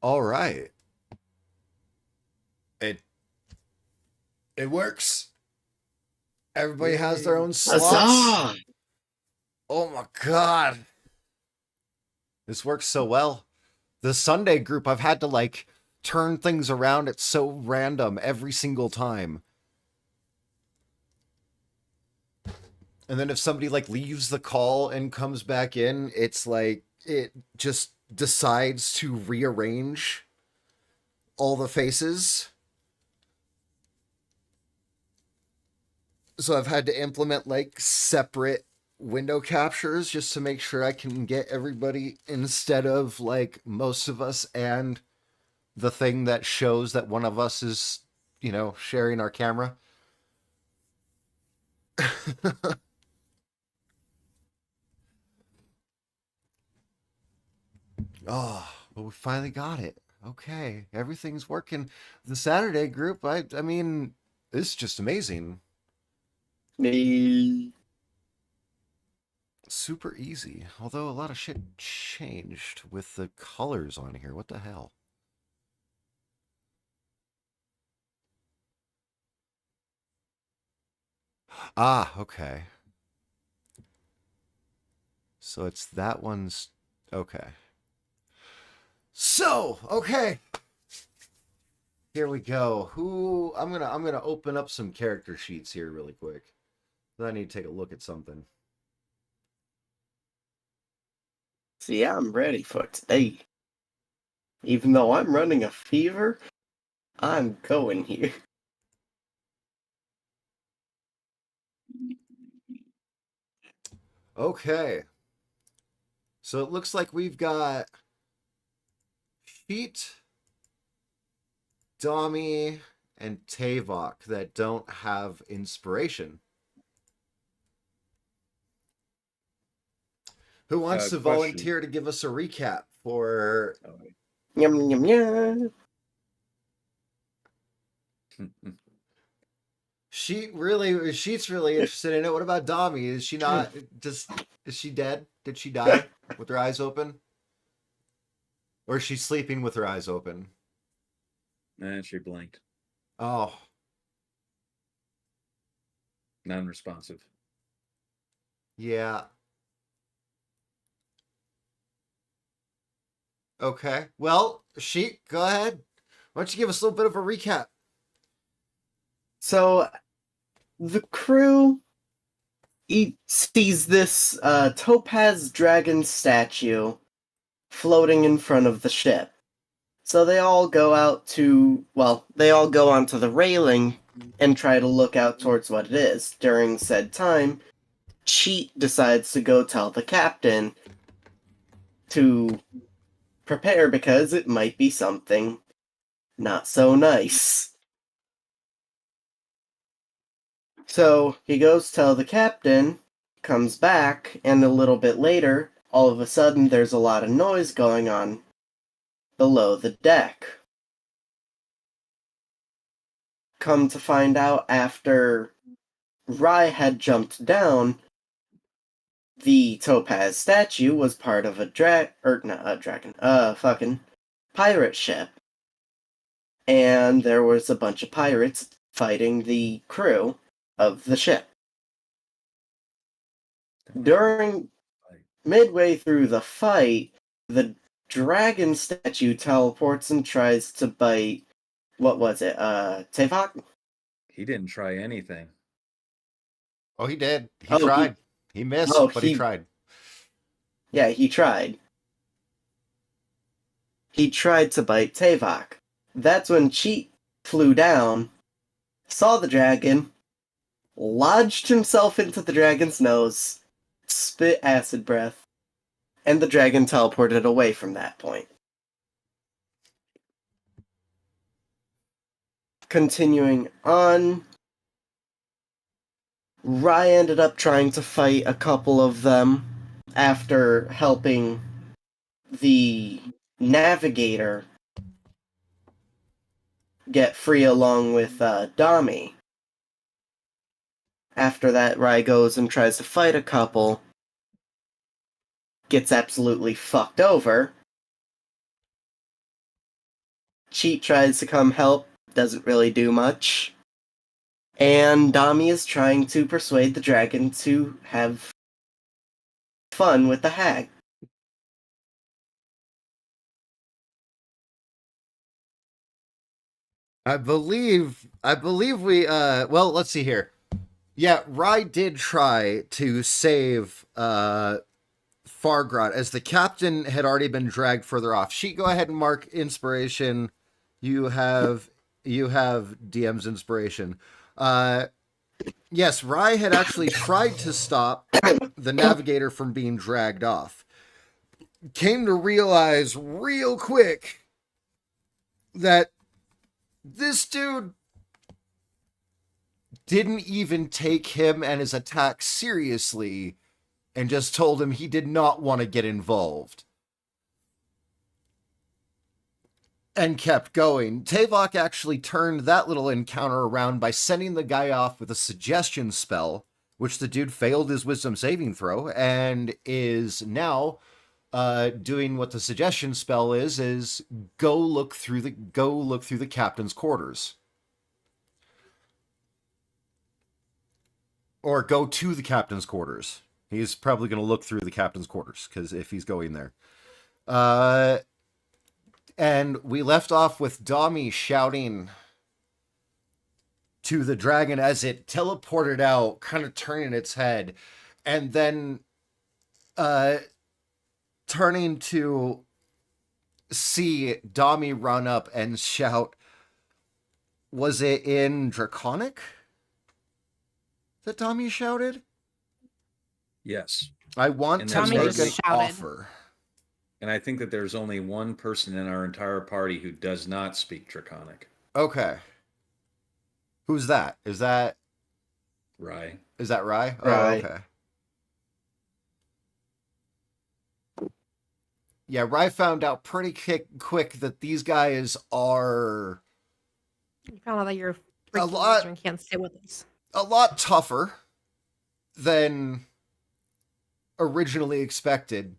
All right. It it works. Everybody has their Yay. own slots. Huzzah! Oh my god. This works so well. The Sunday group, I've had to like turn things around. It's so random every single time. And then if somebody like leaves the call and comes back in, it's like it just decides to rearrange all the faces. So I've had to implement like separate window captures just to make sure I can get everybody instead of like most of us and the thing that shows that one of us is, sharing our camera. Oh, but we finally got it. Okay, everything's working. The Saturday group, I mean, it's just amazing. Me. Super easy. Although a lot of shit changed with the colors on here. What the hell? Ah, okay. So it's that one's okay. So, okay. Here we go. Who I'm gonna open up some character sheets here really quick. I need to take a look at something. See, I'm ready for today. Even though I'm running a fever, I'm going here. Okay. So it looks like we've got Sheet, Dami, and Tavok that don't have inspiration. Who wants to Question. volunteer to give us a recap for Oh, Yum yum yum. wait. Sheet's really interested in it. What about Dami? Is she not just is she dead? Did she die with her eyes open? Or is she sleeping with her eyes open? And she blinked. Oh, Non-responsive. yeah. Okay. Well, Sheet, go ahead. Why don't you give us a little bit of a recap? So, the crew sees this topaz dragon statue floating in front of the ship. So they all go they all go onto the railing and try to look out towards what it is. During said time, Cheat decides to go tell the captain to prepare because it might be something not so nice. So he goes tell the captain, comes back, and a little bit later, all of a sudden there's a lot of noise going on below the deck. Come to find out after Rai had jumped down, the topaz statue was part of fucking pirate ship. And there was a bunch of pirates fighting the crew of the ship. During midway through the fight, the dragon statue teleports and tries to bite, what was it, Tavok? He didn't try anything. Oh, he did. He Oh, tried. He missed, oh, but he he- tried. Yeah, he tried. He tried to bite Tavok. That's when Cheat flew down, saw the dragon, lodged himself into the dragon's nose, spit acid breath, and the dragon teleported away from that point. Continuing on, Rai ended up trying to fight a couple of them after helping the navigator get free along with Dami. After that, Rai goes and tries to fight a couple, gets absolutely fucked over, Cheat tries to come help, doesn't really do much. And Dami is trying to persuade the dragon to have fun with the hag. I believe we well, let's see here. Yeah, Rai did try to save Fargrot as the captain had already been dragged further off. Sheet, go ahead and mark inspiration. You have DM's inspiration. Yes, Rai had actually tried to stop the navigator from being dragged off. Came to realize real quick that this dude didn't even take him and his attack seriously and just told him he did not want to get involved. And kept going. Tavok actually turned that little encounter around by sending the guy off with a suggestion spell, which the dude failed his wisdom saving throw and is now doing what the suggestion spell is go look through the captain's quarters. Or go to the captain's quarters. He's probably going to look through the captain's quarters, because if he's going there. And we left off with Dami shouting to the dragon as it teleported out, kind of turning its head, and then turning to see Dami run up and shout, was it in Draconic that Dami shouted? Yes. I want And to that's make what an they shouted. offer. And I think that there's only one person in our entire party who does not speak Draconic. Okay. Who's that? Is that Rai. Rai? Oh, Rai. okay. Yeah, Rai found out pretty quick that these guys are You found out that you're A freaking lot- loser and can't stay with us. a lot tougher than originally expected.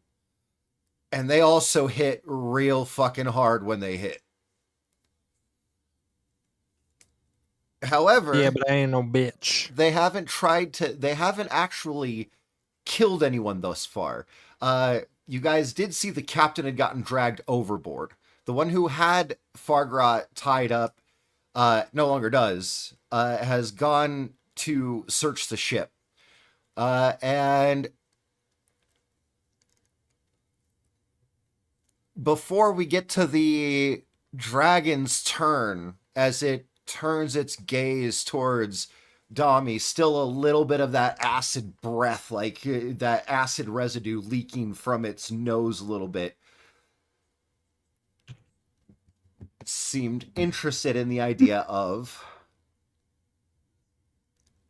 And they also hit real fucking hard when they hit. However, Yeah, but I ain't no bitch. they haven't actually killed anyone thus far. You guys did see the captain had gotten dragged overboard. The one who had Fargrot tied up no longer does, has gone to search the ship. And before we get to the dragon's turn, as it turns its gaze towards Dami, still a little bit of that acid breath, like that acid residue leaking from its nose a little bit, seemed interested in the idea of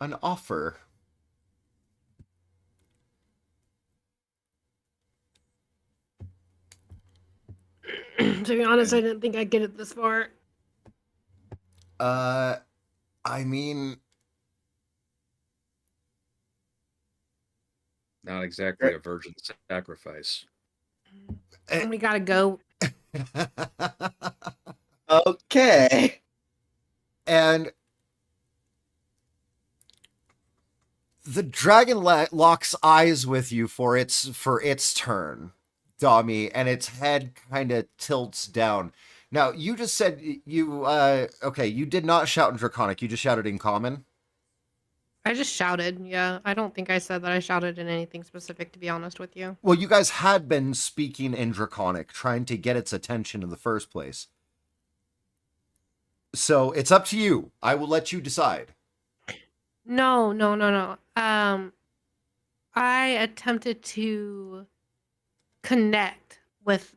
an offer. To be honest, I didn't think I'd get it this far. I mean, Not exactly a virgin sacrifice. And we gotta go. Okay. and the dragon locks eyes with you for its turn, Dami, and its head kind of tilts down. Now, you just said you you did not shout in Draconic, you just shouted in Common. I just shouted. Yeah, I don't think I said that I shouted in anything specific, to be honest with you. Well, you guys had been speaking in Draconic, trying to get its attention in the first place. So it's up to you. I will let you decide. No. I attempted to connect with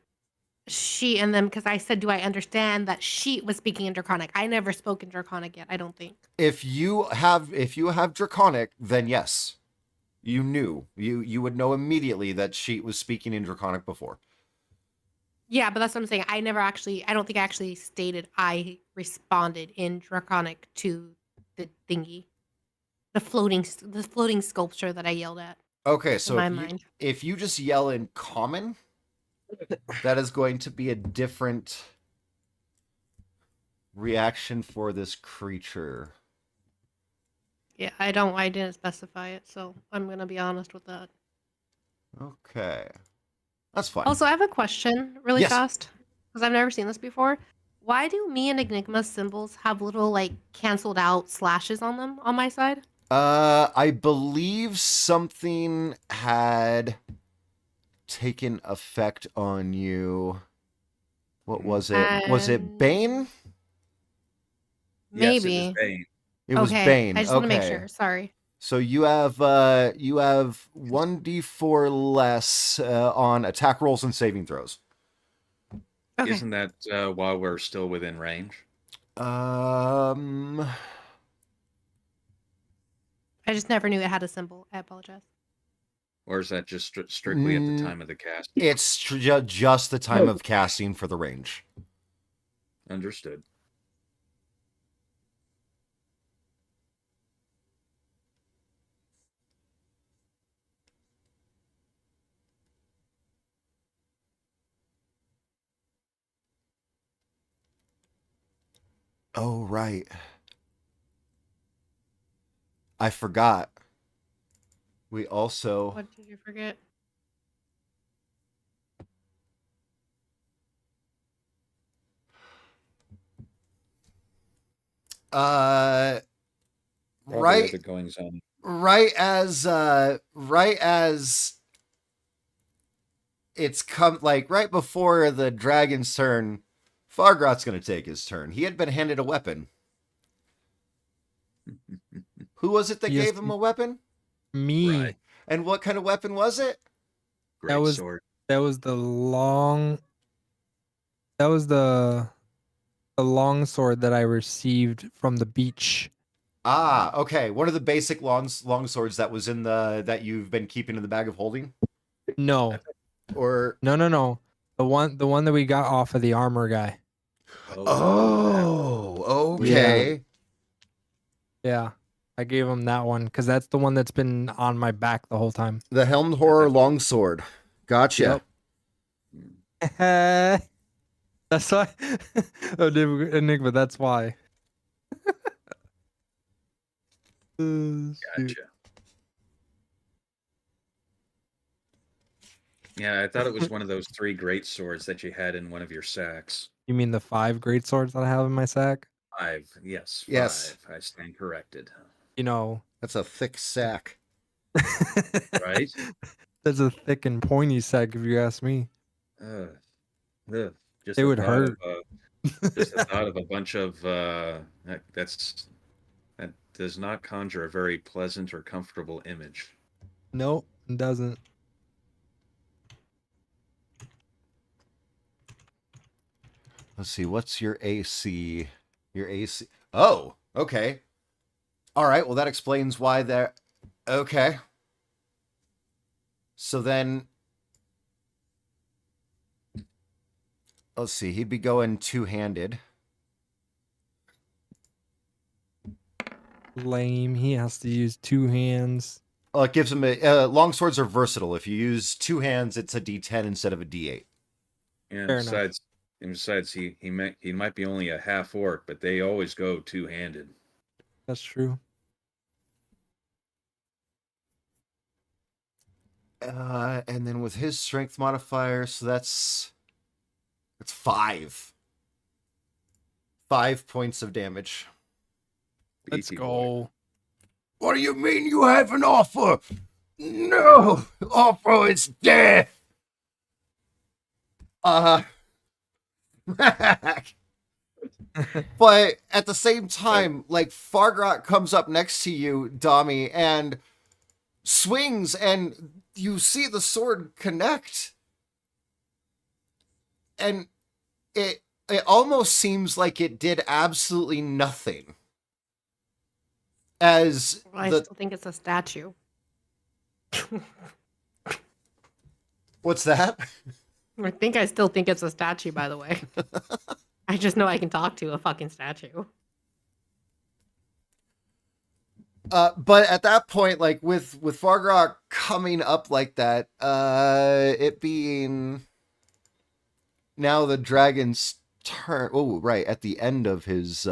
she and them because I said, do I understand that she was speaking in Draconic? I never spoke in Draconic yet, I don't think. If you have Draconic, then yes. You knew. You would know immediately that she was speaking in Draconic before. Yeah, but that's what I'm saying. I don't think I actually stated I responded in Draconic to the thingy. The floating sculpture that I yelled at. Okay, so my if mind. if you just yell in Common, that is going to be a different reaction for this creature. Yeah, I didn't specify it, so I'm gonna be honest with that. Okay. That's fine. Also, I have a question really Yes. fast because I've never seen this before. Why do me and Enigma symbols have little like canceled out slashes on them on my side? I believe something had taken effect on you. What was it? Was it Bane? Yes, it Maybe. was Bane. It was Okay, Bane. I just want to make Okay. sure. Sorry. So you have 1d4 less on attack rolls and saving throws. Okay. Isn't that while we're still within range? Um, I just never knew it had a symbol. I apologize. Or is that just strictly at the time of the cast? it's just the time of casting for the range. Understood. Oh, right. I forgot. We also What did you forget? right Probably the goings on. right as it's come, like right before the dragon's turn, Fargrot's going to take his turn. He had been handed a weapon. Who was it that Yes. gave him a weapon? Me. Right. And what kind of weapon was it? Great was- sword. That was the long. That was the long sword that I received from the beach. Ah, okay. One of the basic long swords that was in that you've been keeping in the bag of holding, No, or no. The one that we got off of the armor guy. oh, okay. Yeah, I gave him that one because that's the one that's been on my back the whole time. The Helmed Horror longsword. Gotcha. Yep. That's why. Oh, Enigma. That's why. Shoot. Gotcha. Yeah, I thought it was one of those 3 great swords that you had in one of your sacks. You mean the 5 great swords that I have in my sack? 5. Yes. 5. Yes. I stand corrected. You know, That's a thick sack. Right? that's a thick and pointy sack, if you ask me. Ugh. Just It the would thought hurt. Just the thought of a bunch of that does not conjure a very pleasant or comfortable image. Nope, it doesn't. Let's see. What's your AC? Your AC. Oh, okay. All right. Well, that explains why they're okay. So then, let's see. He'd be going two-handed. Lame. He has to use 2 hands. It gives him a long swords are versatile. If you use 2 hands, it's a D10 instead of a D8. And Fair enough. besides, he might be only a half orc, but they always go 2-handed. That's true. And then with his strength modifier, so that's 5. 5 points of damage. Let's Beefy go. boy. What do you mean you have an offer? No, offer is death. But at the same time, like Fargrot comes up next to you, Dami, and swings, and you see the sword connect, and it almost seems like it did absolutely nothing. As I the still think it's a statue. what's that? I still think it's a statue, by the way. I just know I can talk to a fucking statue. But at that point, like with Fargrot coming up like that, it being now the dragon's turn. Oh, right, at the end of his.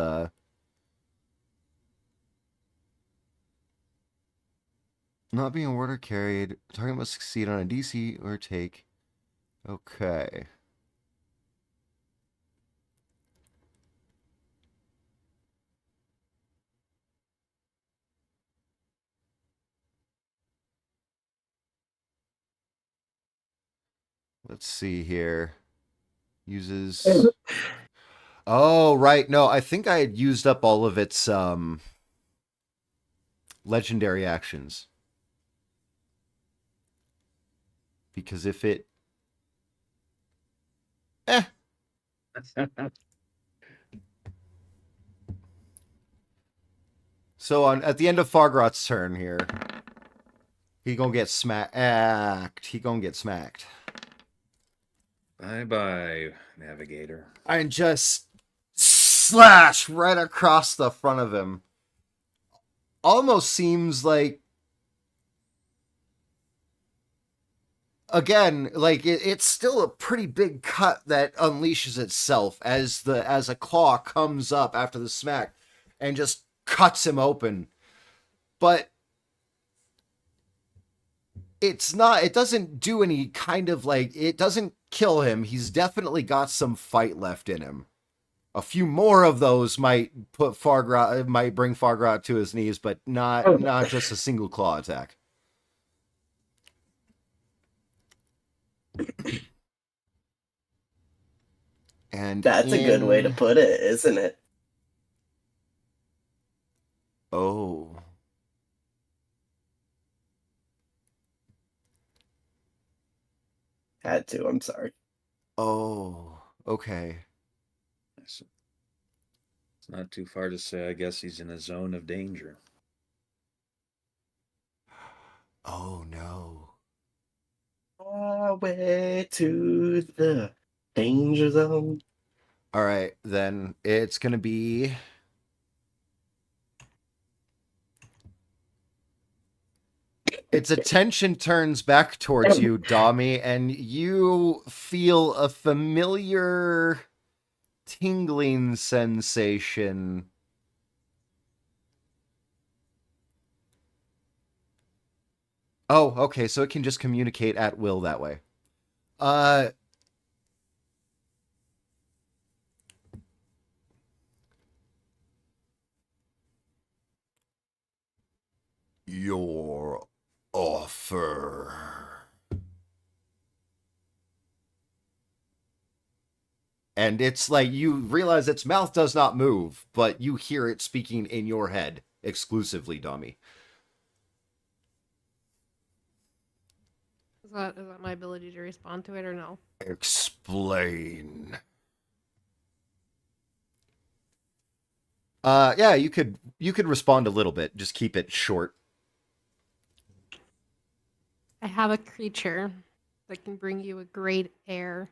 Not being a word or carried. Target must succeed on a DC or take. Okay. Let's see here. Uses. Oh, right. No, I think I had used up all of its legendary actions. Because if it. So at the end of Fargrot's turn here, he gonna get smacked. He gonna get smacked. Bye bye, navigator. And just slash right across the front of him. Almost seems like, again, like it's still a pretty big cut that unleashes itself as a claw comes up after the smack and just cuts him open. But it doesn't do any kind of like, it doesn't kill him. He's definitely got some fight left in him. A few more of those might bring Fargrot to his knees, but not just a single claw attack. And That's a good way to put it, isn't it? Oh. Had to, I'm sorry. Oh, okay. It's not too far to say, I guess he's in a zone of danger. Oh no. Our way to the danger zone. All right, then it's going to be its attention turns back towards you, Dami, and you feel a familiar tingling sensation. Oh, okay, so it can just communicate at will that way. Your offer. And it's like you realize its mouth does not move, but you hear it speaking in your head exclusively, Dami. Is that my ability to respond to it or no? Explain. Yeah, you could respond a little bit. Just keep it short. I have a creature that can bring you a great heir.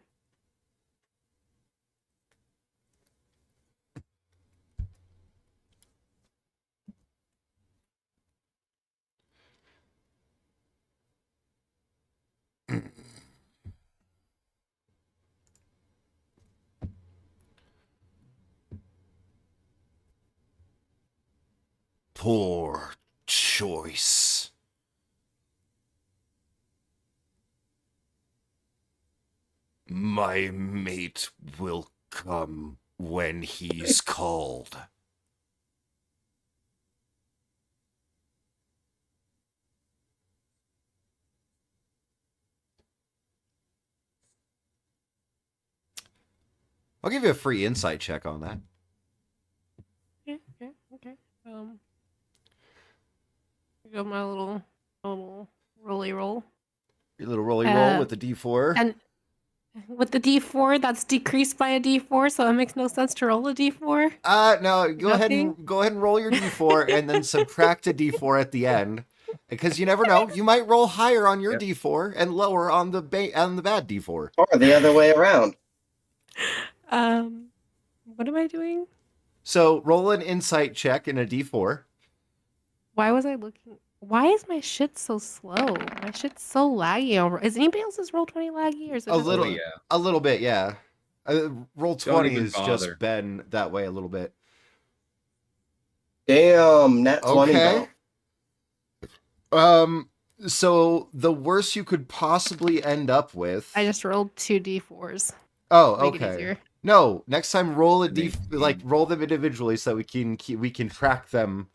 Poor choice. My mate will come when he's called. I'll give you a free insight check on that. Okay. Go my little rolly roll. Your little rolly roll with the D4. And with the D4, that's decreased by a D4, so it makes no sense to roll a D4. No, go ahead and roll your D4 and then subtract a D4 at the end. Because you never know, you might roll higher on your D4 and lower on the bad D4. Or the other way around. What am I doing? So roll an insight check in a D4. Why was I looking? Why is my shit so slow? My shit's so laggy. Is anybody else's Roll20 laggy, or is it A just little, me? yeah. a little bit, yeah. Roll Don't 20 even has bother. just been that way a little bit. Damn, nat 20 Okay. though. So the worst you could possibly end up with. I just rolled 2d4s. Oh, Make it okay. easier. No, next time roll a An d 18. like roll them individually so we can track them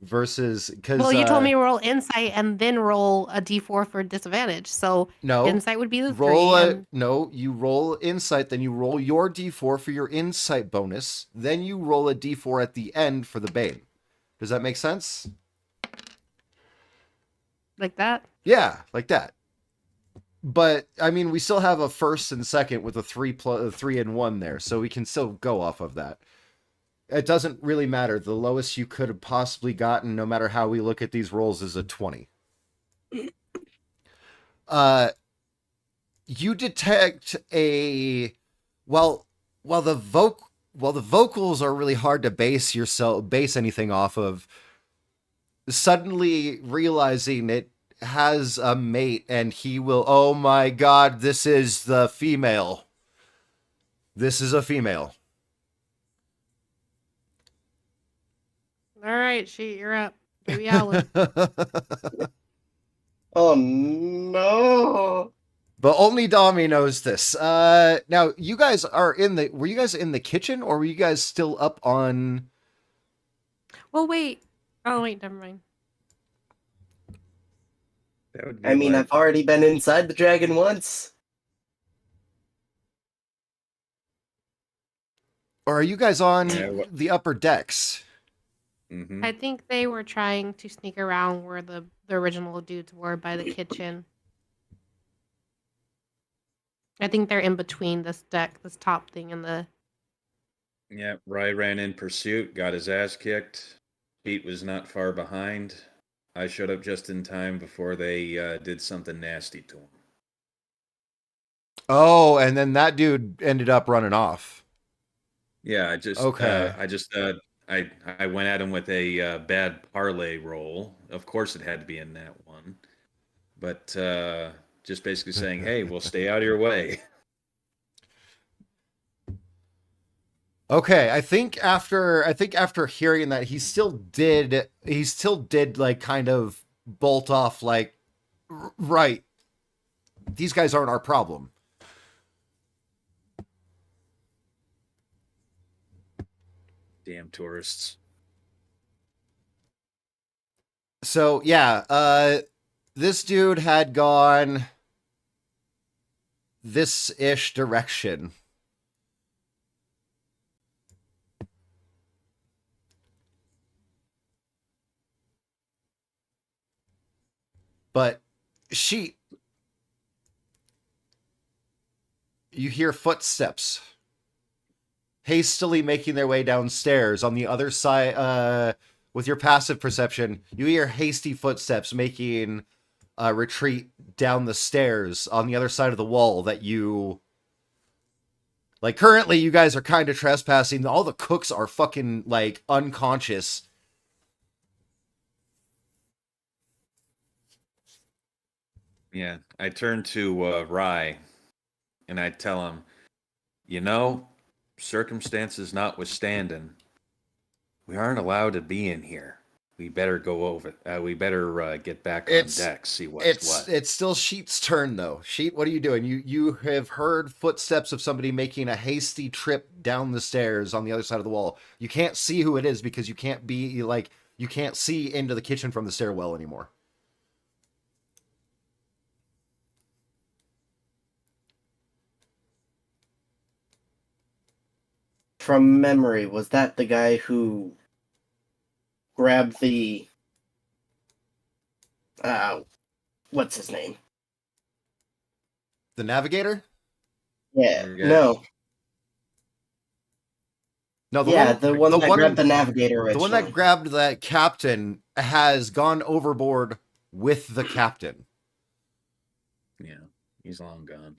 versus because Well, you told me roll insight and then roll a d4 for disadvantage. So no insight would be the roll 3. a And no you roll insight, then you roll your d4 for your insight bonus, then you roll a d4 at the end for the bane. Does that make sense? like that. Yeah, like that. But I mean, we still have a first and second with a 3 and 1 there, so we can still go off of that. It doesn't really matter. The lowest you could have possibly gotten, no matter how we look at these rolls, is a 20. You detect a while the vocals are really hard to base anything off of. Suddenly realizing it has a mate, and he will. Oh my God! This is the female. This is a female. All right, Sheet, you're up. Baby Alan. Oh no. But only Dami knows this. Now you guys are were you guys in the kitchen, or were you guys still up on? Well, wait. Oh, wait, never mind. That would be I mean, like- I've already been inside the dragon once. Or are you guys on Yeah, the upper decks? Mhm. I think they were trying to sneak around where the original dudes were by the kitchen. I think they're in between this deck, this top thing, and the. Yeah, Rye ran in pursuit, got his ass kicked. Pete was not far behind. I showed up just in time before they did something nasty to him. Oh, and then that dude ended up running off. Yeah, I went at him with a bad parlay roll. Of course, it had to be in that one, but just basically saying, "Hey, we'll stay out of your way." Okay, I think after hearing that, he still did like kind of bolt off, like, right, these guys aren't our problem. Damn tourists. So yeah, this dude had gone this-ish direction. But you hear footsteps hastily making their way downstairs on the other side. With your passive perception, you hear hasty footsteps making a retreat down the stairs on the other side of the wall that you... Like, currently, you guys are kind of trespassing. All the cooks are fucking, like, unconscious. Yeah, I turn to Rye, and I tell him, "You know, circumstances notwithstanding, we aren't allowed to be in here. We better go over. We better get back on deck, see what's what." It's still Sheet's turn, though. Sheet, what are you doing? You have heard footsteps of somebody making a hasty trip down the stairs on the other side of the wall. You can't see who it is because you can't see into the kitchen from the stairwell anymore. From memory, was that the guy who grabbed the what's his name? The navigator? Yeah, Yeah. no. No, The one that grabbed the navigator originally. The one that grabbed that captain has gone overboard with the captain. Yeah, he's long gone.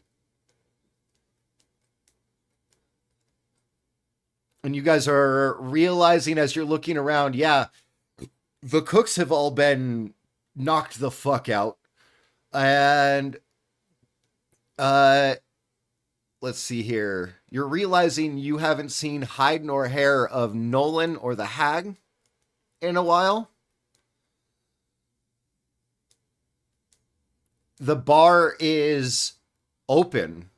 And you guys are realizing as you're looking around, yeah, the cooks have all been knocked the fuck out. And let's see here. you're realizing you haven't seen hide nor hair of Nolan or the hag in a while. The bar is open,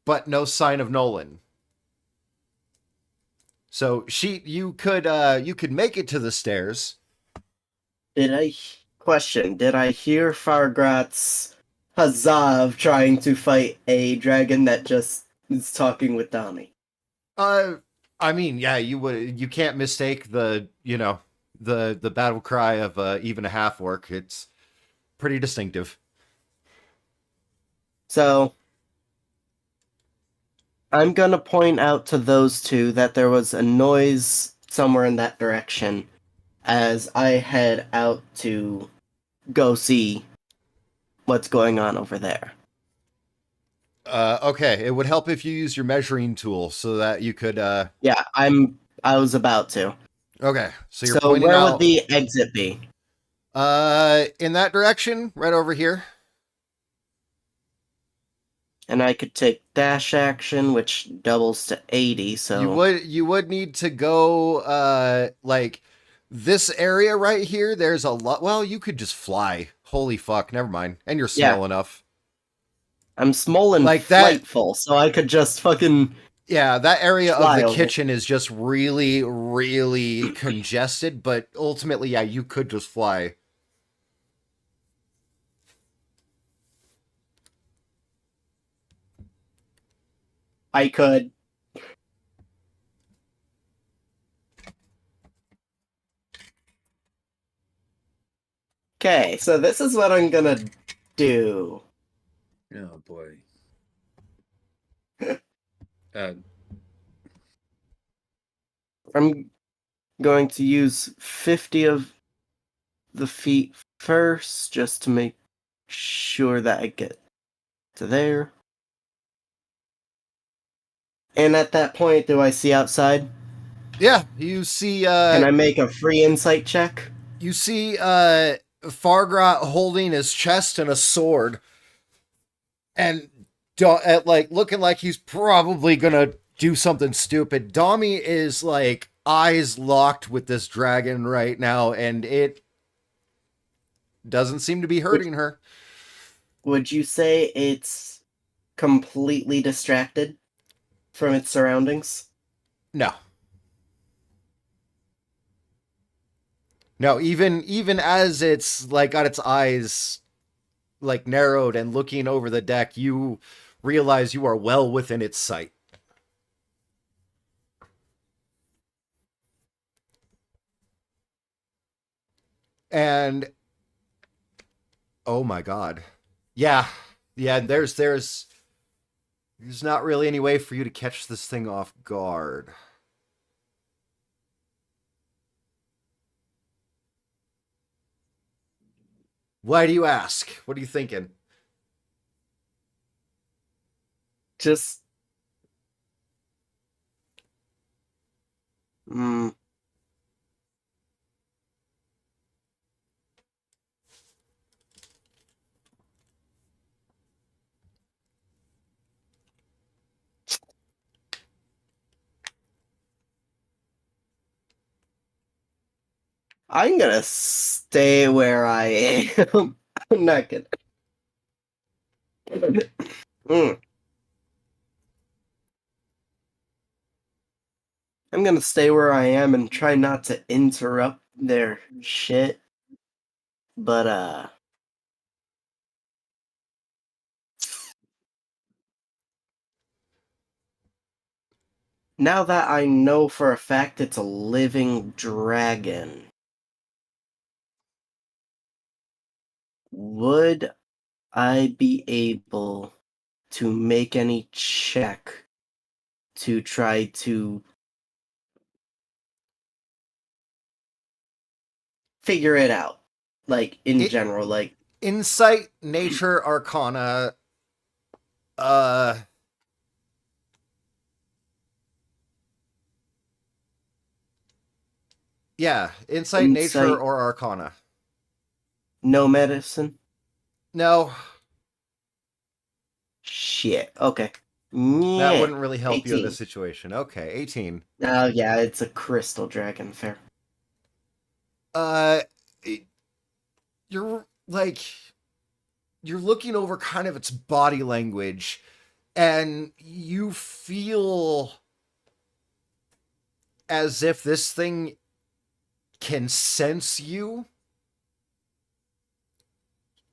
but no sign of Nolan. So you could make it to the stairs. Did I hear Fargrat's huzzah of trying to fight a dragon that just is talking with Dami? I mean, yeah, you can't mistake the the battle cry of even a half orc. It's pretty distinctive. So, I'm gonna point out to those two that there was a noise somewhere in that direction as I head out to go see what's going on over there. Okay, it would help if you use your measuring tool so that you could. Yeah, I was about to. Okay, so you're So pointing where out. would the exit be? In that direction, right over here. And I could take dash action, which doubles to 80, so... You would need to go like this area right here. There's a lot. Well, you could just fly. Holy fuck! Never mind. And you're small enough. I'm small and Like that- flightful, so I could just fucking... Yeah, that area of Fly the over. kitchen is just really, really congested. But ultimately, yeah, you could just fly. I could. Okay, so this is what I'm gonna do. Oh boy. I'm going to use 50 of the feet first, just to make sure that I get to there. And at that point, do I see outside? Yeah, you see. Can I make a free insight check? You see Fargrat holding his chest and a sword, and like looking like he's probably gonna do something stupid. Dami is like eyes locked with this dragon right now, and it doesn't seem to be hurting her. Would you say it's completely distracted from its surroundings? No. No, even as it's like got its eyes like narrowed and looking over the deck, you realize you are well within its sight. And oh my god. Yeah. Yeah, there's not really any way for you to catch this thing off guard. Why do you ask? What are you thinking? Just... Hmm. I'm gonna stay where I am. I'm not gonna. I'm gonna stay where I am and try not to interrupt their shit. But, now that I know for a fact it's a living dragon, would I be able to make any check to try to figure it out? Like, in general, like... Insight, nature, arcana, yeah, insight, nature, Insight. or arcana. No medicine? No. Shit. Okay. That Yeah. wouldn't really help you in 18. this situation. Okay, 18. Oh yeah, it's a crystal dragon. Fair. It- you're like you're looking over kind of its body language, and you feel as if this thing can sense you,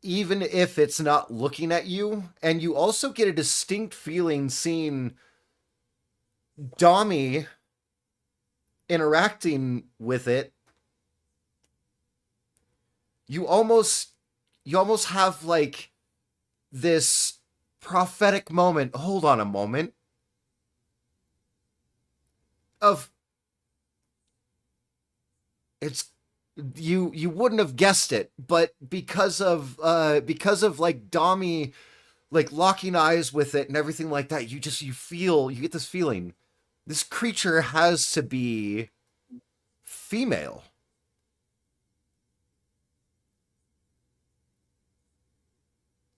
even if it's not looking at you. And you also get a distinct feeling seeing Dami interacting with it. You almost have like this prophetic moment. Hold on a moment. Of it's you wouldn't have guessed it, but because of like Dami like locking eyes with it and everything like that, you get this feeling. This creature has to be female.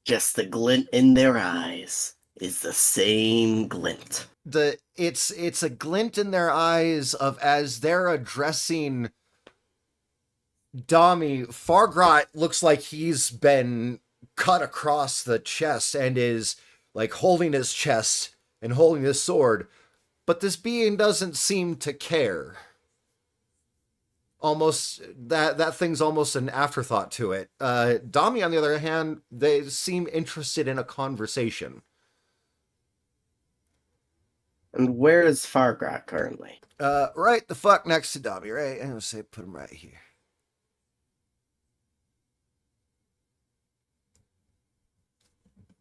Just the glint in their eyes is the same glint. It's a glint in their eyes of as they're addressing Dami. Fargrot looks like he's been cut across the chest and is like holding his chest and holding his sword, but this being doesn't seem to care. Almost that thing's almost an afterthought to it. Dami, on the other hand, they seem interested in a conversation. And where is Fargrat currently? Right the fuck next to Dami, right? I'm gonna say put him right here.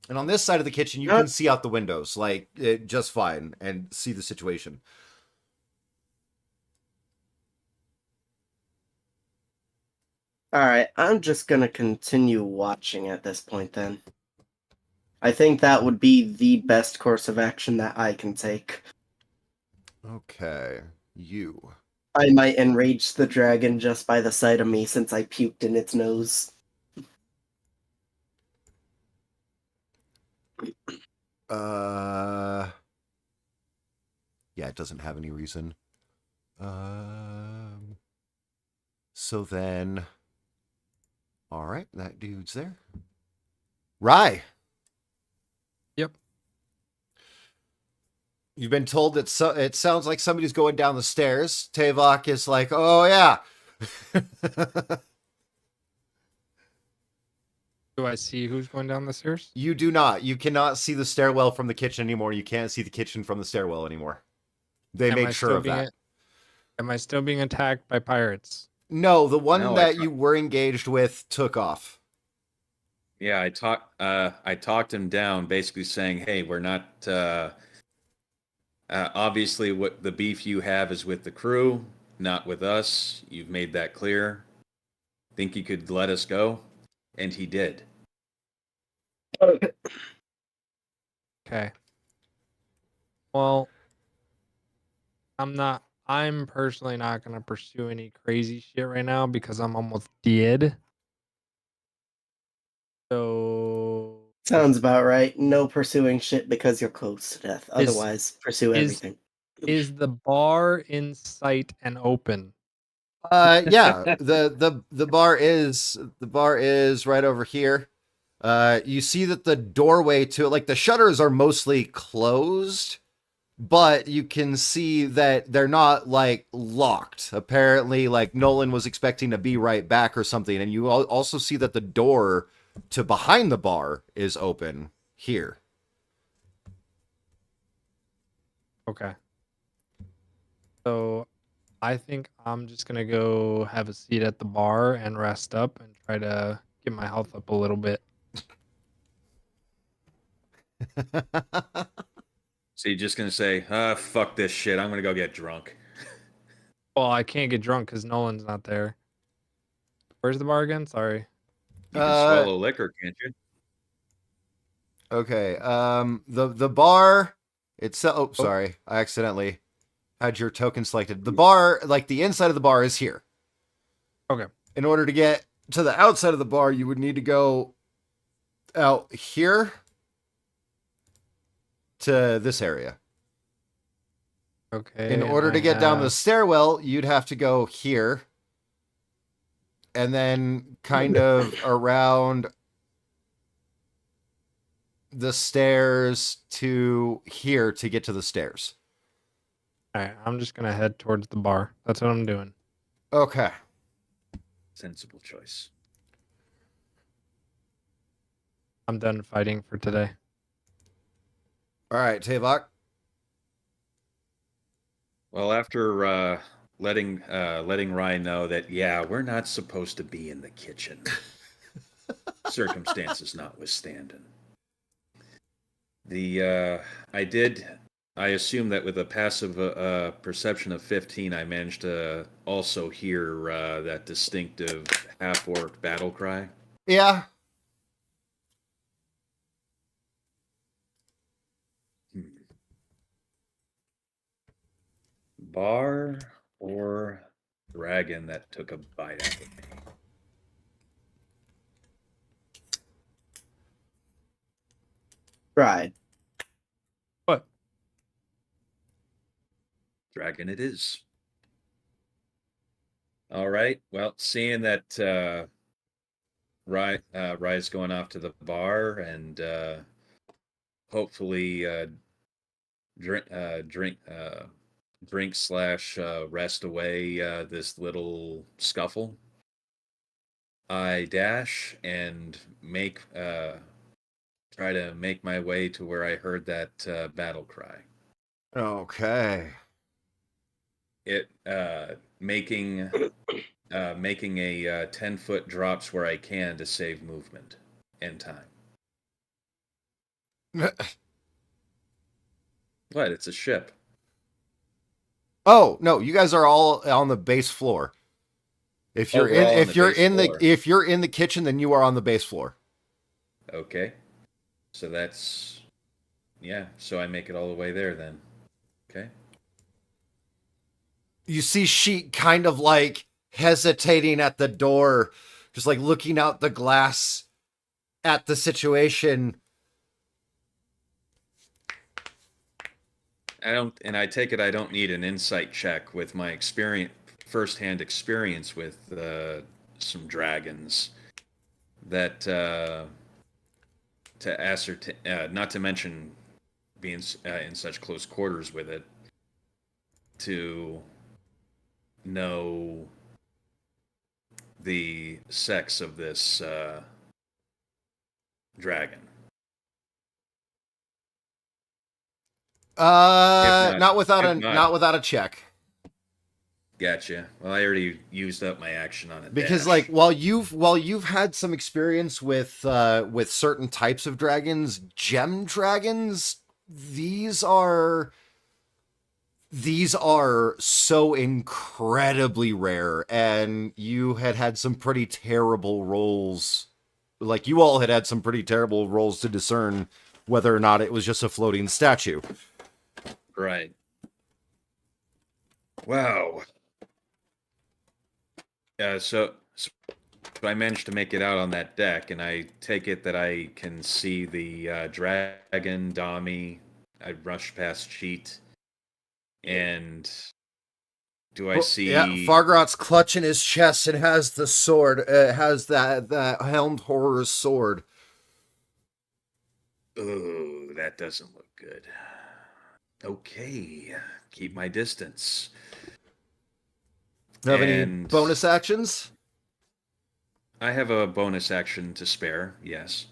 And on this side of the kitchen, you can see out the windows, like, just fine, and see the situation. Alright, I'm just gonna continue watching at this point then. I think that would be the best course of action that I can take. Okay, you. I might enrage the dragon just by the sight of me since I puked in its nose. Yeah, it doesn't have any reason. So then, all right, that dude's there. Rye. Yep. You've been told that it sounds like somebody's going down the stairs. Tavok is like, oh yeah. Do I see who's going down the stairs? You do not. You cannot see the stairwell from the kitchen anymore. You can't see the kitchen from the stairwell anymore. They Am made I sure still of being that. Am I still being attacked by pirates? No, the one No, that you were engaged with took off. Yeah, I talked him down, basically saying, "Hey, we're not. Obviously, what the beef you have is with the crew, not with us. You've made that clear. Think you could let us go?" And he did. Okay. Well, I'm personally not going to pursue any crazy shit right now because I'm almost dead. So Sounds about right. No pursuing shit because you're close to death. Is- Otherwise, pursue is- everything. is the bar in sight and open? Yeah, the bar is right over here. You see that the doorway to it, like the shutters are mostly closed, but you can see that they're not like locked. Apparently, like Nolan was expecting to be right back or something, and you also see that the door to behind the bar is open here. Okay. So I think I'm just going to go have a seat at the bar and rest up and try to get my health up a little bit. So you're just gonna say, fuck this shit. I'm gonna go get drunk." Well, I can't get drunk because Nolan's not there. Where's the bar again? Sorry. You can swallow liquor, can't you? Okay. The bar itself. Oh, sorry. I accidentally had your token selected. The bar, like the inside of the bar, is here. Okay. In order to get to the outside of the bar, you would need to go out here to this area. Okay. In and order I to get down the have- stairwell, you'd have to go here. And then kind of around the stairs to here to get to the stairs. All right, I'm just gonna head towards the bar. That's what I'm doing. Okay. Sensible choice. I'm done fighting for today. All right, Tavok. Well, after letting Ryan know that, yeah, we're not supposed to be in the kitchen, circumstances notwithstanding, I assume that with a passive perception of 15, I managed to also hear that distinctive half-orc battle cry. Yeah. Bar or dragon that took a bite out of me? Right. What? Dragon it is. All right. Well, seeing that Rye's going off to the bar and hopefully drink slash rest away this little scuffle, I dash and try to make my way to where I heard that battle cry. Okay. It making a 10-foot drops where I can to save movement and time. What? It's a ship. Oh, no, you guys are all on the base floor. If you're we're all on if the you're base in floor. if you're in the kitchen, then you are on the base floor. Okay. So that's so I make it all the way there then. Okay. You see Sheet kind of like hesitating at the door, just like looking out the glass at the situation. I take it I don't need an insight check with my first-hand experience with some dragons that to ascertain, not to mention being in such close quarters with it, to know the sex of this dragon. Not without if not- not without a check. Gotcha. Well, I already used up my action on it. Because like while you've had some experience with certain types of dragons, gem dragons, these are so incredibly rare, and you had some pretty terrible rolls. Like you all had some pretty terrible rolls to discern whether or not it was just a floating statue. Right. Wow. So I managed to make it out on that deck, and I take it that I can see the dragon, Dami. I rush past Cheat, and do I see? Yeah, Fargrot's clutching his chest and has the sword. Has that helmed horror's sword. Oh, that doesn't look good. Okay, keep my distance. Do you have any And- bonus actions? I have a bonus action to spare, yes.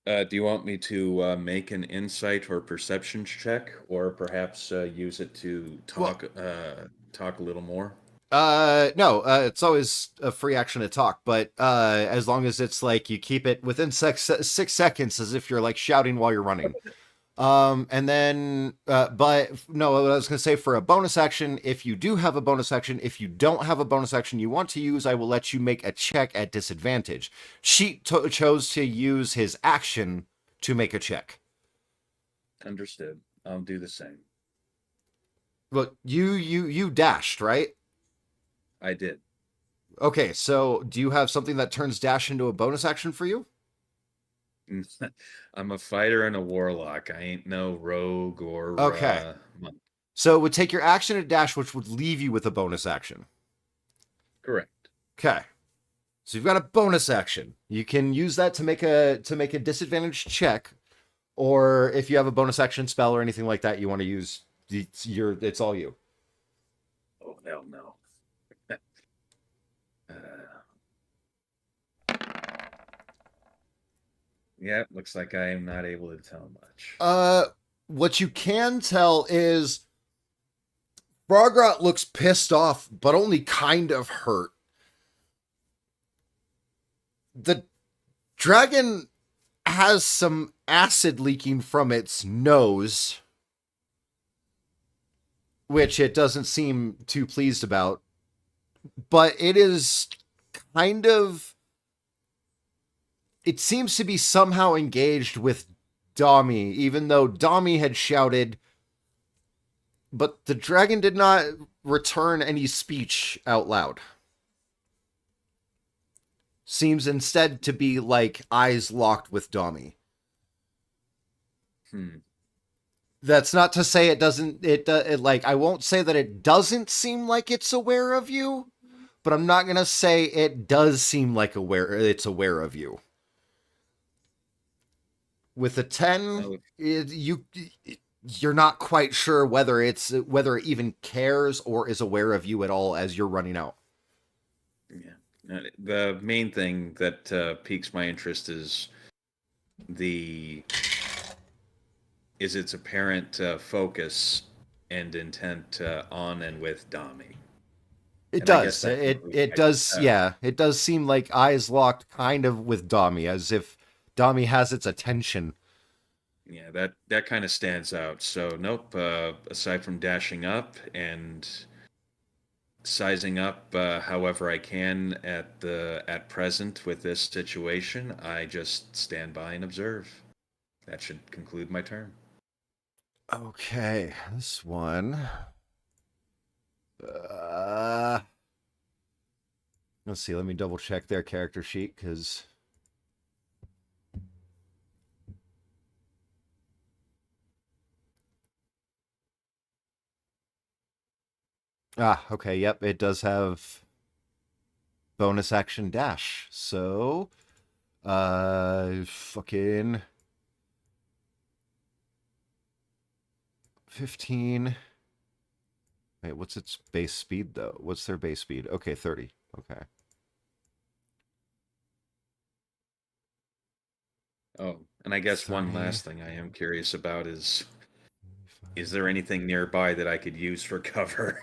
Do you want me to make an insight or perception check, or perhaps use it to talk a little more? No, it's always a free action to talk, but as long as it's like you keep it within 6 seconds, as if you're like shouting while you're running. And then, but no, what I was going to say for a bonus action, if you do have a bonus action, if you don't have a bonus action you want to use, I will let you make a check at disadvantage. Sheet chose to use his action to make a check. Understood. I'll do the same. But you dashed, right? I did. Okay, so do you have something that turns dash into a bonus action for you? I'm a fighter and a warlock. I ain't no rogue or Okay. monk. So it would take your action to dash, which would leave you with a bonus action. Correct. Okay. So you've got a bonus action. You can use that to make a disadvantaged check, or if you have a bonus action spell or anything like that you want to use, it's all you. Oh hell no. Yeah, looks like I am not able to tell much. What you can tell is Frogrot looks pissed off, but only kind of hurt. The dragon has some acid leaking from its nose, which it doesn't seem too pleased about. But it is kind of... It seems to be somehow engaged with Dami, even though Dami had shouted, but the dragon did not return any speech out loud. Seems instead to be like eyes locked with Dami. That's not to say it doesn't. Like, I won't say that it doesn't seem like it's aware of you, but I'm not gonna say it does seem like it's aware of you. With a 10, you're not quite sure whether it even cares or is aware of you at all as you're running out. Yeah. The main thing that piques my interest is its apparent focus and intent on and with Dami. It And does. It does. Yeah, it does seem like eyes locked, kind of with Dami, as if Dami has its attention. Yeah, that kind of stands out. So nope. Aside from dashing up and sizing up however I can at present with this situation, I just stand by and observe. That should conclude my turn. Okay, this one. Let's see. Let me double check their character sheet because. Okay. Yep, it does have bonus action dash. So, fucking 15. Wait, what's its base speed though? What's their base speed? Okay, 30. Okay. Oh, and I guess one 30. last thing I am curious about is there anything nearby that I could use for cover?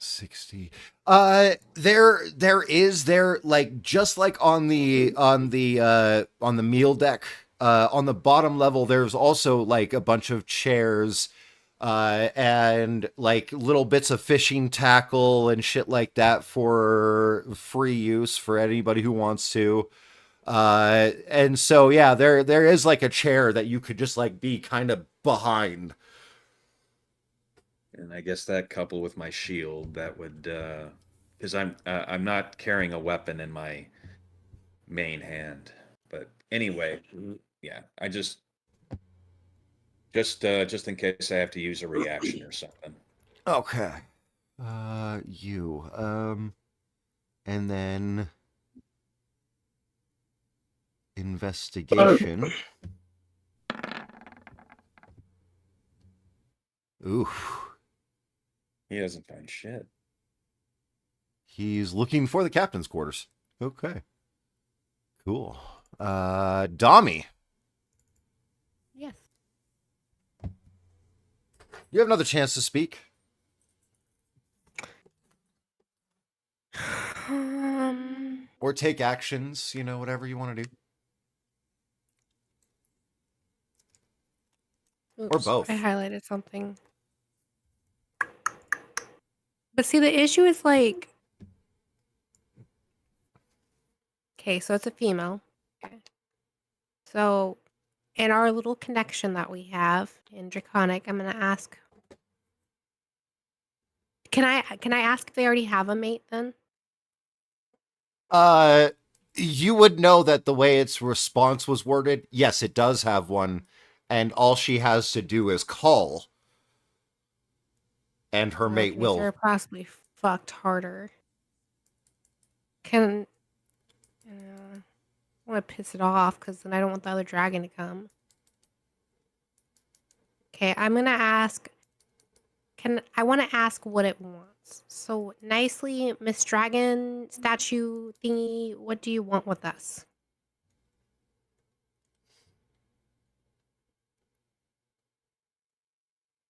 60. There is like just like on the meal deck, on the bottom level there's also like a bunch of chairs and like little bits of fishing tackle and shit like that for free use for anybody who wants to. And so yeah, there is like a chair that you could just like be kind of behind. And I guess that coupled with my shield, that would, because I'm not carrying a weapon in my main hand. But anyway, yeah, I just in case I have to use a reaction or something. Okay. And then investigation. Ooh. He doesn't find shit. He's looking for the captain's quarters. Okay. Cool. Dami. Yes. You have another chance to speak. Or take actions, whatever you want to do. Or Oops, both. I highlighted something. But see, the issue is like, okay, so it's a female. Okay. So in our little connection that we have in Draconic, I'm gonna ask. Can I ask if they already have a mate then? you would know that the way its response was worded, yes, it does have one, and all she has to do is call, and her mate Okay, will. so you're possibly fucked harder. Can I want to piss it off because then I don't want the other dragon to come. Okay, I'm gonna ask. I want to ask what it wants? So nicely, Miss Dragon statue thingy. What do you want with us?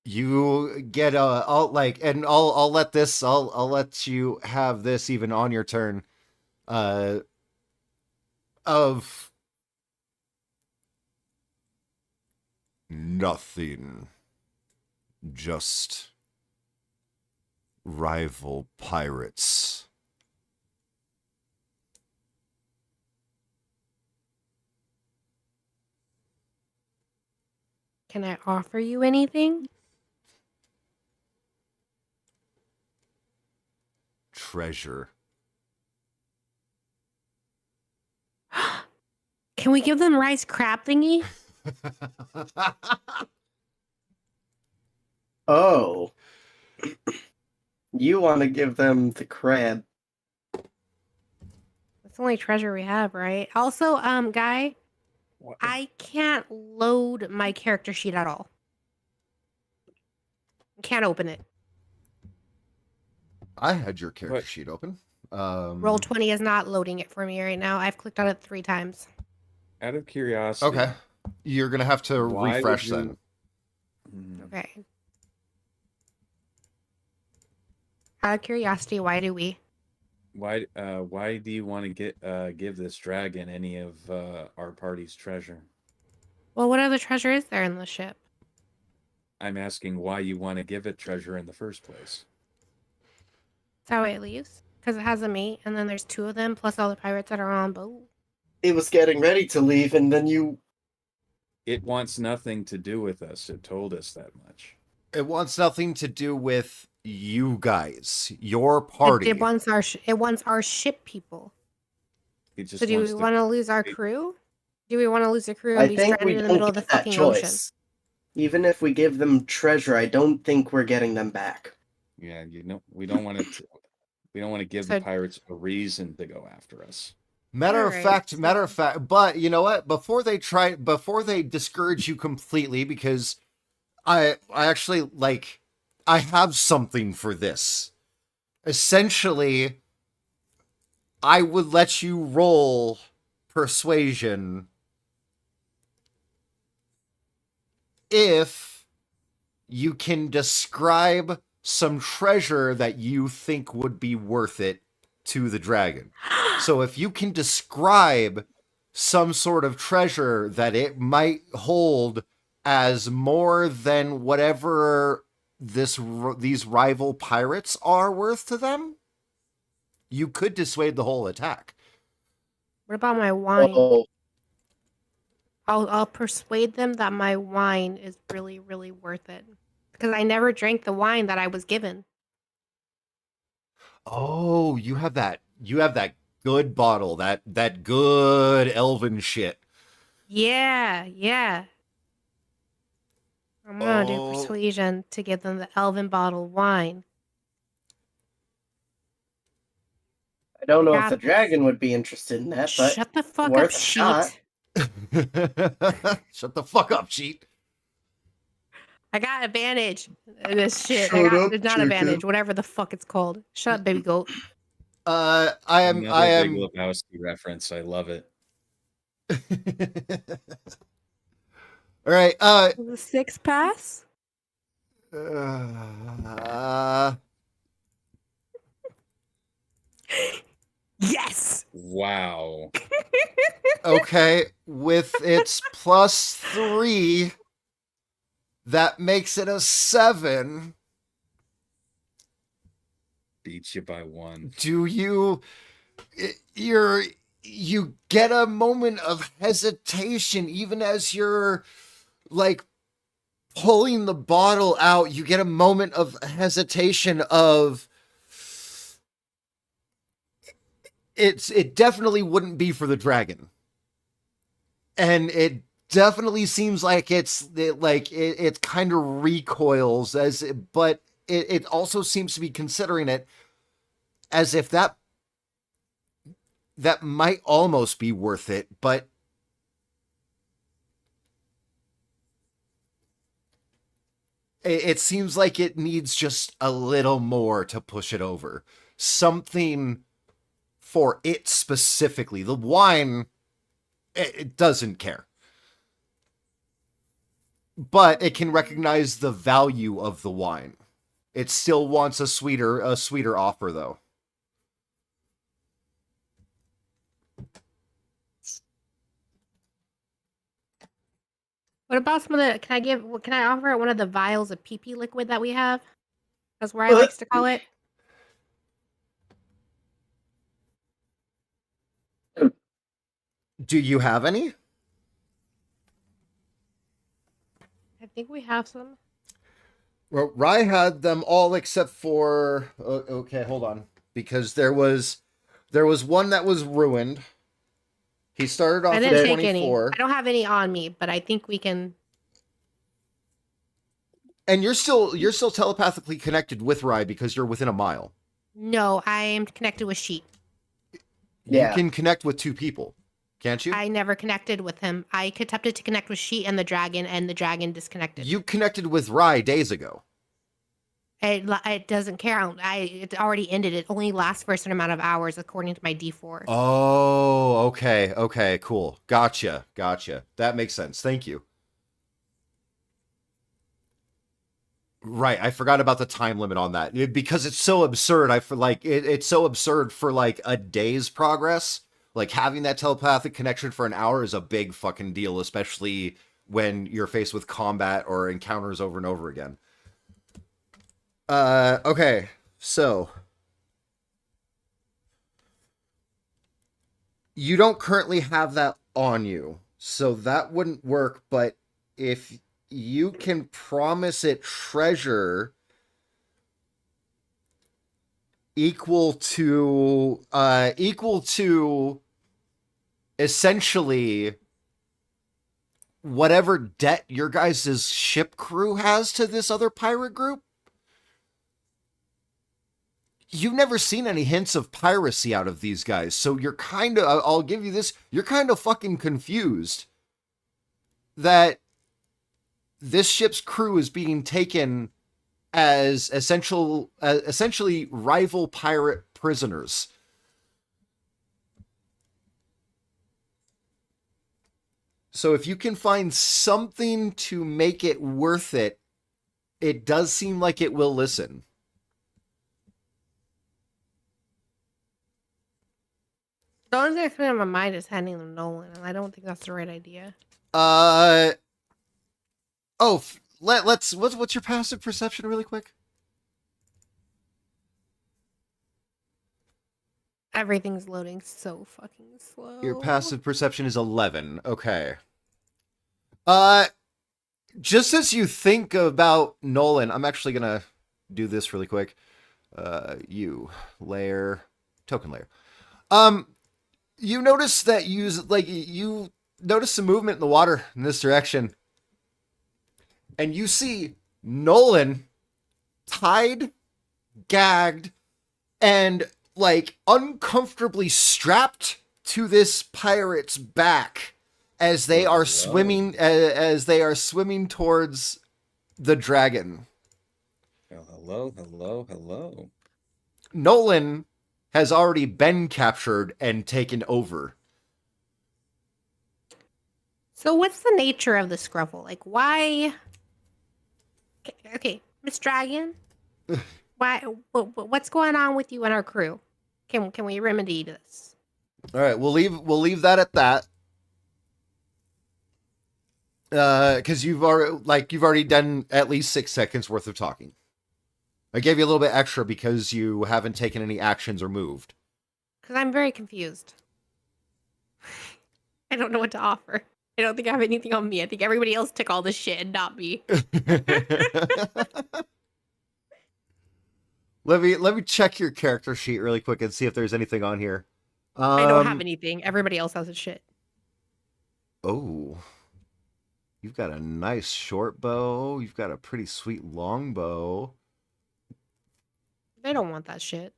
You get I'll like, and I'll let this, I'll let you have this even on your turn. Of nothing, just rival pirates. Can I offer you anything? Treasure. Can we give them rice crab thingy? Oh. You want to give them the crab. That's the only treasure we have, right? Also, Guy, What? I can't load my character sheet at all. Can't open it. I had your character What? sheet open. Roll20 is not loading it for me right now. I've clicked on it 3 times. Out of curiosity. Okay. You're gonna have to Why would refresh you- then. Hmm. Okay. Out of curiosity, why do we? Why do you want to give this dragon any of our party's treasure? Well, what other treasure is there in the ship? I'm asking why you want to give it treasure in the first place. That's how it leaves. Because it has a mate, and then there's 2 of them, plus all the pirates that are on boat. It was getting ready to leave, and then you. It wants nothing to do with us. It told us that much. It wants nothing to do with you guys, your party. It wants our ship people. It just So do wants we to- want to lose our crew? Do we want to lose the crew and I be think stranded we in the don't middle of the get that fucking choice. ocean? Even if we give them treasure, I don't think we're getting them back. Yeah, we don't want to. We don't want to give So- the pirates a reason to go after us. Matter of Alright, fact, but you know what? Before they discourage you completely, because I actually like, I have something for this. Essentially, I would let you roll persuasion if you can describe some treasure that you think would be worth it to the dragon. So if you can describe some sort of treasure that it might hold as more than whatever these rival pirates are worth to them, you could dissuade the whole attack. What about my wine? Oh, I'll persuade them that my wine is really, really worth it. Because I never drank the wine that I was given. Oh, you have that good bottle, that good elven shit. Yeah, yeah. I'm gonna do Oh. persuasion to give them the elven bottle wine. I don't know if Got the this. dragon would be interested in that, but Shut the fuck worth up, a sheet. shot. Shut the fuck up, cheat. I got advantage in this shit. Shut up, It's not chicken. advantage, whatever the fuck it's called. Shut up, baby goat. I Another am Big Lebowski reference. I love it. All right. The 6 pass? Yes! Wow. Okay, with its +3, that makes it a 7. Beats you by 1. Do you you get a moment of hesitation even as you're like pulling the bottle out. You get a moment of hesitation of it definitely wouldn't be for the dragon. And it definitely seems like it kind of recoils but it also seems to be considering it as if that might almost be worth it, but it seems like it needs just a little more to push it over. Something for it specifically. The wine, it doesn't care. But it can recognize the value of the wine. It still wants a sweeter offer, though. What about some of the? Can I offer it one of the vials of pee liquid that we have? That's where I likes to call it. Do you have any? I think we have some. Well, Rye had them all except for okay, hold on, because there was one that was ruined. He started off I with didn't take any. 24, I don't have any on me, but I think we can. and you're still telepathically connected with Rye because you're within a mile. No, I am connected with Sheet. Yeah. You can connect with two people, can't you? I never connected with him. I attempted to connect with Sheet and the dragon disconnected. You connected with Rye days ago. It doesn't count. It already ended. It only lasts for a certain amount of hours according to my D4. Oh, okay, cool. Gotcha. That makes sense. Thank you. Right, I forgot about the time limit on that because it's so absurd. I feel like it's so absurd for like a day's progress. Like having that telepathic connection for an hour is a big fucking deal, especially when you're faced with combat or encounters over and over again. Okay, so you don't currently have that on you, so that wouldn't work, but if you can promise it treasure equal to essentially whatever debt your guys' ship crew has to this other pirate group. You've never seen any hints of piracy out of these guys, so you're kind of, I'll give you this, you're kind of fucking confused that this ship's crew is being taken as essentially rival pirate prisoners. So if you can find something to make it worth it, it does seem like it will listen. The only thing that's coming in my mind is handing them Nolan, and I don't think that's the right idea. What's your passive perception really quick? Everything's loading so fucking slow. Your passive perception is 11. Okay. Just as you think about Nolan, I'm actually gonna do this really quick. Token layer. You notice that you notice some movement in the water in this direction. And you see Nolan tied, gagged, and uncomfortably strapped to this pirate's back as they are swimming towards the dragon. Hello. Nolan has already been captured and taken over. So what's the nature of the scruffle? Like, why? Okay, Miss Dragon, why? What's going on with you and our crew? Can we remedy this? All right, we'll leave that at that. Because you've already done at least 6 seconds worth of talking. I gave you a little bit extra because you haven't taken any actions or moved. Because I'm very confused. I don't know what to offer. I don't think I have anything on me. I think everybody else took all this shit and not me. Let me check your character sheet really quick and see if there's anything on here. I don't have anything. Everybody else has a shit. Oh. You've got a nice short bow. You've got a pretty sweet long bow. They don't want that shit.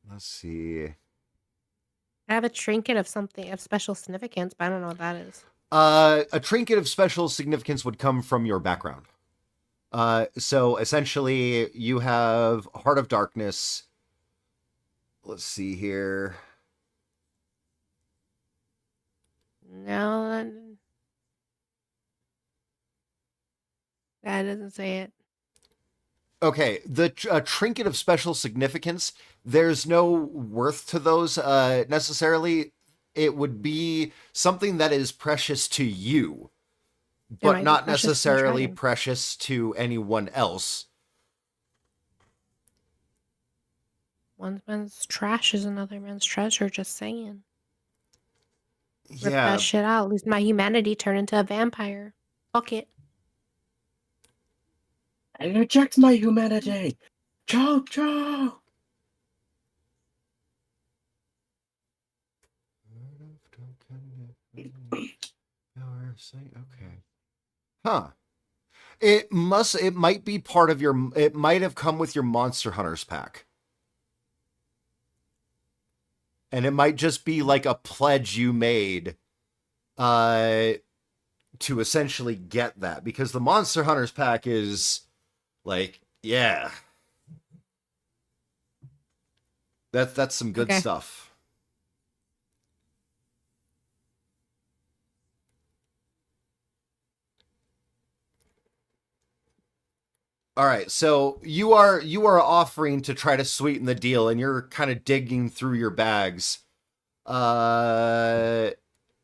Let's see. I have a trinket of something of special significance, but I don't know what that is. A trinket of special significance would come from your background. So essentially, you have Heart of Darkness. Let's see here. No, that doesn't say it. Okay, the trinket of special significance, there's no worth to those necessarily. It would be something that is precious to you, might but be not precious to the necessarily dragon. precious to anyone else. One man's trash is another man's treasure, just saying. Rip Yeah, that shit out. Lose my humanity, turn into a vampire. Fuck it. I reject my humanity. Choke, choke. Okay. Huh. It might be part of your, it might have come with your Monster Hunters pack. And it might just be like a pledge you made to essentially get that, because the Monster Hunters pack is like, yeah. That's some good Okay. stuff. All right, so you are offering to try to sweeten the deal, and you're kind of digging through your bags,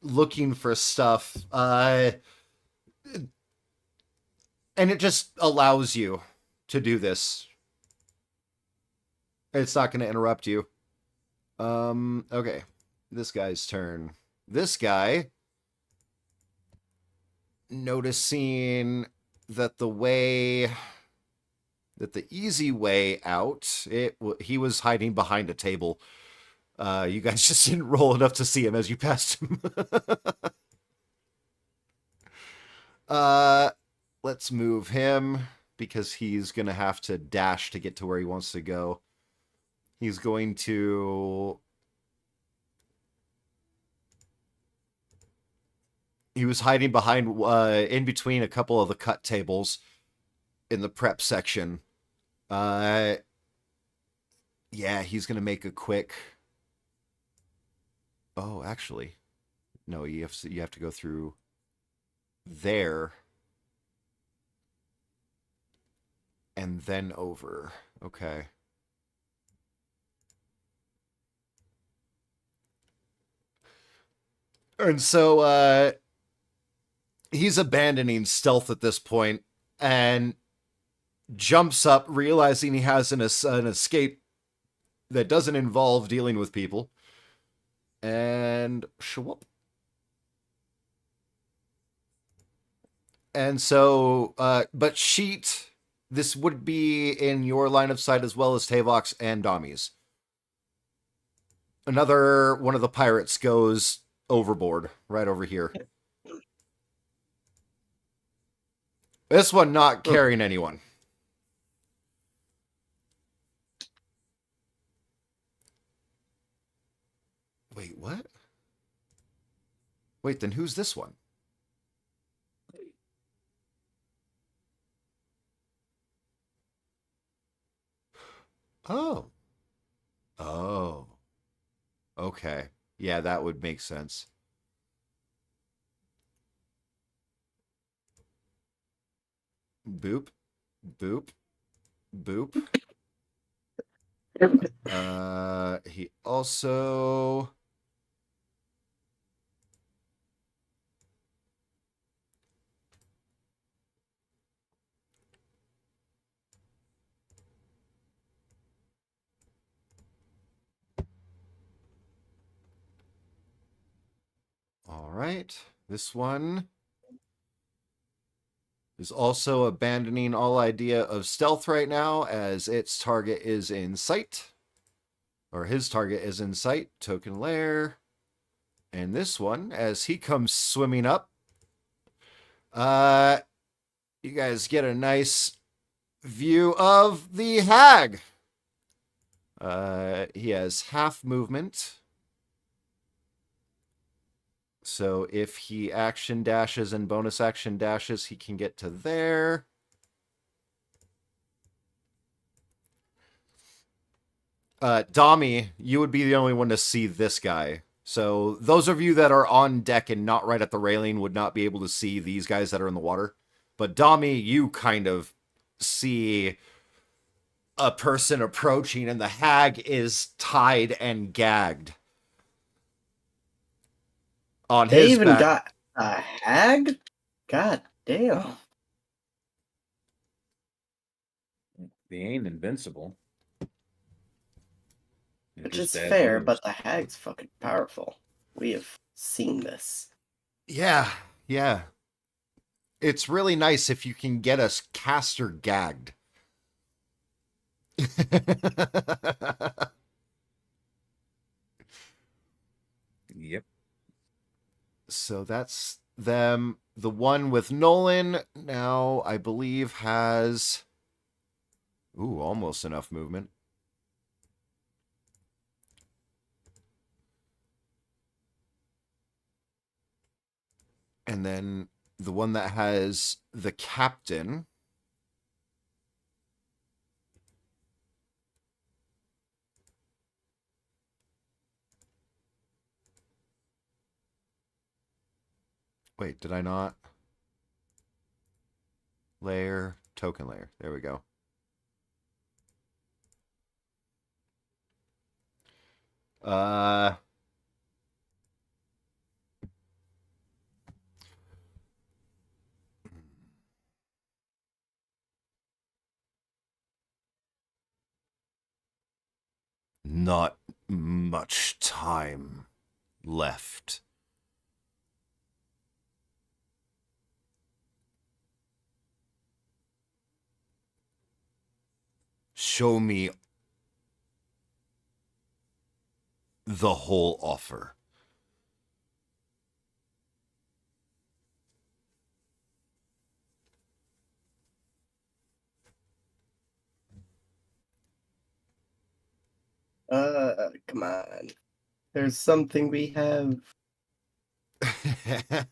looking for stuff, and it just allows you to do this. It's not going to interrupt you. Okay, this guy's turn. This guy, noticing that the easy way out, he was hiding behind a table. You guys just didn't roll enough to see him as you passed him. Let's move him because he's gonna have to dash to get to where he wants to go. He's going to. He was hiding behind, in between a couple of the cut tables in the prep section. Yeah, he's gonna make a quick. Oh, actually, no. You have to go through there and then over. Okay. And so he's abandoning stealth at this point and jumps up, realizing he has an escape that doesn't involve dealing with people. And shwhoop. And so, but Sheet, this would be in your line of sight as well as Tavox and Dami's. Another one of the pirates goes overboard right over here. This one not carrying anyone. Wait, what? Wait, then who's this one? Oh. Oh. Okay. Yeah, that would make sense. Boop. Boop. Boop. He also... All right. This one is also abandoning all idea of stealth right now as its target is in sight. or his target is in sight, token lair. And this one, as he comes swimming up, you guys get a nice view of the hag. He has half movement. So if he action dashes and bonus action dashes, he can get to there. Dami, you would be the only one to see this guy. So those of you that are on deck and not right at the railing would not be able to see these guys that are in the water. But Dami, you kind of see a person approaching, and the hag is tied and gagged. On They his even back. got a hag? God damn. They ain't invincible. They're Which just is bad fair, news. but the hag's fucking powerful. We have seen this. Yeah, yeah. It's really nice if you can get a caster gagged. Yep. So that's them. The one with Nolan now, I believe, has... Ooh, almost enough movement. And then the one that has the captain... Wait, did I not? Layer, token layer. There we go. Not much time left. Show me the whole offer. Come on. There's something we have.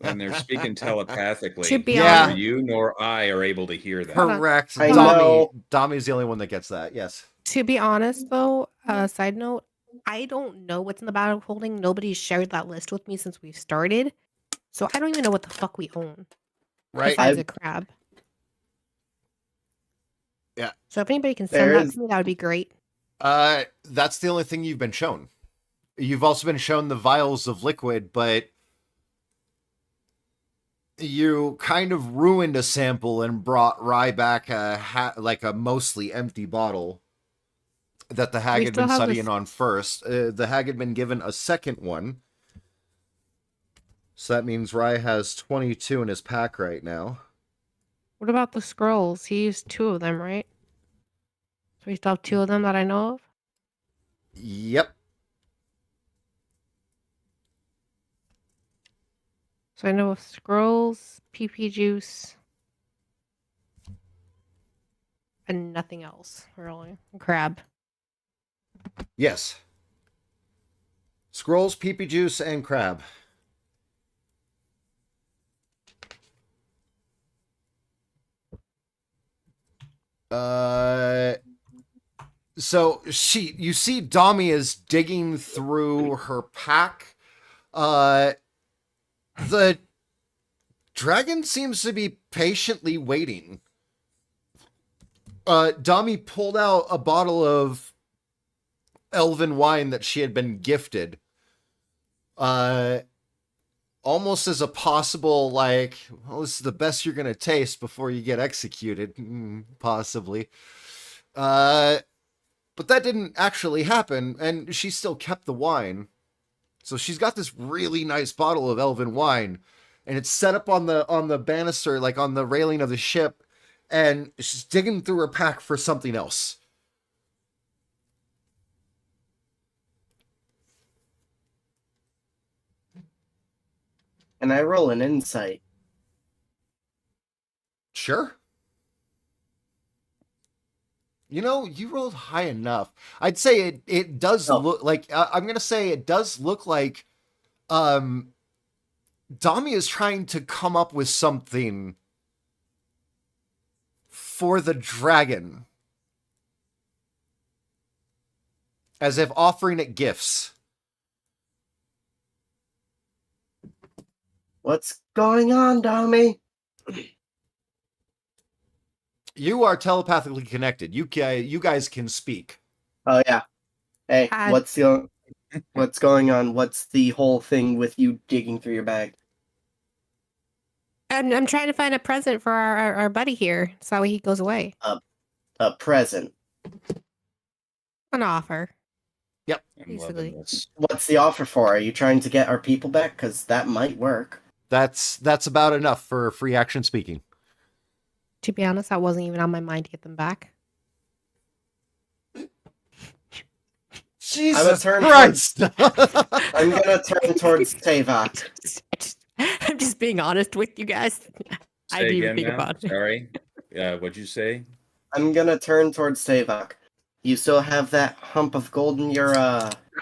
And they're speaking telepathically. To be Yeah. Neither you nor I are able to hear that. Hold on. Correct. I Dami, know. Dami's the only one that gets that. Yes. To be honest, though, side note, I don't know what's in the battle holding. Nobody's shared that list with me since we've started, so I don't even know what the fuck we own Right. besides I- a crab. Yeah. So if anybody can send There that is- to me, that would be great. That's the only thing you've been shown. You've also been shown the vials of liquid, but you kind of ruined a sample and brought Rye back like a mostly empty bottle that the hag We had still been have studying this- on first. The hag had been given a second one. So that means Rye has 22 in his pack right now. What about the scrolls? He used 2 of them, right? So we still have 2 of them that I know of. Yep. So I know of scrolls, PP juice, and nothing else really. Crab. Yes. Scrolls, PP juice, and crab. So you see Dami is digging through her pack. The dragon seems to be patiently waiting. Dami pulled out a bottle of elven wine that she had been gifted. Almost as a possible, like, well, this is the best you're going to taste before you get executed. Possibly. But that didn't actually happen, and she still kept the wine. So she's got this really nice bottle of elven wine, and it's set up on the banister, like on the railing of the ship, and she's digging through her pack for something else. And I roll an insight. Sure. You know, you rolled high enough. I'd say it does Oh. look like I'm gonna say it does look like Dami is trying to come up with something for the dragon, as if offering it gifts. What's going on, Dami? You are telepathically connected. You guys can speak. Oh yeah. Hey, Hi. what's going on? What's the whole thing with you digging through your bag? I'm trying to find a present for our buddy here, so he goes away. A present. An offer. I'm Basically. loving this. What's the offer for? Are you trying to get our people back? Because that might work. That's about enough for free action speaking. To be honest, that wasn't even on my mind to get them back. Jesus turn Christ! I'm gonna turn towards Tavok. I'm just being honest with you guys. I Say didn't even again think now? about it. Sorry. What'd you say? I'm gonna turn towards Tavok. You still have that hump of gold in your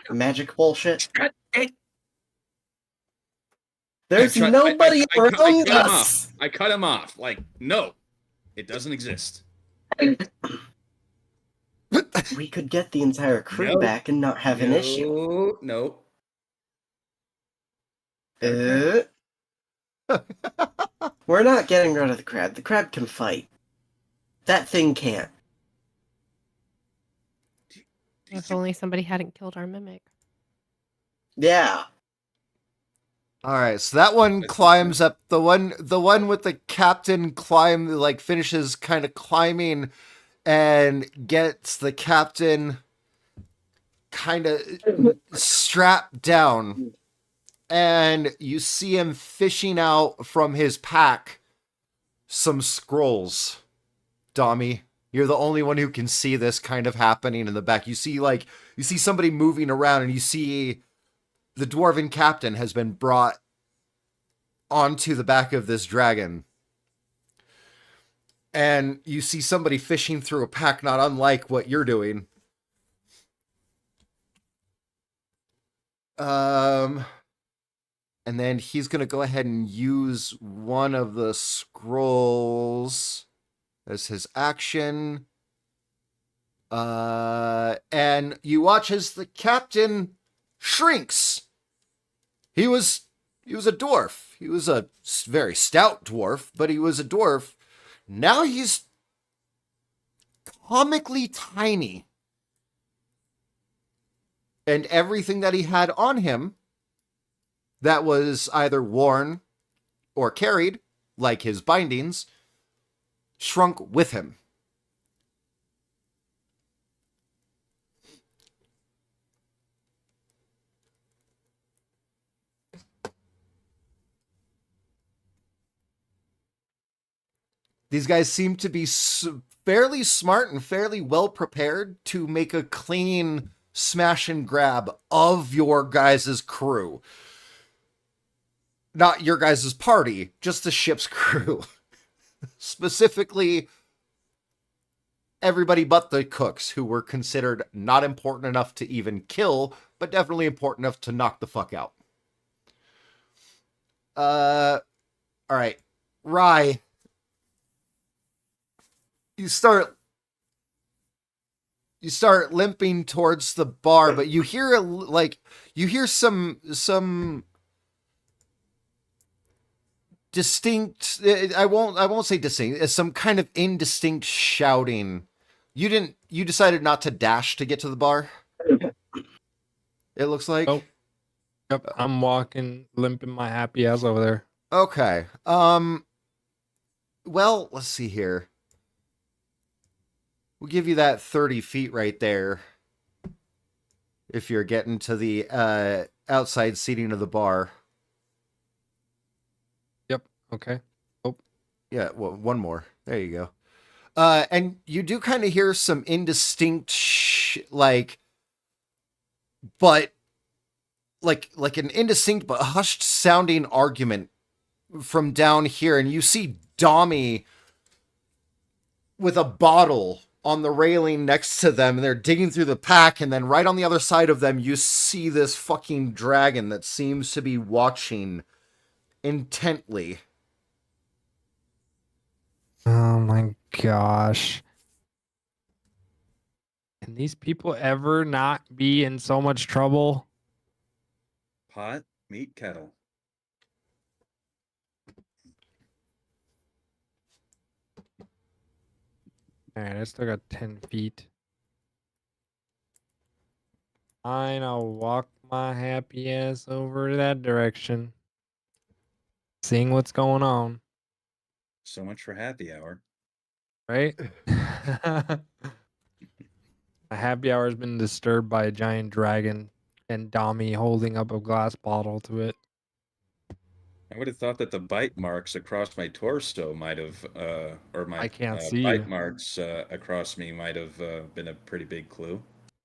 magic bullshit? There's nobody around us. I cut him off. Like, no, it doesn't exist. We could get the entire crew No. back and not have an issue. No. We're not getting rid of the crab. The crab can fight. That thing can't. If only somebody hadn't killed our mimic. Yeah. All right, so that one That's climbs up. The one with the captain finishes kind of climbing and gets the captain kind of strapped down. And you see him fishing out from his pack some scrolls. Dami, you're the only one who can see this kind of happening in the back. You see somebody moving around, and you see the dwarven captain has been brought onto the back of this dragon. And you see somebody fishing through a pack not unlike what you're doing. And then he's going to go ahead and use one of the scrolls as his action. And you watch as the captain shrinks. He was a dwarf. He was a very stout dwarf, but he was a dwarf. Now he's comically tiny. And everything that he had on him that was either worn or carried, like his bindings, shrunk with him. These guys seem to be fairly smart and fairly well prepared to make a clean smash and grab of your guys' crew. Not your guys' party, just the ship's crew. Specifically, everybody but the cooks, who were considered not important enough to even kill, but definitely important enough to knock the fuck out. Alright. Rye. You start limping towards the bar, but you hear some distinct, I won't say distinct, some kind of indistinct shouting. You decided not to dash to get to the bar? It looks like. Nope. Yep, I'm walking, limping my happy ass over there. Okay. Well, let's see here. We'll give you that 30 feet right there. If you're getting to the outside seating of the bar. Yep. Okay. Oh. Yeah, well, one more. There you go. And you do kind of hear some indistinct, but like an indistinct but hushed sounding argument from down here, and you see Dommy with a bottle on the railing next to them, and they're digging through the pack, and then right on the other side of them you see this fucking dragon that seems to be watching intently. Oh my gosh. Can these people ever not be in so much trouble? Pot, meat, kettle. Alright, I still got 10 feet. Fine, I'll walk my happy ass over to that direction. Seeing what's going on, So much for happy hour. right? A happy hour has been disturbed by a giant dragon and Dommy holding up a glass bottle to it. I would have thought that the bite marks across my torso might have, or my I can't see bite you. marks across me might have been a pretty big clue.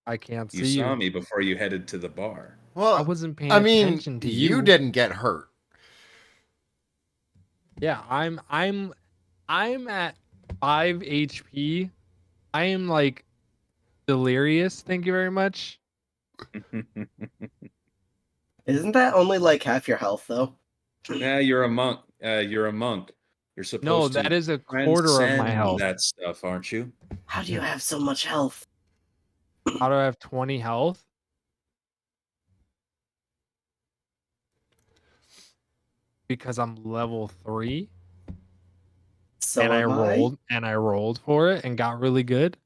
I can't You see saw you. me before you headed to the bar. Well, I wasn't paying I mean, attention to you you. didn't get hurt. Yeah, I'm at 5 HP. I am like delirious. Thank you very much. Isn't that only like half your health though? Yeah, you're a monk. You're a monk. You're supposed No, to that is a quarter of my transcend health. that stuff, aren't you? How do you have so much health? How do I have 20 health? Because I'm level 3 So and I am rolled for it and got really good.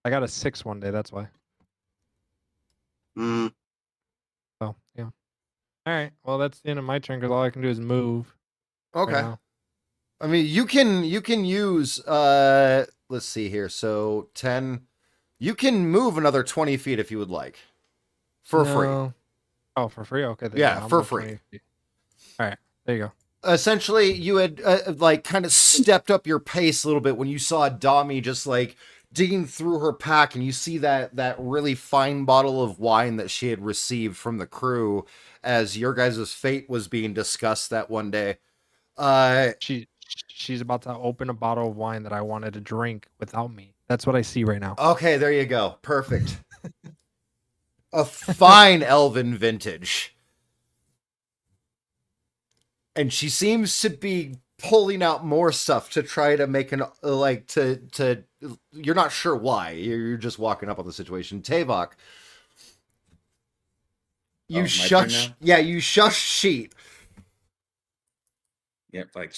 I got a 6 one day, that's why. Mm, So, yeah. All right. Well, that's the end of my turn because all I can do is move. right Okay. now. I mean, you can use let's see here. So 10, you can move another 20 feet if you would like. For free. No. Oh, for free? Okay. then Yeah, I'll for move free. 20 feet. All right. There you go. Essentially, you had like kind of stepped up your pace a little bit when you saw Dommy just like digging through her pack, and you see that really fine bottle of wine that she had received from the crew as your guys' fate was being discussed that one day. She's about to open a bottle of wine that I wanted to drink without me. That's what I see right now. Okay, there you go. Perfect. A fine elven vintage. And she seems to be pulling out more stuff to try to make an like to you're not sure why. You're just walking up on the situation. Tavok. You my turn shush. now? Yeah, you shush sheet. Yep, like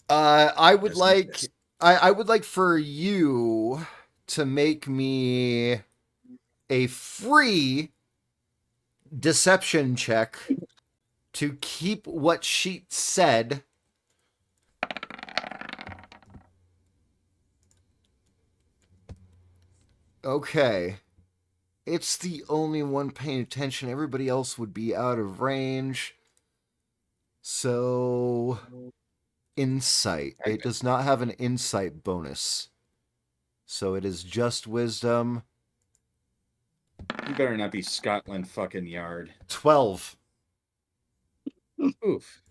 I would Just like this. I would like for you to make me a free deception check to keep what she said. Okay. It's the only one paying attention. Everybody else would be out of range. So, insight. It does not have an insight bonus. So it is just wisdom. You better not be Scotland fucking Yard. 12. Oof.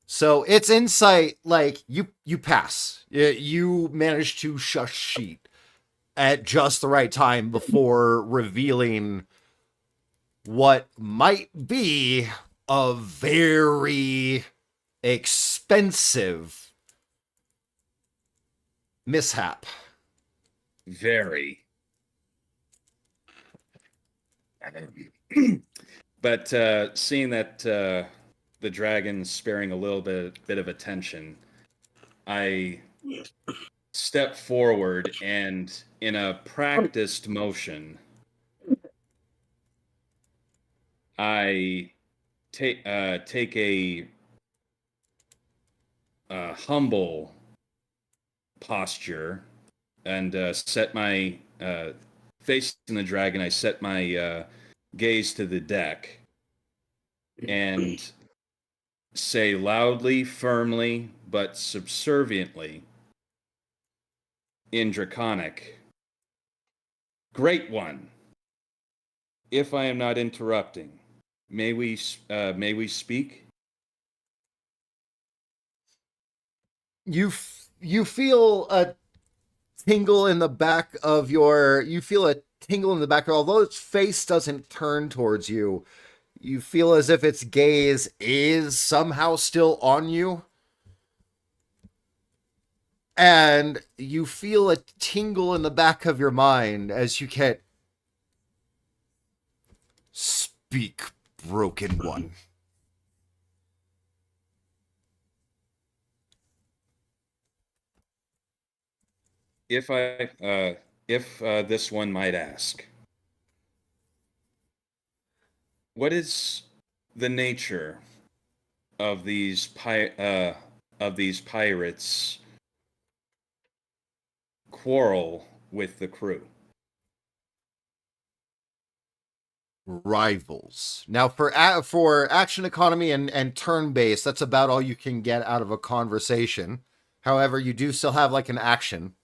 So it's insight, like you pass. You manage to shush sheet at just the right time before revealing what might be a very expensive mishap. Very. But seeing that the dragon's sparing a little bit of attention, I step forward and, in a practiced motion, I take a humble posture and set my face in the dragon. I set my gaze to the deck and say loudly, firmly, but subserviently in Draconic, Great one. If I am not interrupting, may we speak? You feel a tingle in the back of your. You feel a tingle in the back. Although its face doesn't turn towards you, you feel as if its gaze is somehow still on you. And you feel a tingle in the back of your mind as you get. Speak, broken one. If this one might ask, what is the nature of these pirates' quarrel with the crew? Rivals. Now, for action economy and turn based, that's about all you can get out of a conversation. However, you do still have like an action.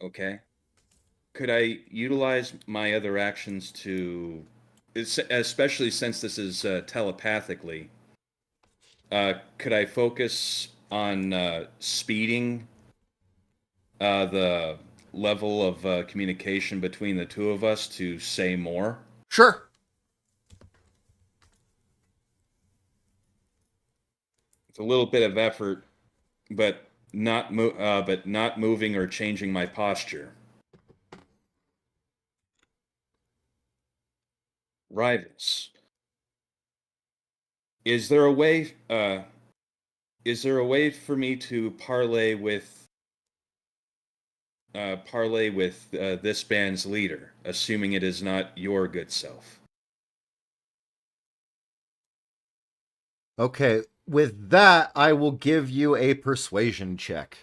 Okay. Could I utilize my other actions to, especially since this is telepathically, could I focus on speeding the level of communication between the two of us to say more? Sure. It's a little bit of effort, but not moving or changing my posture. Rivals. Is there a way? Is there a way for me to parlay with this band's leader, assuming it is not your good self? Okay. With that, I will give you a persuasion check.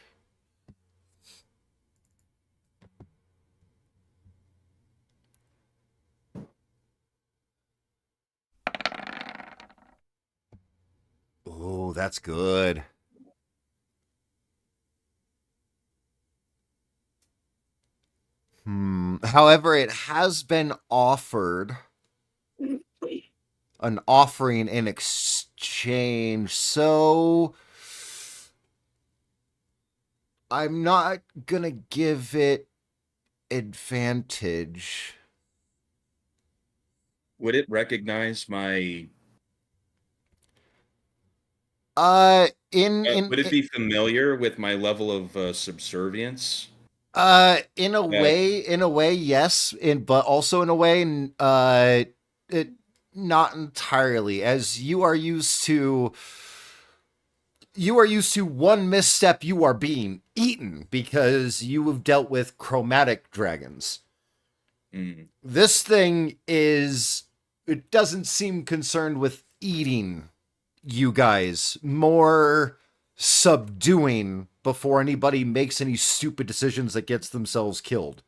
Oh, that's good. However, it has been offered an offering in exchange, so I'm not gonna give it advantage. Would it recognize my? Would it be familiar with my level of subservience? In a way, yes, but also in a way, it not entirely, as you are used to one misstep, you are being eaten because you have dealt with chromatic dragons. This thing it doesn't seem concerned with eating you guys, more subduing before anybody makes any stupid decisions that gets themselves killed.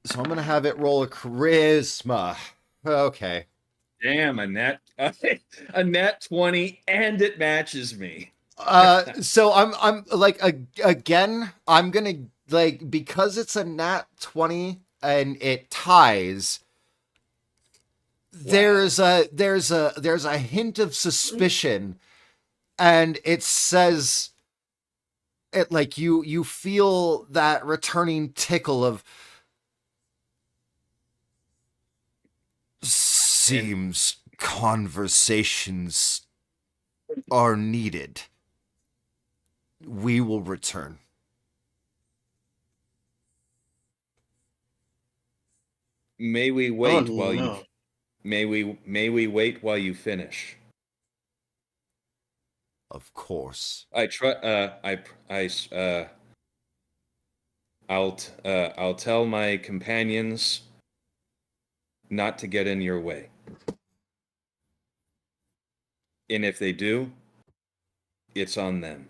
So I'm gonna have it roll a charisma. Okay. Damn, a nat 20, and it matches me. So I'm like again, I'm gonna like, because it's a nat 20 and it ties. There's a hint of suspicion, and it says it like you feel that returning tickle of seems conversations are needed. We will return. May we wait Oh, while no. you may we wait while you finish? Of course. I'll tell my companions not to get in your way. And if they do, it's on them.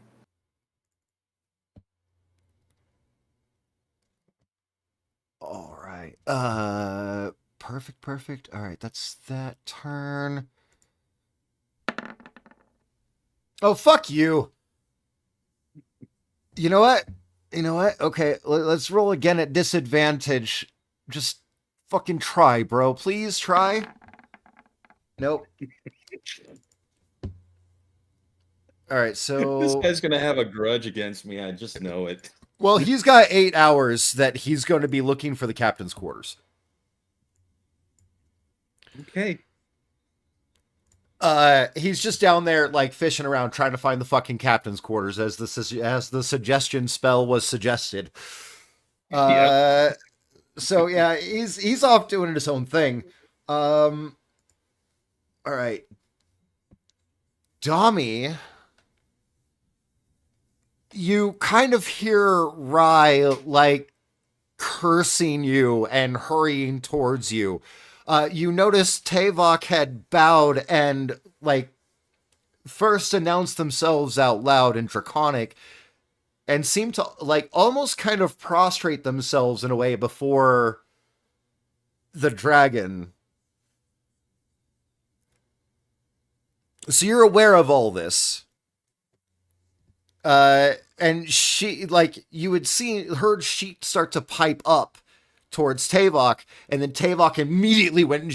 All right. Perfect. All right, that's that turn. Oh, fuck you. You know what? You know what? Okay, let's roll again at disadvantage. Just fucking try, bro. Please try. Nope. All right, This so guy's gonna have a grudge against me. I just know it. well, he's got 8 hours that he's going to be looking for the captain's quarters. Okay. He's just down there like fishing around trying to find the fucking captain's quarters as the suggestion spell was suggested. So yeah, he's off doing his own thing. All right. Dami, you kind of hear Rye like cursing you and hurrying towards you. You notice Tavok had bowed and like first announced themselves out loud in Draconic and seemed to like almost kind of prostrate themselves in a way before the dragon. So you're aware of all this. And she, like, you would heard she start to pipe up towards Tavok, and then Tavok immediately went,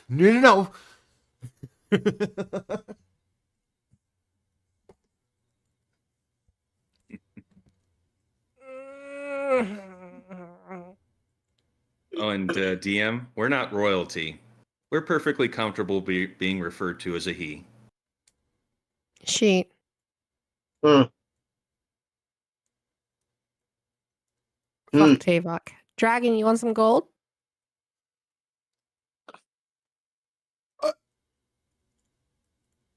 no. Oh, and DM, we're not royalty. We're perfectly comfortable being referred to as a he. She. Hmm. Fuck Tavok. Dragon, you want some gold?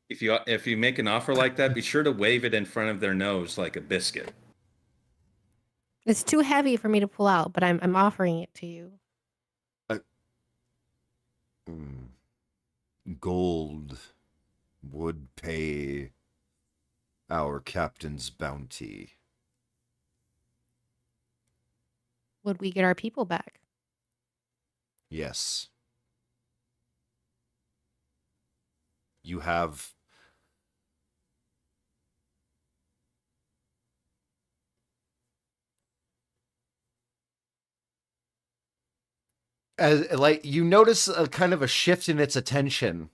If you make an offer like that, be sure to wave it in front of their nose like a biscuit. It's too heavy for me to pull out, but I'm offering it to you. Gold would pay our captain's bounty. Would we get our people back? Yes. You have as like you notice a kind of a shift in its attention.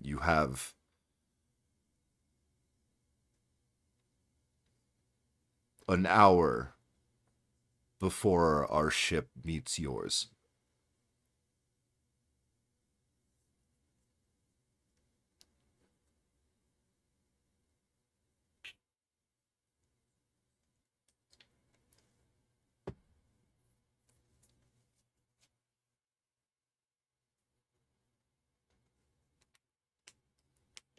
You have an hour before our ship meets yours.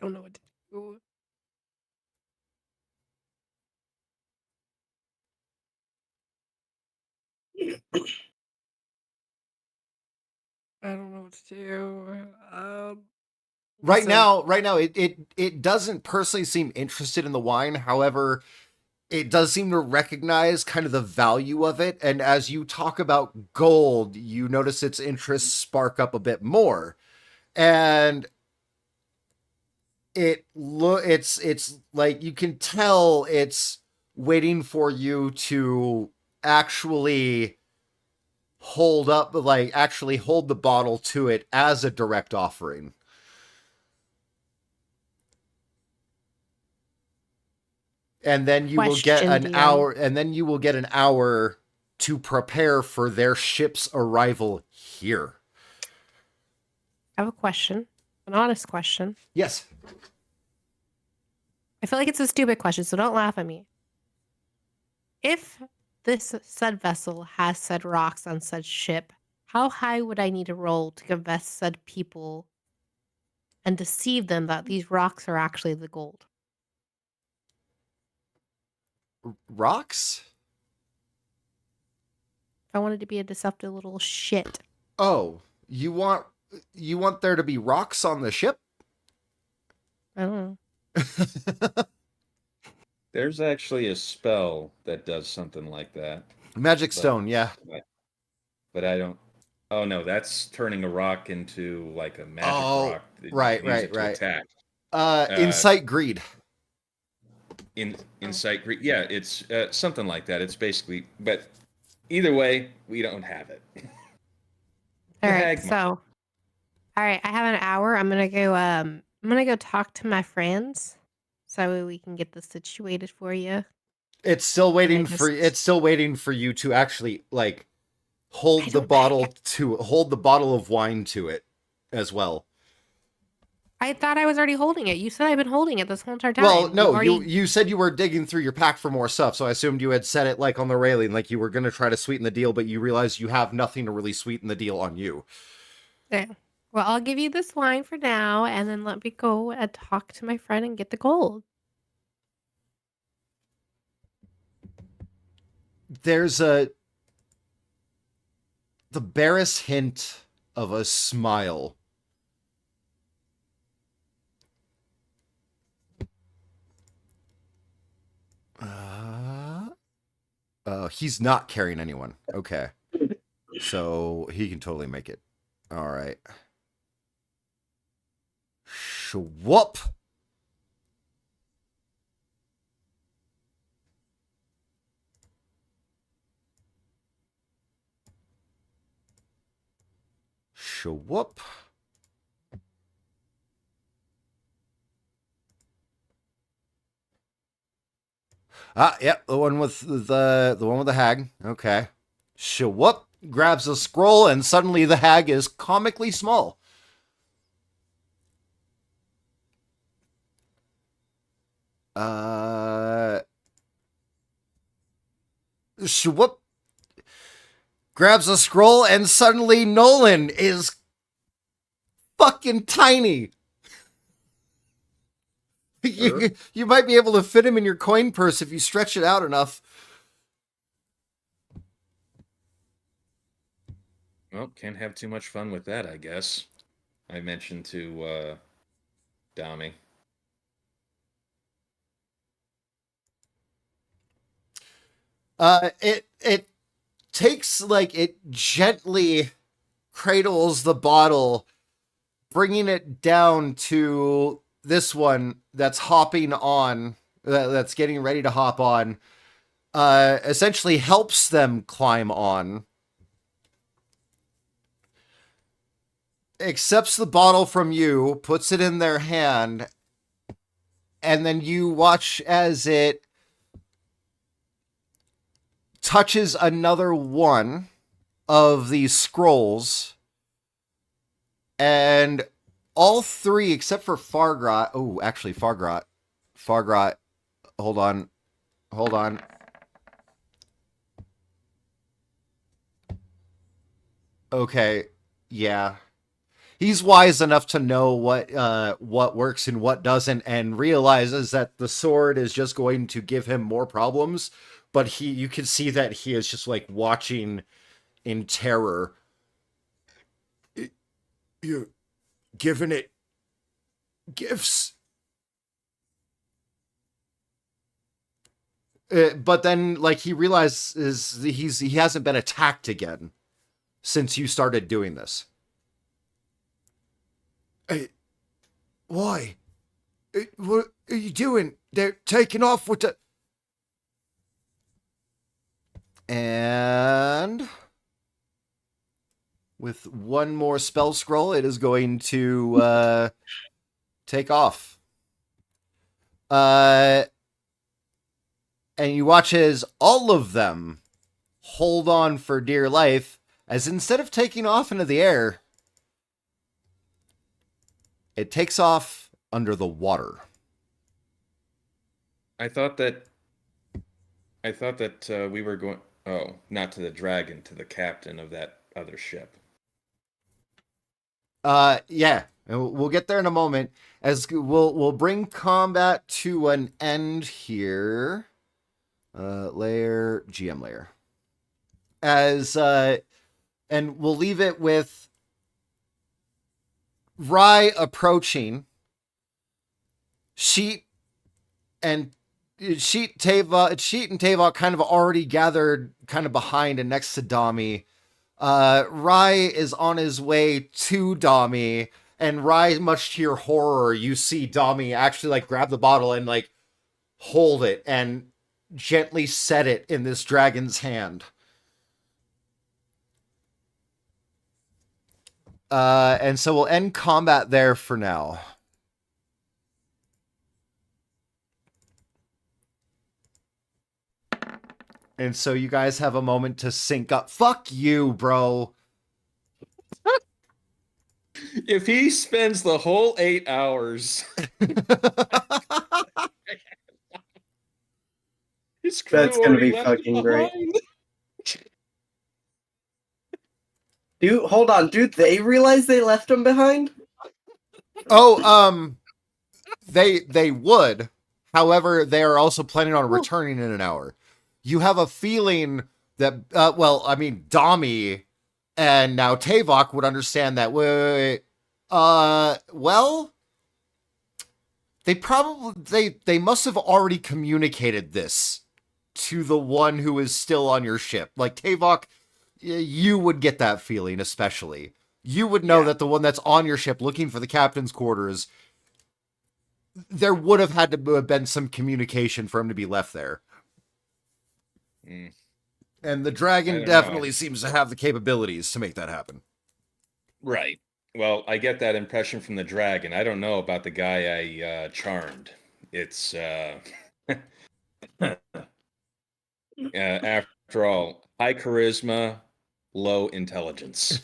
Don't know what to do. I don't know what to do. Right So- now, it doesn't personally seem interested in the wine. However, it does seem to recognize kind of the value of it. And as you talk about gold, you notice its interests spark up a bit more. And it's like you can tell it's waiting for you to actually hold the bottle to it as a direct offering. And then you will get Question, an DM. hour, and then you will get an hour to prepare for their ship's arrival here. I have a question, an honest question. Yes. I feel like it's a stupid question, so don't laugh at me. If this said vessel has said rocks on said ship, how high would I need to roll to convince said people and deceive them that these rocks are actually the gold? Rocks? If I wanted to be a deceptive little shit. Oh, you want there to be rocks on the ship? I don't know. There's actually a spell that does something like that. Magic stone, yeah. But I don't. Oh no, that's turning a rock into like a magic Oh, rock. that you right, can use right, it to right. Attack. Insight greed. Insight. Yeah, it's something like that. It's basically, but either way, we don't have it. All The right, hag so all right, I have an hour. I'm gonna go talk to my friends so we can get this situated for you. It's still waiting just- for you to actually like hold I the don't- bottle of wine to it as well. I thought I was already holding it. You said I've been holding it this whole entire time. Well, You've no, already... you said you were digging through your pack for more stuff, so I assumed you had set it like on the railing, like you were gonna try to sweeten the deal, but you realized you have nothing to really sweeten the deal on you. Yeah. Well, I'll give you this wine for now, and then let me go and talk to my friend and get the gold. There's the barest hint of a smile. He's not carrying anyone. Okay. So he can totally make it. All right. Whoop. Whoop. Yep, the one with the hag. Okay. Whoop grabs a scroll, and suddenly the hag is comically small. Whoop grabs a scroll, and suddenly Nolan is fucking tiny. You might be able to fit him in your coin purse if you stretch it out enough. Well, can't have too much fun with that, I guess. I mentioned to Dami. It takes, like, it gently cradles the bottle, bringing it down to this one that's hopping on, that's getting ready to hop on, essentially helps them climb on, accepts the bottle from you, puts it in their hand, and then you watch as it touches another one of these scrolls, and all three, except for Fargrot. Oh, actually, Fargrot. Hold on. Okay, yeah. He's wise enough to know what works and what doesn't, and realizes that the sword is just going to give him more problems. But you can see that he is just like watching in terror. You're giving it gifts. But then, like, he realizes he hasn't been attacked again since you started doing this. Why? What are you doing? They're taking off with the... And with one more spell scroll, it is going to take off. And you watch as all of them hold on for dear life, as instead of taking off into the air, it takes off under the water. I thought that we were going. Oh, not to the dragon, to the captain of that other ship. Yeah, we'll get there in a moment. As we'll bring combat to an end here. GM layer. And we'll leave it with Rye approaching. Sheet and Tavok kind of already gathered kind of behind and next to Dami. Rye is on his way to Dami, and Rye, much to your horror, you see Dami actually like grab the bottle and like hold it and gently set it in this dragon's hand. And so we'll end combat there for now. And so you guys have a moment to sync up. Fuck you, bro. If he spends the whole 8 hours, his crew That's gonna already be left him fucking great. behind. Dude, hold on, dude. They realize they left him behind? Oh, they would. However, they are also planning on returning in an hour. You have a feeling that, well, I mean, Dami and now Tavok would understand that. Wait. Well, they must have already communicated this to the one who is still on your ship. Like Tavok, you would get that feeling, especially. You would know that the one that's on your ship looking for the captain's quarters, there would have had to have been some communication for him to be left there. Mm. And the I dragon don't definitely know. seems to have the capabilities to make that happen. Right. Well, I get that impression from the dragon. I don't know about the guy I charmed. It's after all, high charisma, low intelligence.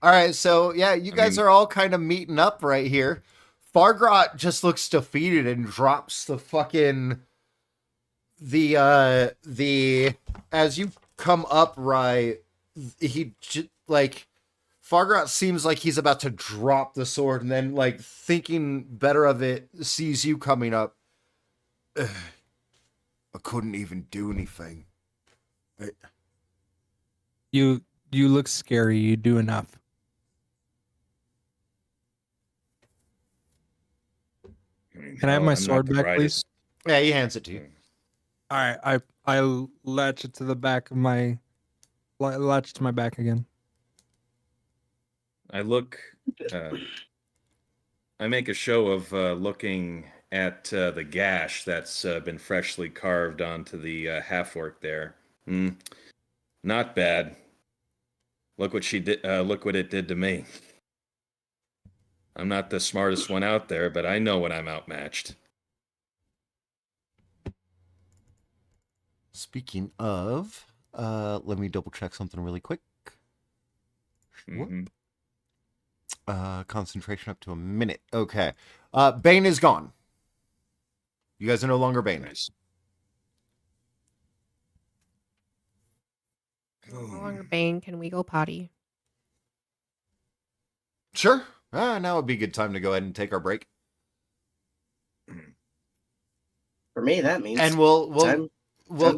All right, so yeah, you guys are all kind of meeting up right here. Fargrot just looks defeated and drops the fucking the as you come up, right, like Fargrot seems like he's about to drop the sword, and then like thinking better of it, sees you coming up. I couldn't even do anything. You look scary. You do enough. Can I have my sword back, please? Yeah, he hands it to you. All right, I latch it to the back of my latch to my back again. I look. I make a show of looking at the gash that's been freshly carved onto the half-orc there. Not bad. Look what she did. Look what it did to me. I'm not the smartest one out there, but I know when I'm outmatched. Speaking of, let me double check something really quick. Mhm. Concentration up to a minute. Okay. Bane is gone. You guys are no longer Bane. Nice. No longer Bane. Can we go potty? Sure. Now would be a good time to go ahead and take our break. For me, that means And we'll time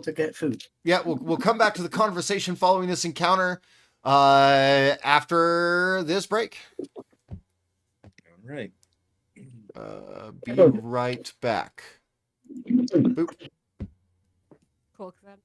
to get food. yeah, we'll come back to the conversation following this encounter after this break. All right. Be right back. Boop. Cool. 'Cause that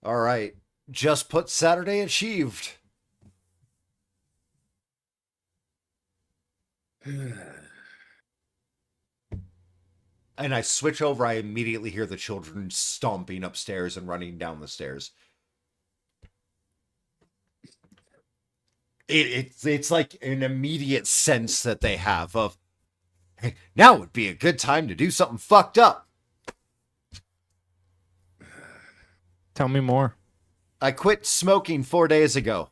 All right. Just put Saturday achieved. And I switch over. I immediately hear the children stomping upstairs and running down the stairs. It's like an immediate sense that they have of, hey, now would be a good time to do something fucked up. Tell me more. I quit smoking 4 days ago.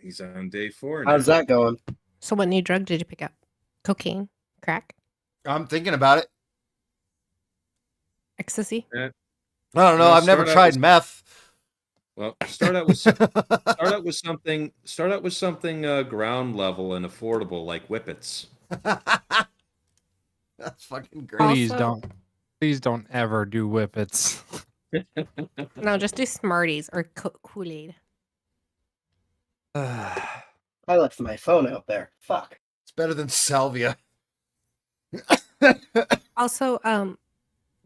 He's on day 4 now. How's that going? So what new drug did you pick up? Cocaine? Crack? I'm thinking about it. Ecstasy? I don't know. Well, I've never start out tried with- meth. Well, start out with something. Start out with something ground level and affordable, like whippets. That's fucking great. Also- Please don't ever do whippets. No, just do Smarties or Kool-Aid. I left my phone out there. Fuck. It's better than salvia. Also,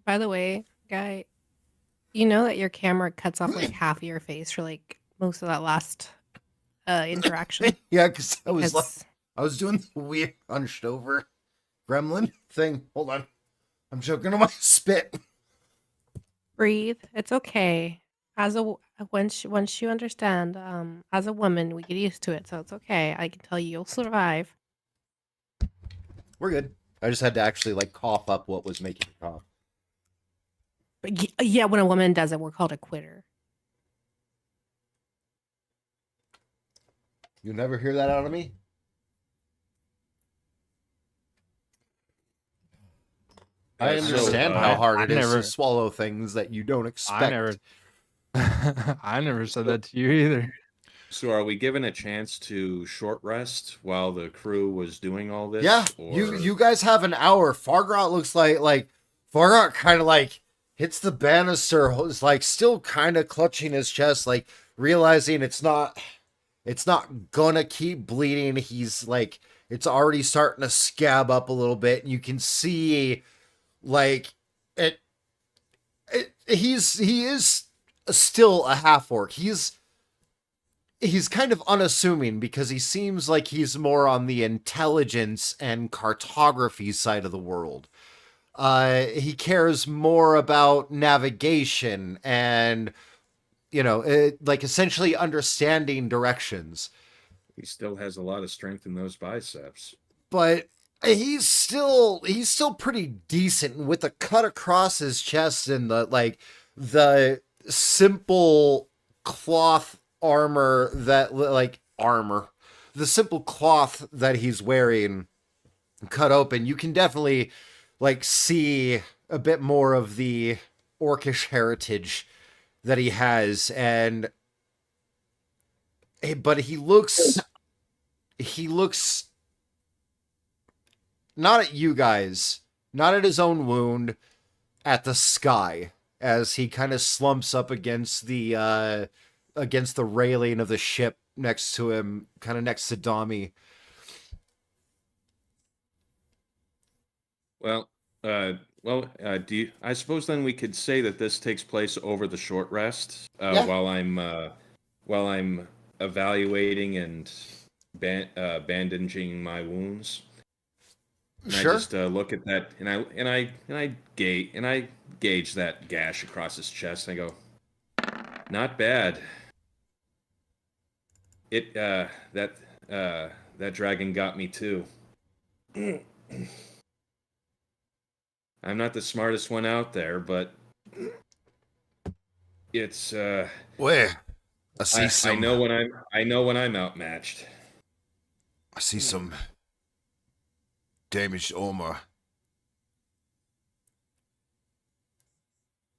by the way, guy, you know that your camera cuts off like half of your face for like most of that last interaction. Yeah, because I was like, Because- I was doing the weird hunched over gremlin thing. Hold on. I'm choking on my spit. breathe. It's okay. As a once you understand, as a woman, we get used to it, so it's okay. I can tell you, you'll survive. We're good. I just had to actually like cough up what was making me cough. But yeah, when a woman does it, we're called a quitter. You never hear that out of me? I So, understand how hard I it is never- to swallow things that you don't expect. I never said that to you either. So, are we given a chance to short rest while the crew was doing all this? Yeah, or... you guys have an hour. Fargrot looks like Fargrot kind of like hits the banister, is like still kind of clutching his chest, like realizing it's not gonna keep bleeding. He's like, it's already starting to scab up a little bit, and you can see like he is still a half orc. He's kind of unassuming because he seems like he's more on the intelligence and cartography side of the world. He cares more about navigation and, like essentially understanding directions. He still has a lot of strength in those biceps. But he's still pretty decent with the cut across his chest and the simple cloth armor the simple cloth that he's wearing cut open. You can definitely like see a bit more of the orcish heritage that he has, but he looks not at you guys, not at his own wound, at the sky as he kind of slumps up against the railing of the ship next to him, kind of next to Dami. I suppose then we could say that this takes place over the short rest, Yeah. while I'm evaluating and bandaging my wounds. And Sure. I just look at that, and I gauge that gash across his chest, and I go, not bad. That dragon got me too. I'm not the smartest one out there, but it's Where? I know when I'm outmatched. I see some damaged armor.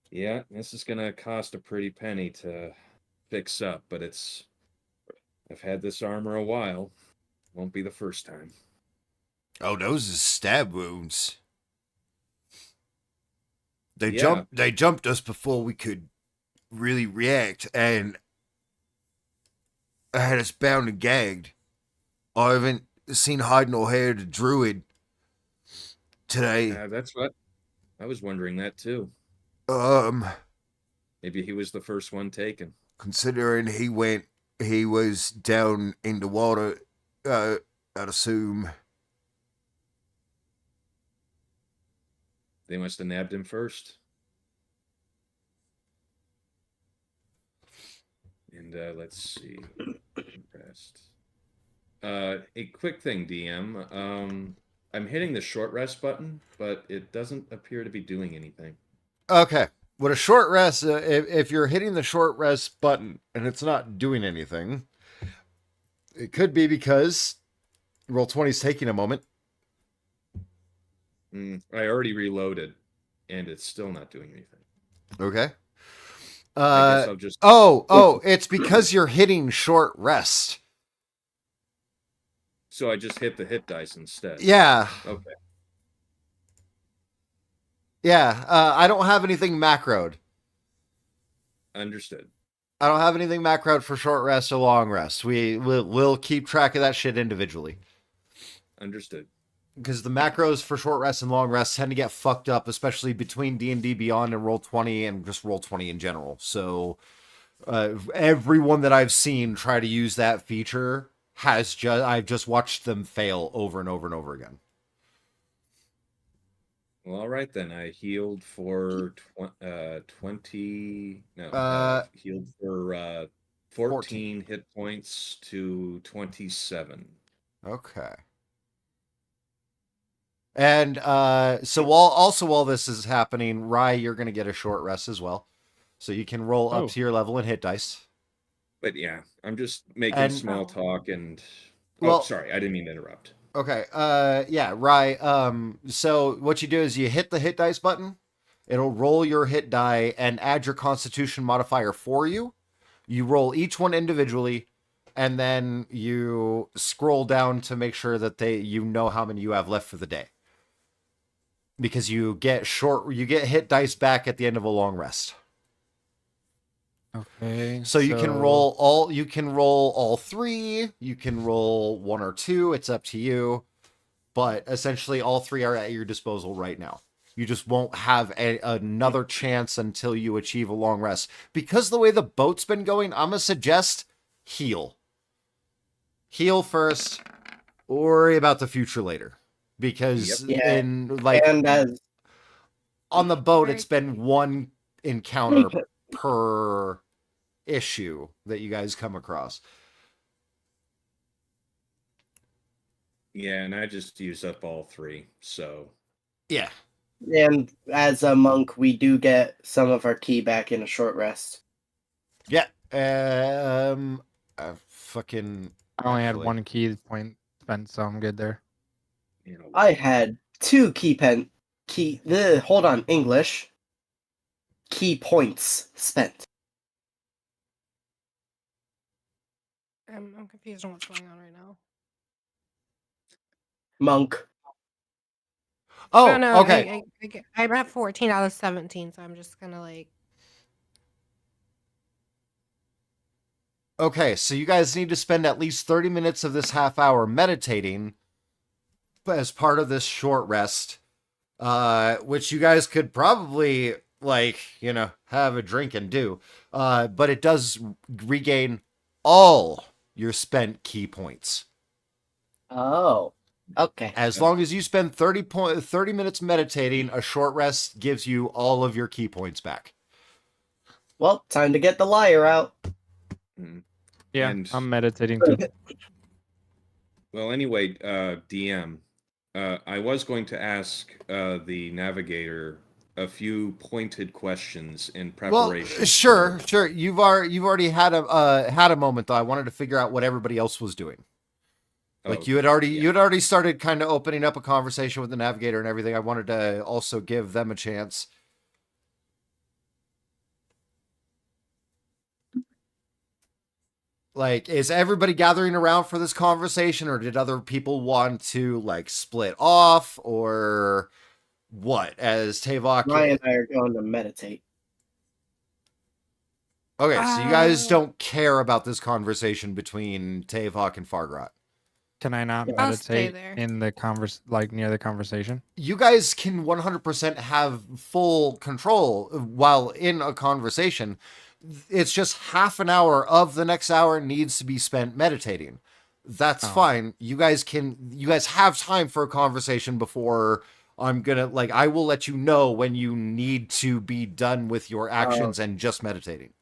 Yeah, this is gonna cost a pretty penny to fix up, but I've had this armor a while. Won't be the first time. Oh, those are stab wounds. They Yeah. jumped us before we could really react, and had us bound and gagged. I haven't seen hide nor hair to druid today. That's what I was wondering that too. Maybe he was the first one taken. Considering he was down in the water, I'd assume. They must have nabbed him first. And let's see. Rest. A quick thing, DM. I'm hitting the short rest button, but it doesn't appear to be doing anything. Okay. With a short rest, if you're hitting the short rest button and it's not doing anything, it could be because Roll20 is taking a moment. I already reloaded, and it's still not doing anything. Okay. I guess I'll just. It's because you're hitting short rest. So I just hit the hit dice instead. Yeah. Okay. Yeah. I don't have anything macroed. Understood. I don't have anything macroed for short rest or long rest. We'll keep track of that shit individually. Understood. Because the macros for short rest and long rest tend to get fucked up, especially between D&D Beyond and Roll20 and just Roll20 in general. So everyone that I've seen try to use that feature I've just watched them fail over and over and over again. Well, all right then. I healed for 20. No, healed for 14 hit points to 27. Okay. And so while this is happening, Rye, you're going to get a short rest as well. So you can roll up to your level and hit dice. But yeah, I'm just making small talk and... sorry, I didn't mean to interrupt. Okay, yeah, Rye, so what you do is you hit the hit dice button, it'll roll your hit die and add your constitution modifier for you. You roll each one individually, and then you scroll down to make sure that you know how many you have left for the day. Because you get hit dice back at the end of a long rest. Okay. So you can roll all three, you can roll one or two, it's up to you. But essentially all three are at your disposal right now. You just won't have another chance until you achieve a long rest. Because the way the boat's been going, I'm going to suggest heal. Heal first, worry about the future later. Because on the boat, it's been one encounter per issue that you guys come across. Yeah, and I just used up all three, so... Yeah. And as a monk, we do get some of our ki back in a short rest. Yeah. I only had one ki point spent, so I'm good there. I had 2 English. Key points spent. I'm confused on what's going on right now. Monk. Oh, no, okay. I'm at 14 out of 17, so I'm just gonna like... Okay, so you guys need to spend at least 30 minutes of this half hour meditating as part of this short rest, which you guys could probably, have a drink and do. But it does regain all your spent ki points. Oh, okay. As long as you spend 30 minutes meditating, a short rest gives you all of your ki points back. Well, time to get the lyre out. Yeah, And- I'm meditating too. Well, anyway, DM, I was going to ask the navigator a few pointed questions in preparation. Well, sure. You've already had a moment though. I wanted to figure out what everybody else was doing. Like you had already started kind of opening up a conversation with the navigator and everything. I wanted to also give them a chance. Like, is everybody gathering around for this conversation, or did other people want to split off, or what? As Tavok, Ryan and I are going to meditate. Okay, so you guys don't care about this conversation between Tavok and Fargrot. Can I not I'll stay meditate there. in the like near the conversation? You guys can 100% have full control while in a conversation. It's just half an hour of the next hour needs to be spent meditating. That's Oh. fine. You guys have time for a conversation before I'm gonna, like, I will let you know when you need to be done with your actions and just meditating.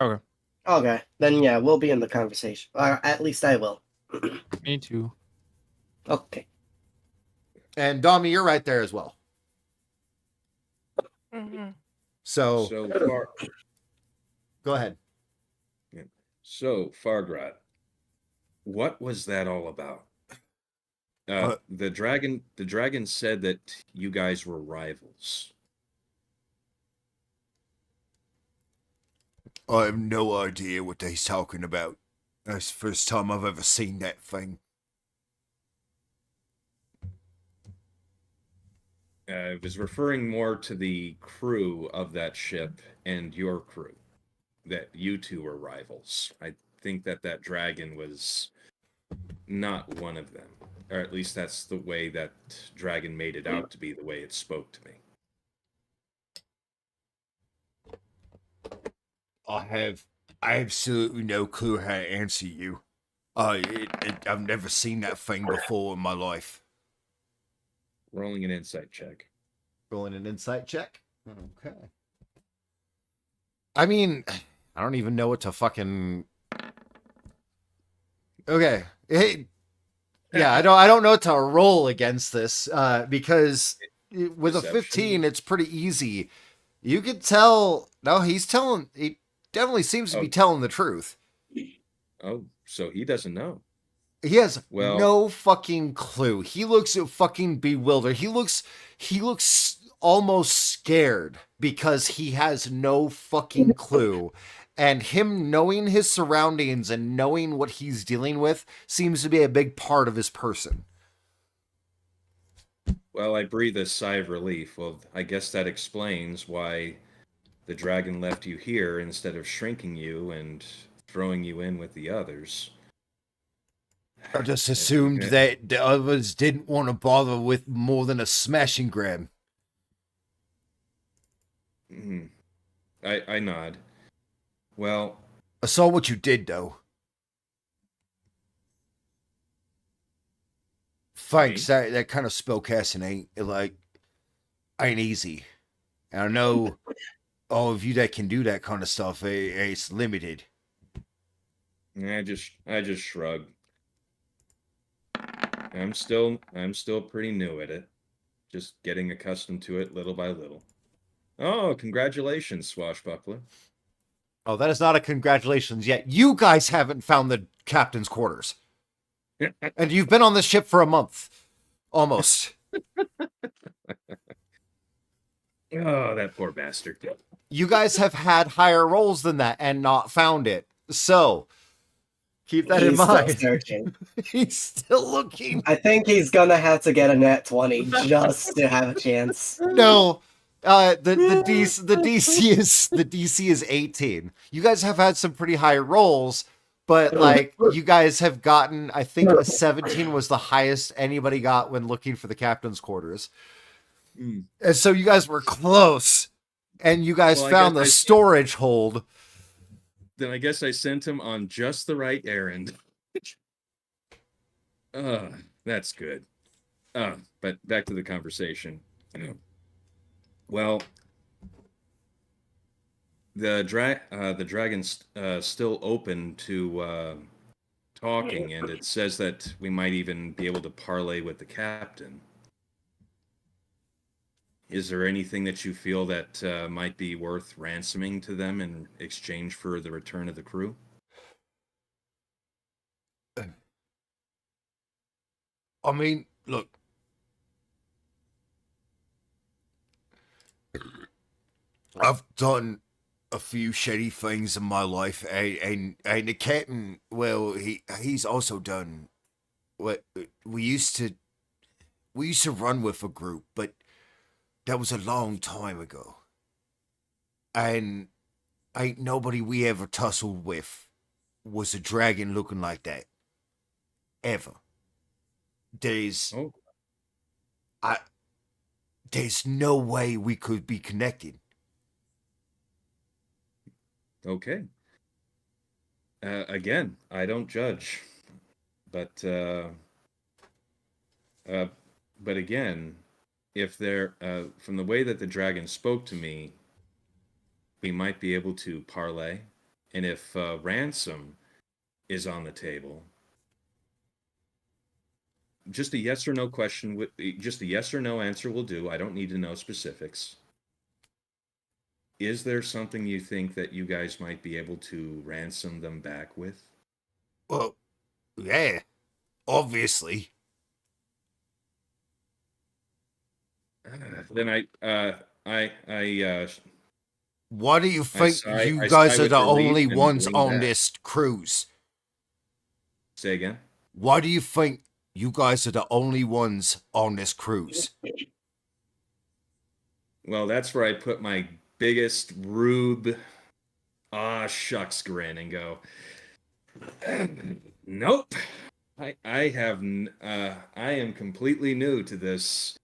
Okay, then yeah, we'll be in the conversation. Or at least I will. Me too. Okay. And Dami, you're right there as well. Mhm. So So go ahead. Fargrat, what was that all about? The dragon said that you guys were rivals. I have no idea what he's talking about. That's the first time I've ever seen that thing. I was referring more to the crew of that ship and your crew. That you two were rivals. I think that dragon was not one of them. Or at least that's the way that dragon made it out to be, the way it spoke to me. I have absolutely no clue how to answer you. I've never seen that thing before in my life. Rolling an insight check. Rolling an insight check. Okay. I mean, I don't even know what to fucking. Okay. Hey. Yeah, I don't know what to roll against this because with a Perception. 15, it's pretty easy. You could tell. No, he definitely seems to be Oh. telling the truth. Oh, so he doesn't know. He has Well- no fucking clue. He looks fucking bewildered. He looks almost scared because he has no fucking clue. And him knowing his surroundings and knowing what he's dealing with seems to be a big part of his person. Well, I breathe a sigh of relief. Well, I guess that explains why the dragon left you here instead of shrinking you and throwing you in with the others. I just assumed that the others didn't want to bother with more than a smash and grab. Mhm. I nod. Well, I saw what you did, though. Thanks. That kind of spellcasting ain't easy. And I know all of you that can do that kind of stuff, it's limited. I just shrug. I'm still pretty new at it. Just getting accustomed to it little by little. Oh, congratulations, Swashbuckler. Oh, that is not a congratulations yet. You guys haven't found the captain's quarters. And you've been on this ship for a month. Almost. Oh, that poor bastard. You guys have had higher rolls than that and not found it. So, keep that in He's still mind. searching. He's still looking. I think he's gonna have to get a nat 20 just to have a chance. No. The DC is 18. You guys have had some pretty high rolls, but like you guys have gotten, I think a 17 was the highest anybody got when looking for the captain's quarters. Mm. And so you guys were close, and you guys Well, I found guess the I- storage hold. Then I guess I sent him on just the right errand. That's good. But back to the conversation. Well, the dragon's still open to talking, and it says that we might even be able to parlay with the captain. Is there anything that you feel that might be worth ransoming to them in exchange for the return of the crew? I mean, look. I've done a few shitty things in my life, and the captain, well, he's also done what we used to run with a group, but that was a long time ago. And ain't nobody we ever tussled with was a dragon looking like that. Ever. there's Oh, there's no way we could be connected. okay. Again, I don't judge, but uh, but again, if they're from the way that the dragon spoke to me, we might be able to parlay, and if ransom is on the table, just a yes or no question, just a yes or no answer will do. I don't need to know specifics. Is there something you think that you guys might be able to ransom them back with? Well, yeah, obviously. Then I Why do you think sigh- you I guys sigh are with the relief only and ones lean on back. this cruise? Say again. Why do you think you guys are the only ones on this cruise? Well, that's where I put my biggest rube, shucks grin and go, nope. I am completely new to this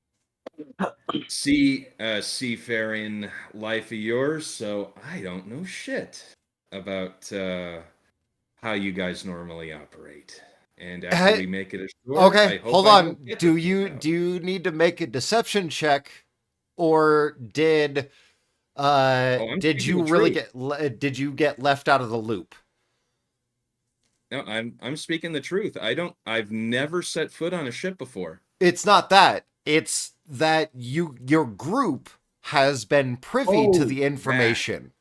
seafaring life of yours, so I don't know shit about how you guys normally operate. And after Hey, we make it ashore, I Okay, hope hold I on. don't get Do to you find out. do you need to make a deception check, or did Oh, I'm did speaking you the really truth. did you get left out of the loop? No, I'm speaking the truth. I've never set foot on a ship before. It's not that. It's that your group has been privy to Oh, the that. information.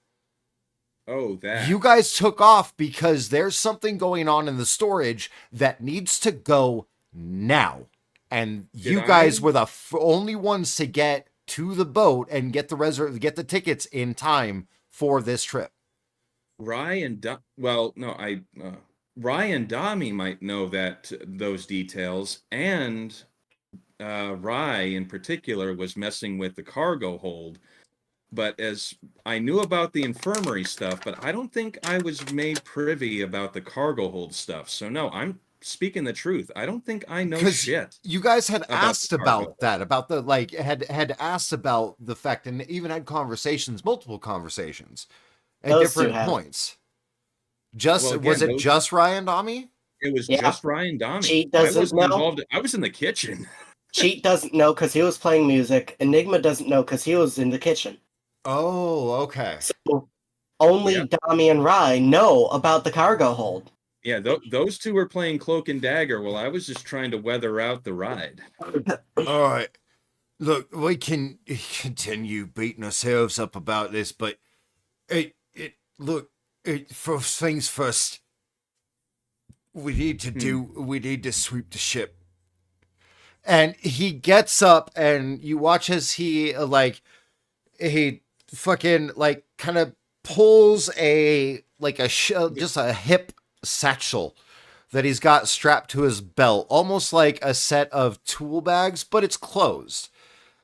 Oh, that. You guys took off because there's something going on in the storage that needs to go now. And you Did guys I? were the only ones to get to the boat and get the tickets in time for this trip. Well, no, Ryan Dami might know those details, and Rye in particular was messing with the cargo hold. But as I knew about the infirmary stuff, but I don't think I was made privy about the cargo hold stuff. So no, I'm speaking the truth. I don't think I know Because shit you guys had about asked the cargo about that, about the like had asked about the fact, and even had conversations, multiple conversations at Those two different have. points. Just Well, was again, it just Ryan Dami? it was Yeah. just Ryan Dami. Cheat I doesn't wasn't know. involved. I was in the kitchen. Cheat doesn't know because he was playing music. Enigma doesn't know because he was in the kitchen. Oh, okay. So only Yeah. Dami and Rai know about the cargo hold. Yeah, those two were playing cloak and dagger while I was just trying to weather out the ride. All right. Look, we can continue beating ourselves up about this, but first things first. We need to sweep the ship. And he gets up, and you watch as he he fucking kind of pulls just a hip satchel that he's got strapped to his belt, almost like a set of tool bags, but it's closed.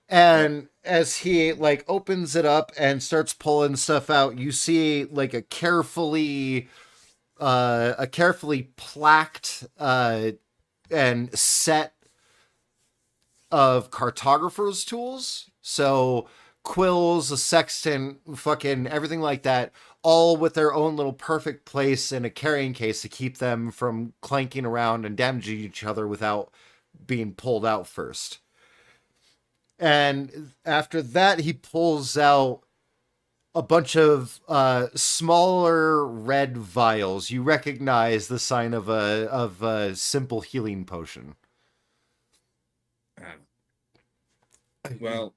And as he opens it up and starts pulling stuff out, you see a carefully plaqued and set of cartographer's tools. So quills, a sextant, fucking everything like that, all with their own little perfect place in a carrying case to keep them from clanking around and damaging each other without being pulled out first. And after that, he pulls out a bunch of smaller red vials. You recognize the sign of a simple healing potion.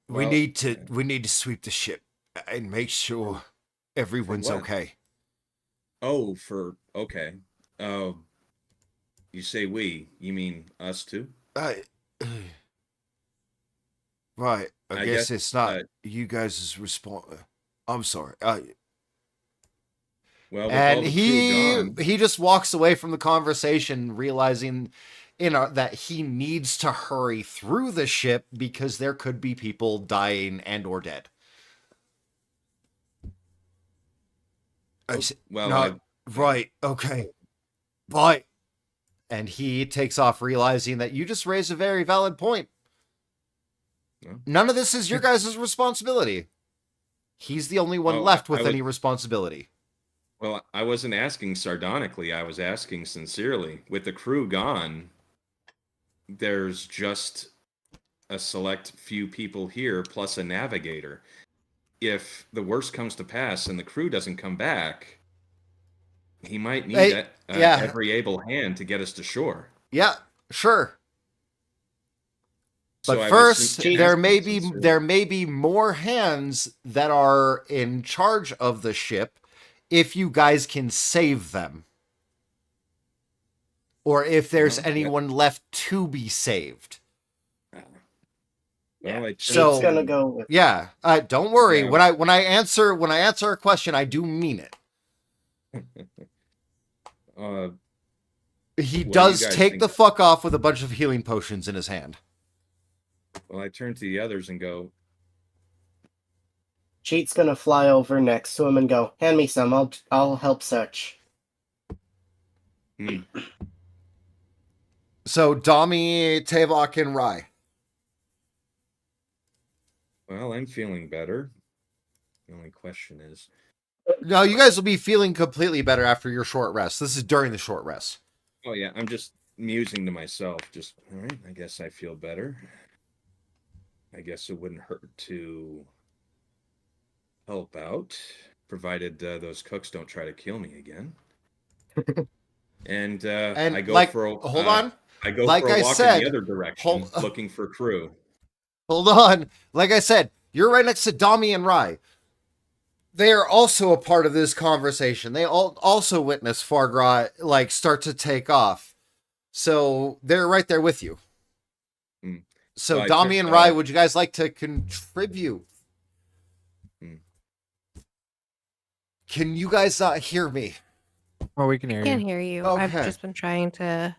We need to sweep the ship and make sure everyone's what? okay. Oh, okay. Oh, you say we? You mean us too? Right. I guess guess, it's not you guys' response. I'm sorry. Well, with all And the crew gone, he just walks away from the conversation, realizing that he needs to hurry through the ship because there could be people dying and or dead. well, Right. Okay. But And he takes off, realizing that you just raised a very valid point. Yeah. None of this is your guys' responsibility. He's the only one Oh, left I with would- any responsibility. Well, I wasn't asking sardonically. I was asking sincerely. With the crew gone, there's just a select few people here plus a navigator. If the worst comes to pass and the crew doesn't come back, he might need Hey, yeah. every able hand to get us to shore. Yeah, sure. So But I was first, asking there may be sincerely. more hands that are in charge of the ship if you guys can save them. Or if there's Well, yeah. anyone left to be saved. Well, I So- Jade's gonna go with Yeah, don't worry. Yeah. When I answer a question, I do mean it. uh, He What do you does guys take think? the fuck off with a bunch of healing potions in his hand. well, I turn to the others and go, Cheat's gonna fly over next to him and go, "Hand me some. I'll help search." So Dami, Tavok, and Rai. well, I'm feeling better. The only question is, No, you guys will be feeling completely better after your short rest. This is during the short rest. oh yeah, I'm just musing to myself, just, all right, I guess I feel better. I guess it wouldn't hurt to help out, provided those cooks don't try to kill me again. And And I go like, for a hold on, I go like for a I walk said, in the other direction, hold- looking for crew. hold on. Like I said, you're right next to Dami and Rai. They are also a part of this conversation. They also witness Fargras like start to take off, so they're right there with you. Hmm. So Well, I Dami checked, and Rai, would you guys like to contribute? Hmm. Can you guys not hear me? Well, we can hear I can't you. hear you. Okay. I've just been trying to.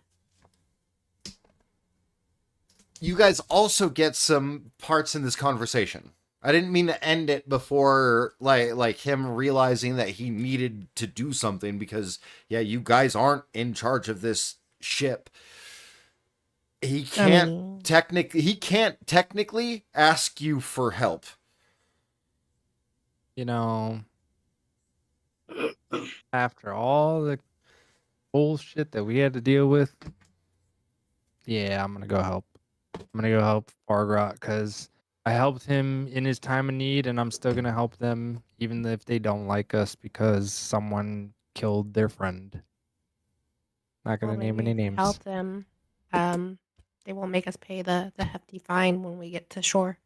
You guys also get some parts in this conversation. I didn't mean to end it before like him realizing that he needed to do something because yeah, you guys aren't in charge of this ship. He can't technically ask you for help. You know, after all the bullshit that we had to deal with, yeah, I'm gonna go help. I'm gonna go help Fargras because I helped him in his time of need, and I'm still gonna help them even if they don't like us because someone killed their friend. Not gonna Well, name maybe any if we names. Help them. They won't make us pay the hefty fine when we get to shore.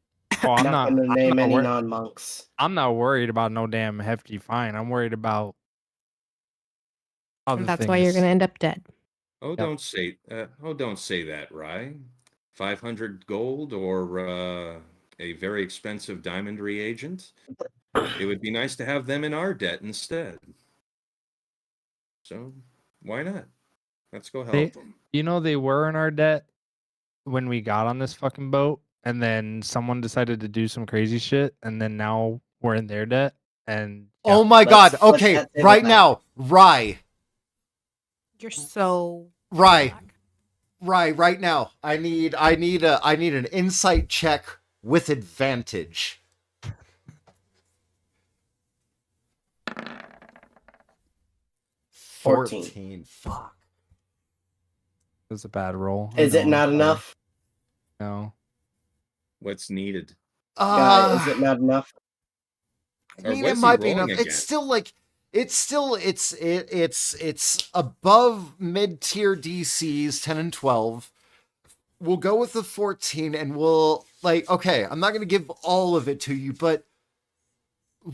Oh, I'm Not not. gonna I'm name not any wor- non-monks. I'm not worried about no damn hefty fine. I'm worried about other And that's why you're things. gonna end up dead. Oh, Yep. don't say that, Rye. 500 gold or a very expensive diamond reagent. It would be nice to have them in our debt instead. So why not? Let's go help They- them. You know, they were in our debt when we got on this fucking boat, and then someone decided to do some crazy shit, and then now we're in their debt. And yeah, Oh my Let's god. flip Okay, that table right back. now, Rai, You're so Rai, black. right now. I need an insight check with advantage. 14. Fuck. it was a bad roll. I Is it know, not sorry. enough? No. What's needed? Guy, is it not enough? I Or mean, what's it he might be rolling enough. It's against? still like it's above mid tier DCs 10 and 12. We'll go with the 14 and we'll like okay, I'm not gonna give all of it to you, but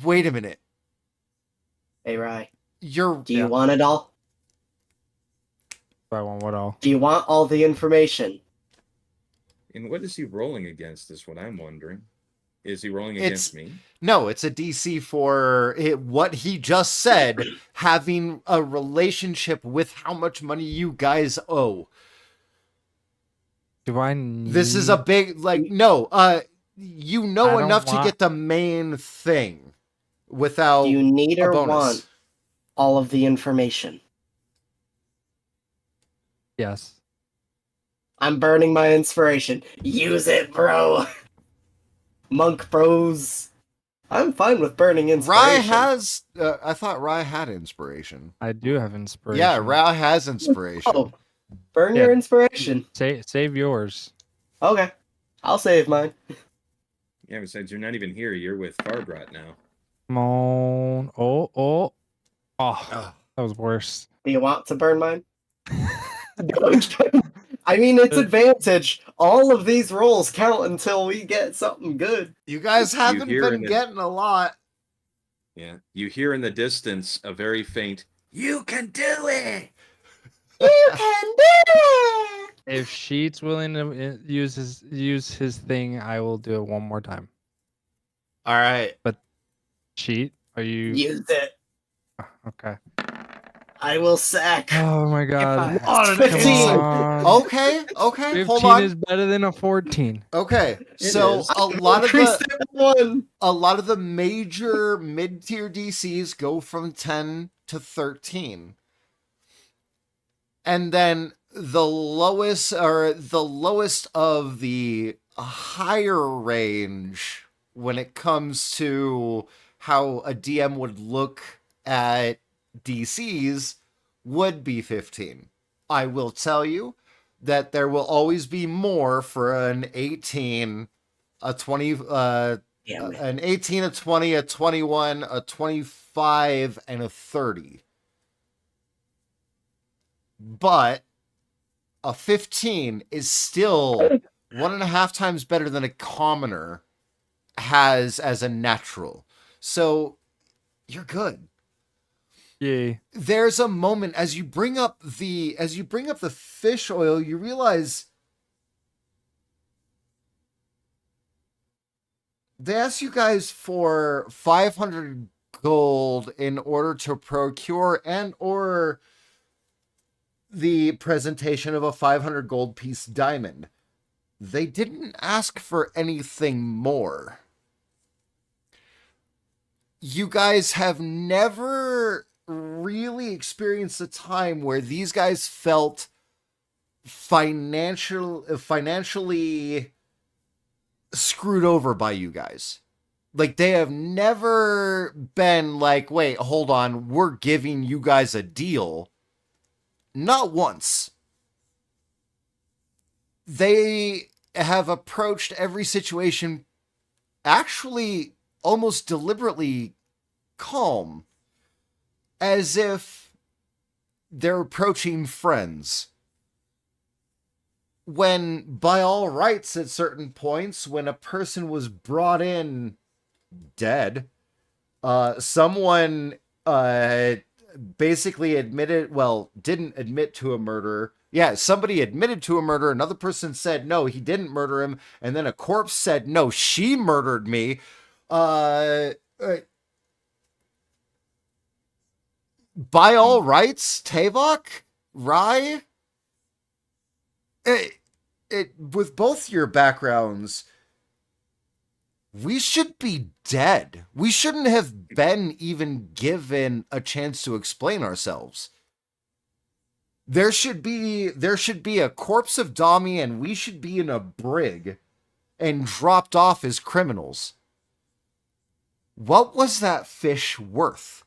wait a minute. Hey, Rye. You're Do you Yeah. want it all? I want what all? Do you want all the information? And what is he rolling against is what I'm wondering. Is he rolling It's- against me? no, it's a DC for what he just said, having a relationship with how much money you guys owe. Do I need... This is a big like no, you I know don't enough to want- get the main thing without Do you need a or bonus. want all of the information? Yes. I'm burning my inspiration. Use it, bro. Monk bros. I'm fine with burning Rye inspiration. has. I thought Rye had inspiration. I do have inspiration. Yeah, Rye has inspiration. Oh, burn Yeah. your inspiration. Save yours. Okay. I'll save mine. Yeah, besides, you're not even here. You're with Fargrot now. Come on. Oh. That was worse. Do you want to burn mine? I mean, it's advantage. All of these rolls count until we get something good. You guys haven't hear been in it- getting a lot. Yeah. You hear in the distance a very faint, "You can do it!" You can do it! If Sheet's willing to use his thing, I will do it one more time. All right. Sheet, are you Use it. okay? I will sack. Oh my god. On an Come 15. on. Okay. 15 Hold on. is better than a 14. Okay. It So is. a lot of Increase the it one. major mid-tier DCs go from 10 to 13. And then the lowest of the higher range when it comes to how a DM would look at DCs would be 15. I will tell you that there will always be more for an 18, a 20, Damn it. an 18, a 20, a 21, a 25, and a 30. But a 15 is still 1.5 times better than a commoner has as a natural. So you're good. Yay. There's a moment as you bring up the fish oil, you realize they ask you guys for 500 gold in order to procure and or the presentation of a 500 gold piece diamond. They didn't ask for anything more. You guys have never really experienced a time where these guys felt financially screwed over by you guys. Like, they have never been like, wait, hold on, we're giving you guys a deal. Not once. They have approached every situation actually almost deliberately calm, as if they're approaching friends. When, by all rights, at certain points, when a person was brought in dead, someone basically didn't admit to a murder. Yeah, somebody admitted to a murder. Another person said, no, he didn't murder him. And then a corpse said, no, she murdered me. By all rights, Tavok, Rye, with both your backgrounds, we should be dead. We shouldn't have been even given a chance to explain ourselves. There should be a corpse of Dami, and we should be in a brig and dropped off as criminals. What was that fish worth?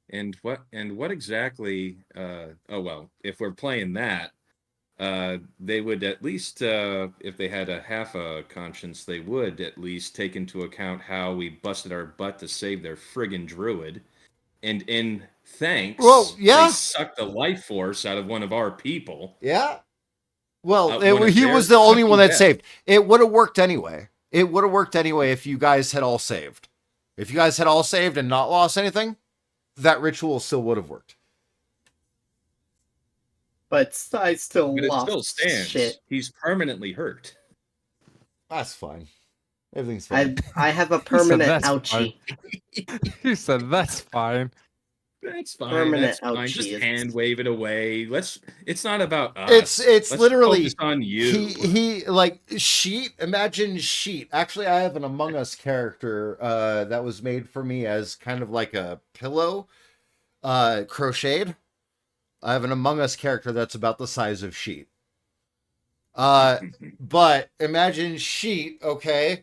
And what exactly? If we're playing that, they would at least, if they had a half a conscience, they would at least take into account how we busted our butt to save their friggin' druid, and in thanks, Well, yeah. they sucked the life force out of one of our people. Yeah. Well, One of he their was the only one that fucking saved. It would have worked anyway. It would have worked anyway if you guys had all saved. If you guys had all saved and not lost anything, that ritual still would have worked. But I still But it lost still stands. shit. He's permanently hurt. That's fine. Everything's fine. I have a permanent that's ouchie. You said that's fine. That's fine. Permanent That's fine. Just ouchie. hand wave it away. It's not about us. It's Let's literally focus on you. he like Sheet. Imagine Sheet. Actually, I have an Among Us character that was made for me as kind of like a pillow, crocheted. I have an Among Us character that's about the size of Sheet. But imagine Sheet, okay,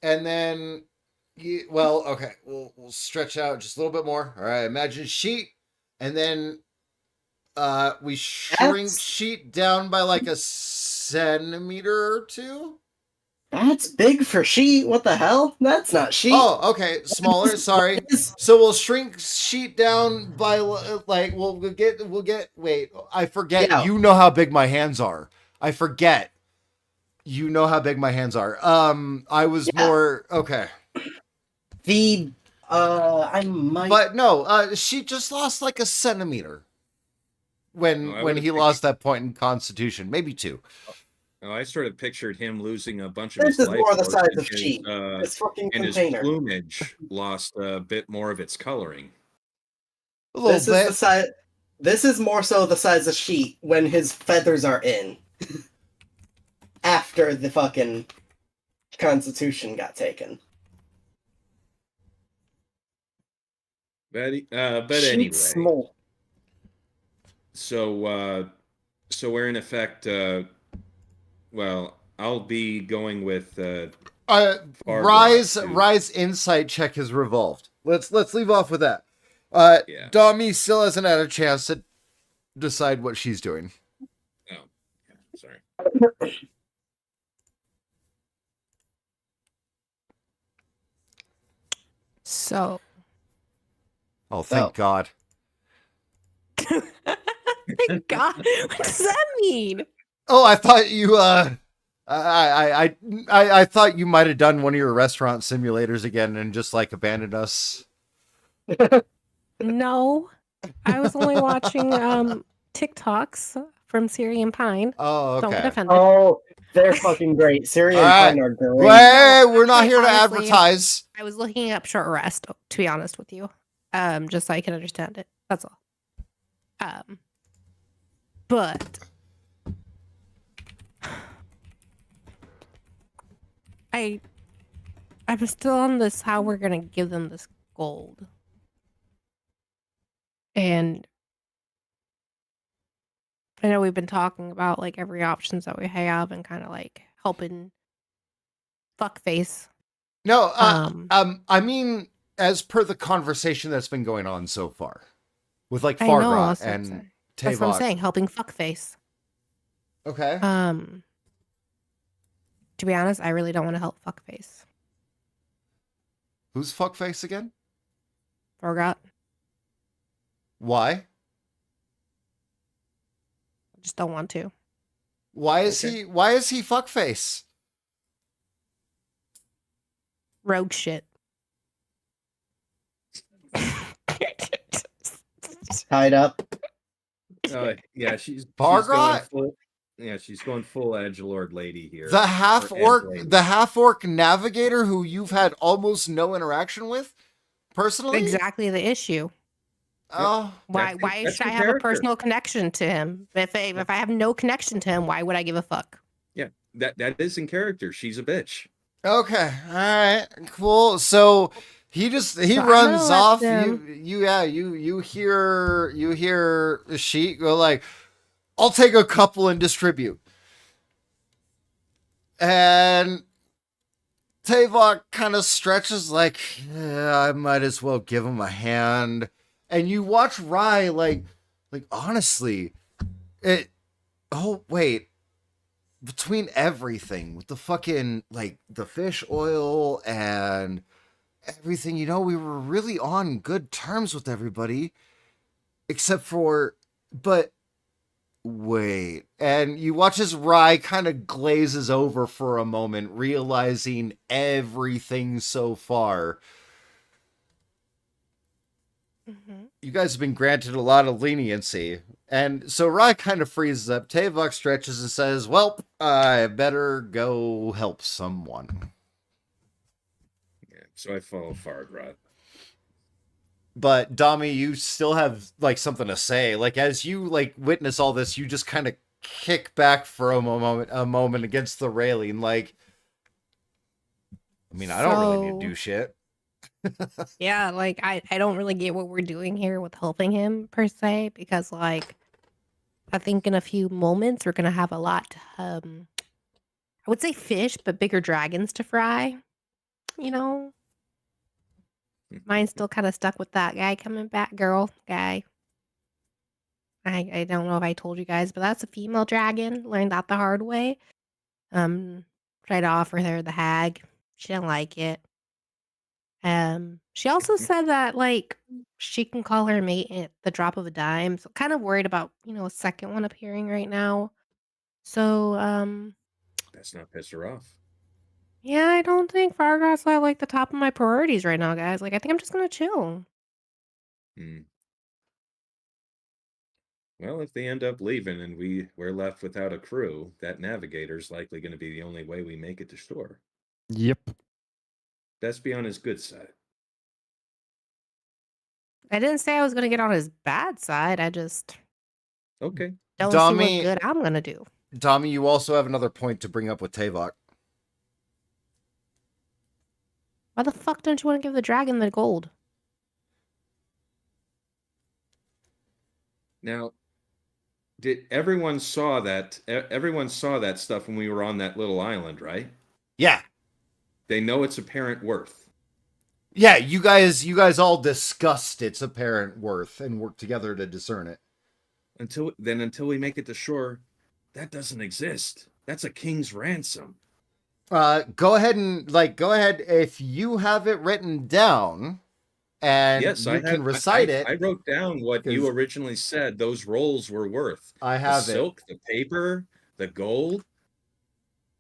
and then okay, we'll stretch out just a little bit more. All right, imagine Sheet, and then we shrink That's- Sheet down by like a centimeter or two. That's big for Sheet. What the hell? That's not Sheet. Oh, okay, smaller. Sorry. So we'll shrink Sheet down by like we'll get. Wait, I forget. Yeah. You know how big my hands are. I forget. You know how big my hands are. I was Yeah. more okay. I might. But no, she just lost like a centimeter when Oh, I when would've he picked- lost that point in Constitution, maybe 2. Oh, I sort of pictured him losing a bunch of This his is more the life size force of and Sheet. This fucking and his container. plumage lost a bit more of its coloring. A little This bit. is the size. This is more so the size of Sheet when his feathers are in. After the fucking Constitution got taken. But Sheet's anyway, small. so we're in effect. Well, I'll be going with Fargroth to- Rise insight check is revolved. Let's leave off with that. Yeah. Dami still hasn't had a chance to decide what she's doing. Oh, yeah, sorry. So, Oh, thank Oh. God. thank God. What does that mean? Oh, I thought you I thought you might have done one of your restaurant simulators again and just like abandoned us. No, I was only watching TikToks from Syrian Pine. Oh, Don't get okay. offended. Oh, they're fucking great. Syrian Alright. Pine are great. Wait, we're not Actually, here to honestly, advertise. I was looking up short rest, to be honest with you, just so I can understand it. That's all. But I'm still on this how we're gonna give them this gold. And I know we've been talking about like every options that we have and kind of like helping fuckface. No, I mean, as per the conversation that's been going on so far, with like I know, Fargroth that's what I'm and saying. That's what I'm Tavok. saying, helping fuckface. Okay. To be honest, I really don't want to help fuckface. Who's fuckface again? Forgot. Why? I just don't want to. Why is Okay. Why is he fuckface? Rogue shit. Tied up. Yeah, she's Fargroth? going full. Yeah, she's going full edgelord lady here. The half Or orc, edgelady. the half orc navigator who you've had almost no interaction with, personally. Exactly the issue. Oh, Why That's- why that's should I your have a character. personal connection to him? If I have no connection to him, why would I give a fuck? Yeah, that is in character. She's a bitch. okay, all right, cool. So he So I'm gonna runs let off. them- You hear the sheet go like, "I'll take a couple and distribute," and Tavok kind of stretches like, yeah, I might as well give him a hand. And you watch Rye like honestly, it. Oh wait, between everything with the fucking like the fish oil and everything, you know, we were really on good terms with everybody, except for, but wait, and you watch as Rye kind of glazes over for a moment, realizing everything so far. You guys have been granted a lot of leniency. And so Rye kind of freezes up. Tavok stretches and says, well, I better go help someone. Yeah, so I follow Fargroth. But Dami, you still have like something to say. Like as you like witness all this, you just kind of kick back for a moment against the railing. Like, I mean, I don't really need to do shit. Yeah, like I don't really get what we're doing here with helping him per se, because like I think in a few moments we're gonna have a lot. I would say fish, but bigger dragons to fry. You know, mine's still kind of stuck with that guy coming back, girl guy. I don't know if I told you guys, but that's a female dragon. Learned that the hard way. Tried to offer her the hag. She didn't like it. She also said that like she can call her mate at the drop of a dime. So kind of worried about, a second one appearing right now. So, That's not pissed her off. yeah, I don't think Fargot's at like the top of my priorities right now, guys. Like I think I'm just gonna chill. Hmm. Well, if they end up leaving and we're left without a crew, that navigator's likely going to be the only way we make it to shore. Yep. Best be on his good side. I didn't say I was gonna get on his bad side. I just Okay. don't see Dami- what good I'm gonna do. Dami, you also have another point to bring up with Tavok. Why the fuck don't you want to give the dragon the gold? Now, did everyone saw that? Everyone saw that stuff when we were on that little island, right? Yeah. They know its apparent worth. Yeah, you guys all discussed its apparent worth and worked together to discern it. Until we make it to shore, that doesn't exist. That's a king's ransom. Go ahead if you have it written down and Yes, you I can have. recite I it. wrote down what you 'Cause- originally said those rolls were worth. I The have it. silk, the paper, the gold.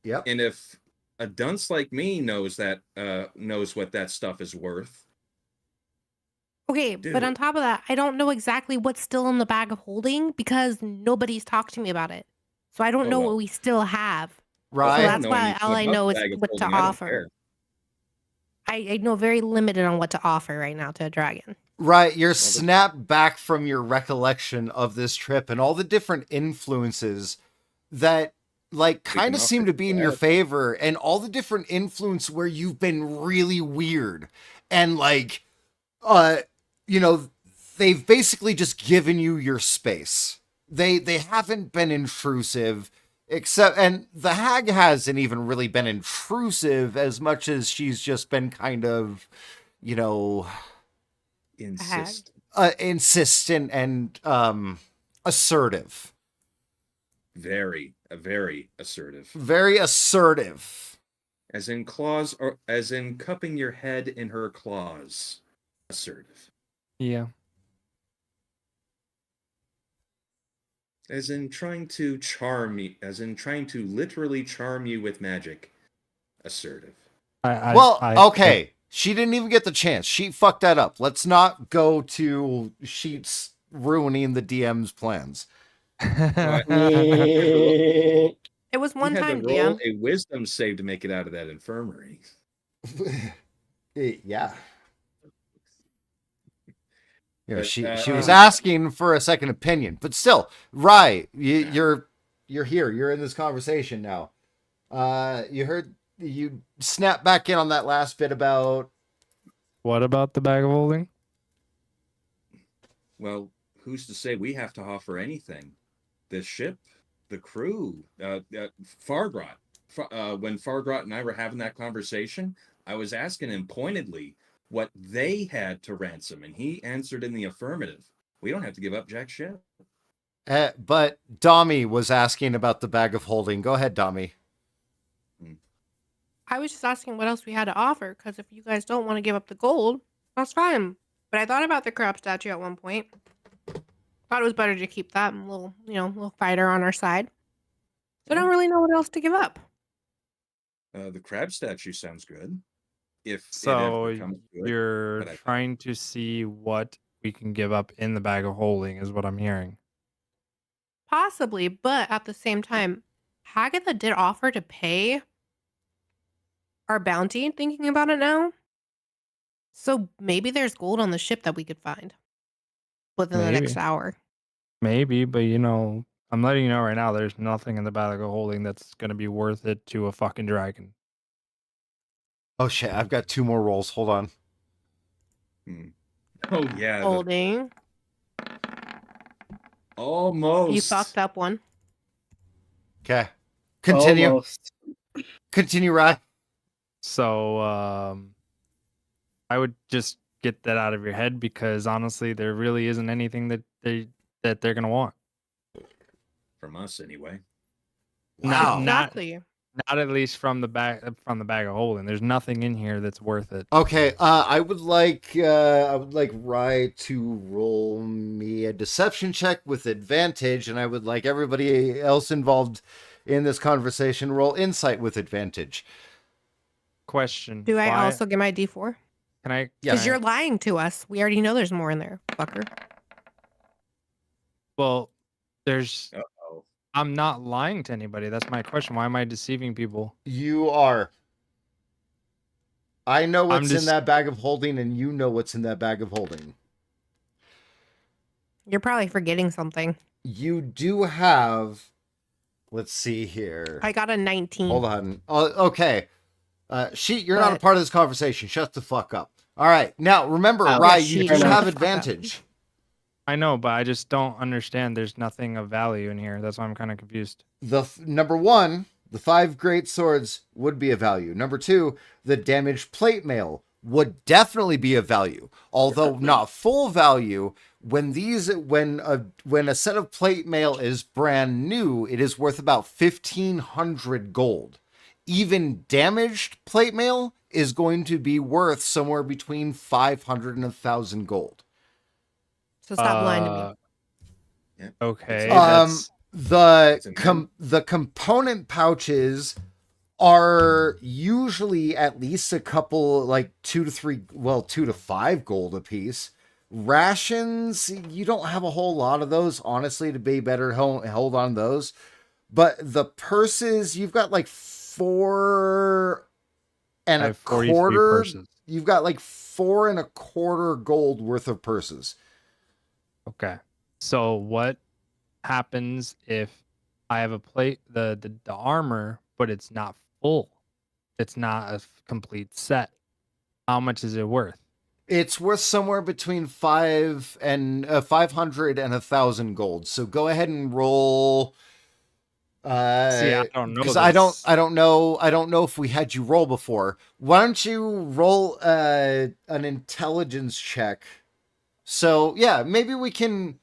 Yep. And if a dunce like me knows what that stuff is worth, Okay, but on Dude. top of that, I don't know exactly what's still in the bag of holding because nobody's talked to me about it. So I don't Oh, know well. what we still have. well, I Right. don't that's know why anything all I about know the is bag of what to holding. I don't offer. care. I know very limited on what to offer right now to a dragon. Right, you're the- snapped back from your recollection of this trip and all the different influences that like kind of offer seem to be in your that. favor, and all the different influence where you've been really weird and like you know, they've basically just given you your space. They haven't been intrusive, except, and the hag hasn't even really been intrusive as much as she's just been kind of, you know, Insist. insistent and assertive. Very assertive. Very assertive. As in claws, or as in cupping your head in her claws. Assertive. Yeah. As in trying to charm you, as in trying to literally charm you with magic. Assertive. Okay. She didn't even get the chance. She fucked that up. Let's not go to Sheets ruining the DM's plans. It was You one had time, to roll DM. a wisdom save to make it out of that infirmary. Yeah. You know, But, she was asking for a second opinion, but still, Rye, you're here. You're in this conversation now. You snap back in on that last bit about What about the bag of holding? Well, who's to say we have to offer anything? The ship, the crew, Fargrot. When Fargrot and I were having that conversation, I was asking him pointedly what they had to ransom, and he answered in the affirmative. We don't have to give up jack shit. but Dami was asking about the bag of holding. Go ahead, Dami. I was just asking what else we had to offer because if you guys don't want to give up the gold, that's fine. But I thought about the crab statue at one point. Thought it was better to keep that little fighter on our side. So I don't really know what else to give up. The crab statue sounds good. If it So ever comes to it. you're but I- trying to see what we can give up in the bag of holding, is what I'm hearing. Possibly, but at the same time, Hagatha did offer to pay our bounty, thinking about it now. So maybe there's gold on the ship that we could find within the next Maybe. hour. Maybe, but I'm letting you know right now, there's nothing in the bag of holding that's going to be worth it to a fucking dragon. Oh shit, I've got 2 more rolls. Hold on. Oh yeah. Holding. Almost. You fucked up one. Okay. Continue. Almost. Continue, Rye. So I would just get that out of your head because honestly, there really isn't anything that they're gonna want. From us, anyway. Wow. Exactly. Not at least from the bag of holding. There's nothing in here that's worth it. Okay, I would like Rye to roll me a deception check with advantage, and I would like everybody else involved in this conversation roll insight with advantage. Question. Do I why- also get my D4? Can I? Because can I- you're lying to us. We already know there's more in there, fucker. Well, there's. Uh-oh. I'm not lying to anybody. That's my question. Why am I deceiving people? You are. I know what's in just- that bag of holding, and you know what's in that bag of holding. You're probably forgetting something. You do have. Let's see here. I got a 19. Hold on. Okay. You're not a But- part of this conversation. Shut the fuck up. All right. Now, remember, Oh, Rye, yeah, you she- do shut have the fuck up. advantage. I know, but I just don't understand. There's nothing of value in here. That's why I'm kind of confused. Number one, the 5 great swords would be of value. Number 2, the damaged plate mail would definitely be of value, although not full value. When a set of plate mail is brand new, it is worth about 1,500 gold. Even damaged plate mail is going to be worth somewhere between 500 and 1,000 gold. So stop lying to me. Yeah. Okay. Um, that's The component pouches are usually at least a couple, like 2 to 5 gold a piece. Rations, you don't have a whole lot of those, honestly, to be better hold on those. But the purses, you've got like 4 and I a have 43 quarter. purses. You've got like 4 and a quarter gold worth of purses. Okay. So what happens if I have a plate, the armor, but it's not full? It's not a complete set. How much is it worth? It's worth somewhere between 500 and 1,000 gold. So go ahead and roll. See, I don't know. Because this. I don't know if we had you roll before. Why don't you roll an intelligence check? So yeah, maybe we can.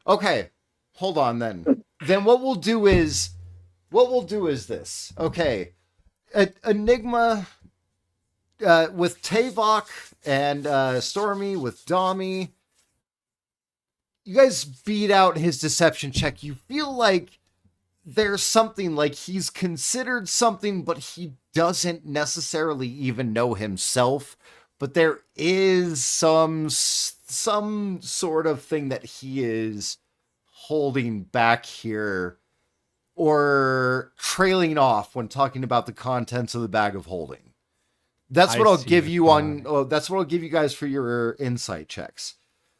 Okay, hold on then. Then what we'll do is this. Okay, Enigma with Tavok and Stormy with Dami. You guys beat out his deception check. You feel like there's something, like he's considered something, but he doesn't necessarily even know himself. But there is some sort of thing that he is holding back here or trailing off when talking about the contents of the bag of holding. That's what I I'll see give what's you going on. That's what I'll give you guys for your insight checks.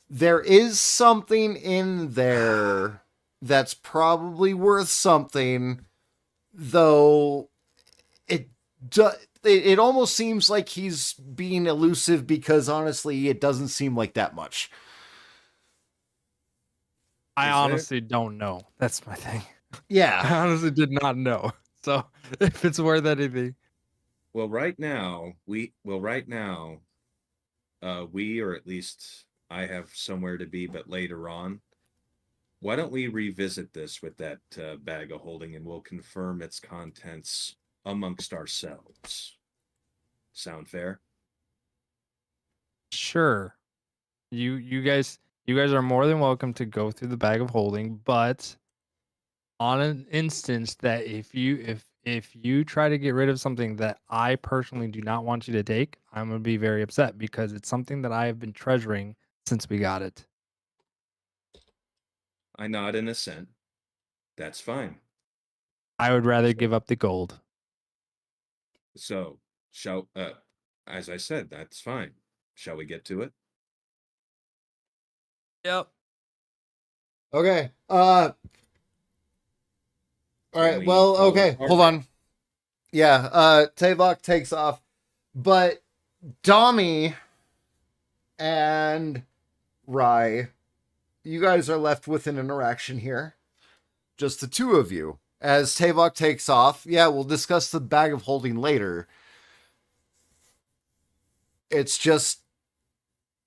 There is something in there that's probably worth something, though. It almost seems like he's being elusive because honestly, it doesn't seem like that much. I Is there- honestly don't know. That's my thing. Yeah. I honestly did not know. So if it's worth anything, Well, right now, or at least I have somewhere to be, but later on, why don't we revisit this with that bag of holding and we'll confirm its contents amongst ourselves. Sound fair? sure. You guys are more than welcome to go through the bag of holding, but on an instance that if you try to get rid of something that I personally do not want you to take, I'm going to be very upset because it's something that I have been treasuring since we got it. I nod in assent. That's fine. I would rather give up the gold. So, as I said, that's fine. Shall we get to it? Yep. Okay. All right. we Well, follow okay. our- Hold on. Yeah. Tavok takes off, but Dami and Rye, you guys are left with an interaction here. Just the two of you. As Tavok takes off, yeah, we'll discuss the bag of holding later. It's just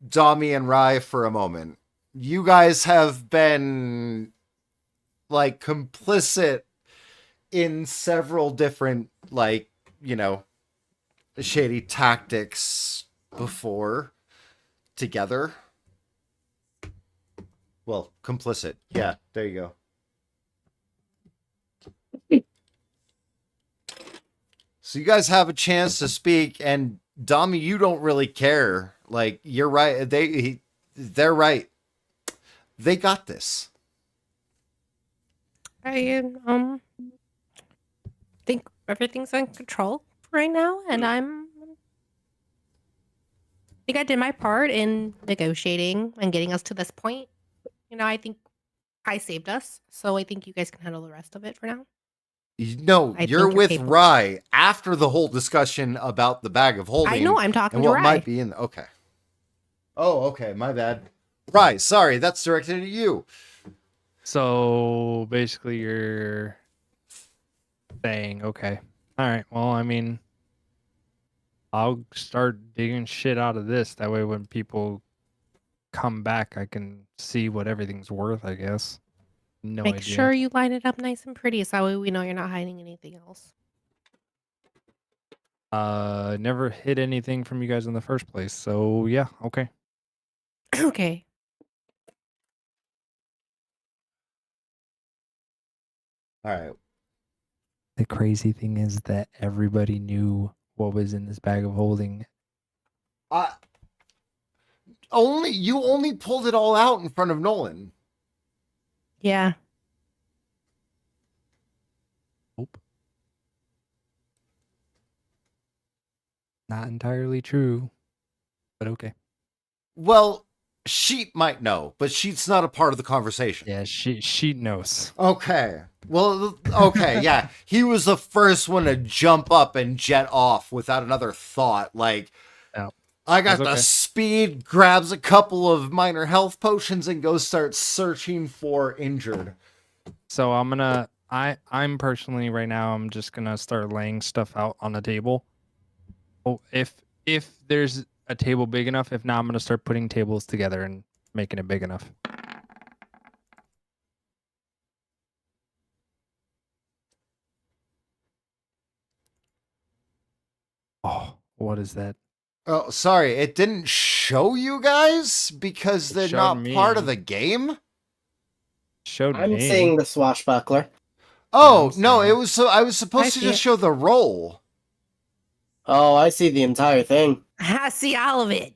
Dami and Rai for a moment. You guys have been like complicit in several different shady tactics before together. Well, complicit. Yeah, there you go. So you guys have a chance to speak, and Dami, you don't really care. Like, you're right. They're right. They got this. I think everything's in control right now, and I think I did my part in negotiating and getting us to this point. I think I saved us, so I think you guys can handle the rest of it for now. No, I you're think you're with capable. Rai after the whole discussion about the bag of holding. I know I'm talking and to what Rai. might be in. Okay. Oh, okay. My bad. Rai, sorry, that's directed at you. So basically, you're saying, okay, all right. Well, I mean, I'll start digging shit out of this. That way, when people come back, I can see what everything's worth. I guess. No Make idea. sure you line it up nice and pretty, so that way we know you're not hiding anything else. Never hid anything from you guys in the first place. So yeah, okay. Okay. All right. The crazy thing is that everybody knew what was in this bag of holding. You only pulled it all out in front of Nolan. Yeah. Nope. Not entirely true, but okay. Well, Sheet might know, but Sheet's not a part of the conversation. Yeah, she knows. Okay. Well, okay, yeah. He was the first one to jump up and jet off without another thought. Like, Yeah. I got That's the okay. speed, grabs a couple of minor health potions, and goes start searching for injured. So I'm personally right now, I'm just gonna start laying stuff out on the table. Oh, if there's a table big enough, if not, I'm gonna start putting tables together and making it big enough. Oh, what is that? Oh, sorry, it didn't show you guys because It they're showed not part me. of the game? Showed I'm me. seeing the swashbuckler. Oh, I'm no, seeing it it. was so I was I supposed to see just it. show the roll. Oh, I see the entire thing. I see all of it.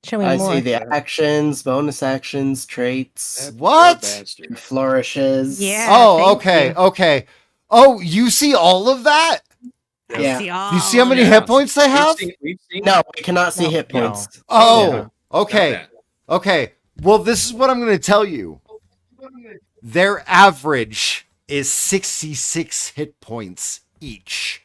Show me I more. see the actions, bonus actions, traits, That poor What? bastard. flourishes. Yeah. Oh, thank okay, you. okay. Oh, you see all of that? I Yeah. see all Do you see how many of it. hit points they have? We've seen No, we cannot see No. hit No. points. Oh, Yeah. okay. Got Okay. Well, this is what I'm going to tell you. Their average is 66 hit points each.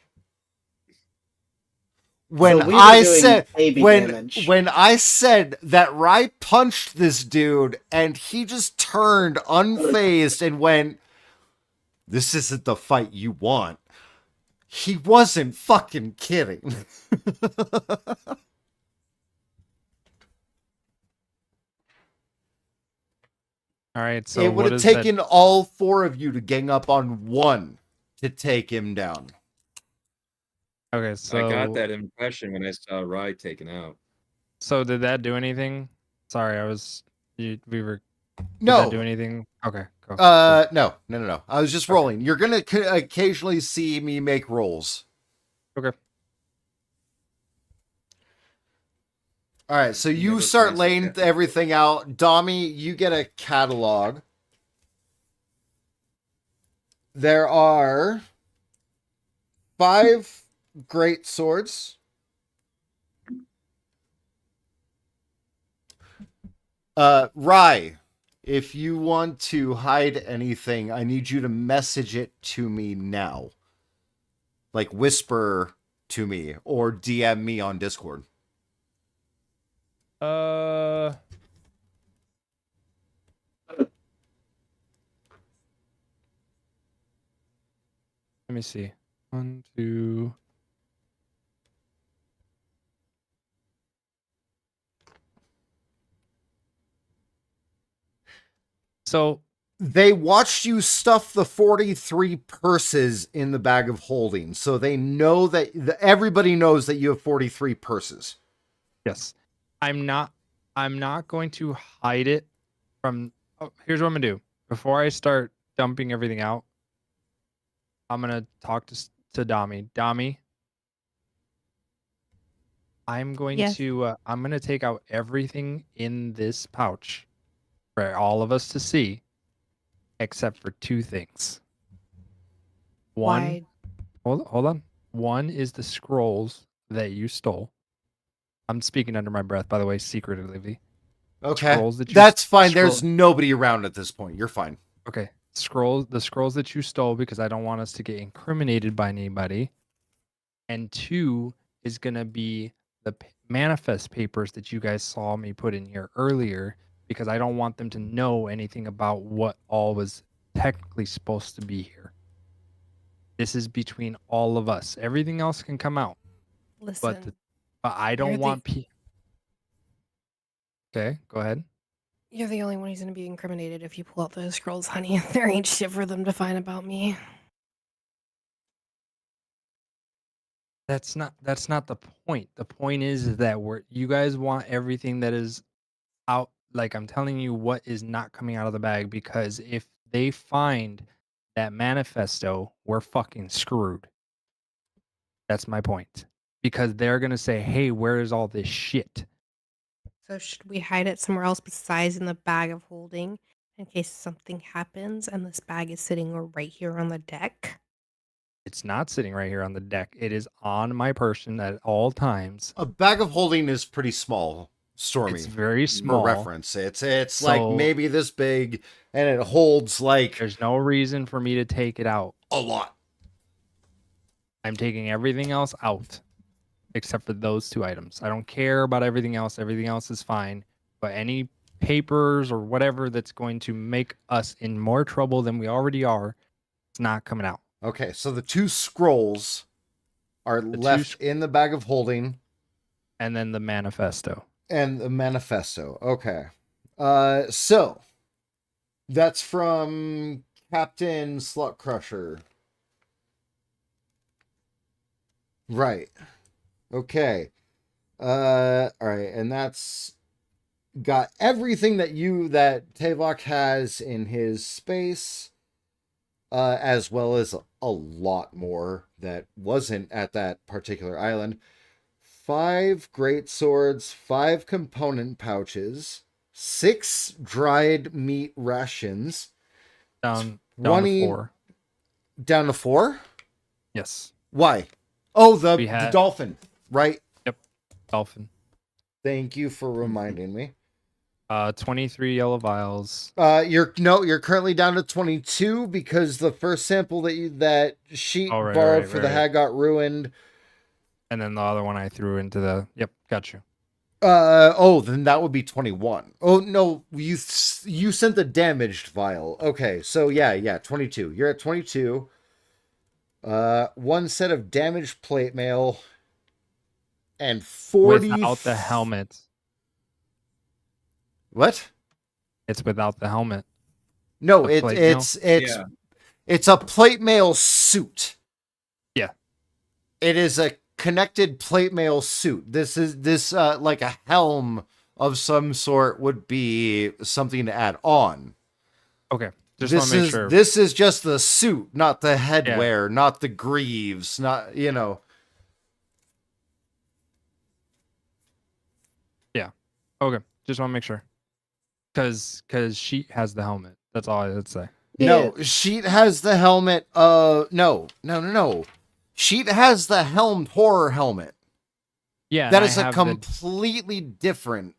When So we were I doing said baby when damage. when I said that Rai punched this dude and he just turned unfazed and went, "This isn't the fight you want." He wasn't fucking kidding. All right, so It would what have is that? taken all four of you to gang up on one to take him down. Okay, so I got that impression when I saw Rye taken out. So did that do anything? Sorry, we were. Did No. that do anything? Okay, go. No. I was just rolling. You're gonna occasionally see me make rolls. Okay. All right, so you Never start glanced laying at that. everything out. Dami, you get a catalog. There are 5 great swords. Rai, if you want to hide anything, I need you to message it to me now. Like whisper to me or DM me on Discord. Let me see. 1, 2. So They watched you stuff the 43 purses in the bag of holding, so they know that everybody knows that you have 43 purses. yes, I'm not going to hide it from. Oh, here's what I'm gonna do. Before I start dumping everything out, I'm gonna talk to Dami. Dami, I'm going Yes. to I'm gonna take out everything in this pouch for all of us to see, except for 2 things. One, Why? hold on. One is the scrolls that you stole. I'm speaking under my breath, by the way, secretively. Okay. Scrolls that you That's fine. scroll- There's nobody around at this point. You're fine. Okay, the scrolls that you stole, because I don't want us to get incriminated by anybody. And 2 is gonna be the manifest papers that you guys saw me put in here earlier, because I don't want them to know anything about what all was technically supposed to be here. This is between all of us. Everything else can come out, Listen. but I don't You're the- want Okay, go ahead. You're the only one who's going to be incriminated if you pull out those scrolls, honey. There ain't shit for them to find about me. That's not the point. The point is that you guys want everything that is out. Like, I'm telling you what is not coming out of the bag, because if they find that manifesto, we're fucking screwed. That's my point. Because they're gonna say, "Hey, where is all this shit?" So should we hide it somewhere else besides in the bag of holding in case something happens and this bag is sitting right here on the deck? It's not sitting right here on the deck. It is on my person at all times. A bag of holding is pretty small, Stormy. It's very small. For reference, it's So- like maybe this big, and it holds like There's no reason for me to take it out. a lot. I'm taking everything else out except for those 2 items. I don't care about everything else. Everything else is fine. But any papers or whatever that's going to make us in more trouble than we already are, it's not coming out. Okay, so the 2 scrolls are left in the bag of holding, And then the manifesto. and the manifesto. Okay. So that's from Captain Slut Crusher. Right. Okay. All right, and that's got everything that Tavok has in his space, as well as a lot more that wasn't at that particular island. 5 great swords, 5 component pouches, 6 dried meat rations, Down 20 to 4. down to 4. Yes. Why? Oh, We the had- dolphin, right? Dolphin. Thank you for reminding me. 23 yellow vials. You're currently down to 22 because the first sample that she Oh, right, borrowed right, for right, the right. hag got ruined. And then the other one I threw into the... Yep, got you. Then that would be 21. Oh no, you sent the damaged vial. Okay, so yeah, 22. You're at 22. 1 set of damaged plate mail and 40 Without the helmet. What? It's without the helmet. No, The plate mail? it's Yeah. it's a plate mail suit. Yeah. It is a connected plate mail suit. This like a helm of some sort would be something to add on. Okay. Just want to make sure. This is just the suit, not the headwear, not the greaves, not Okay. Just want to make sure. Because she has the helmet. That's all I'd say. No, Sheet has the helmet. No. Sheet has the helmed horror helmet. Yeah. That and is I a have completely different.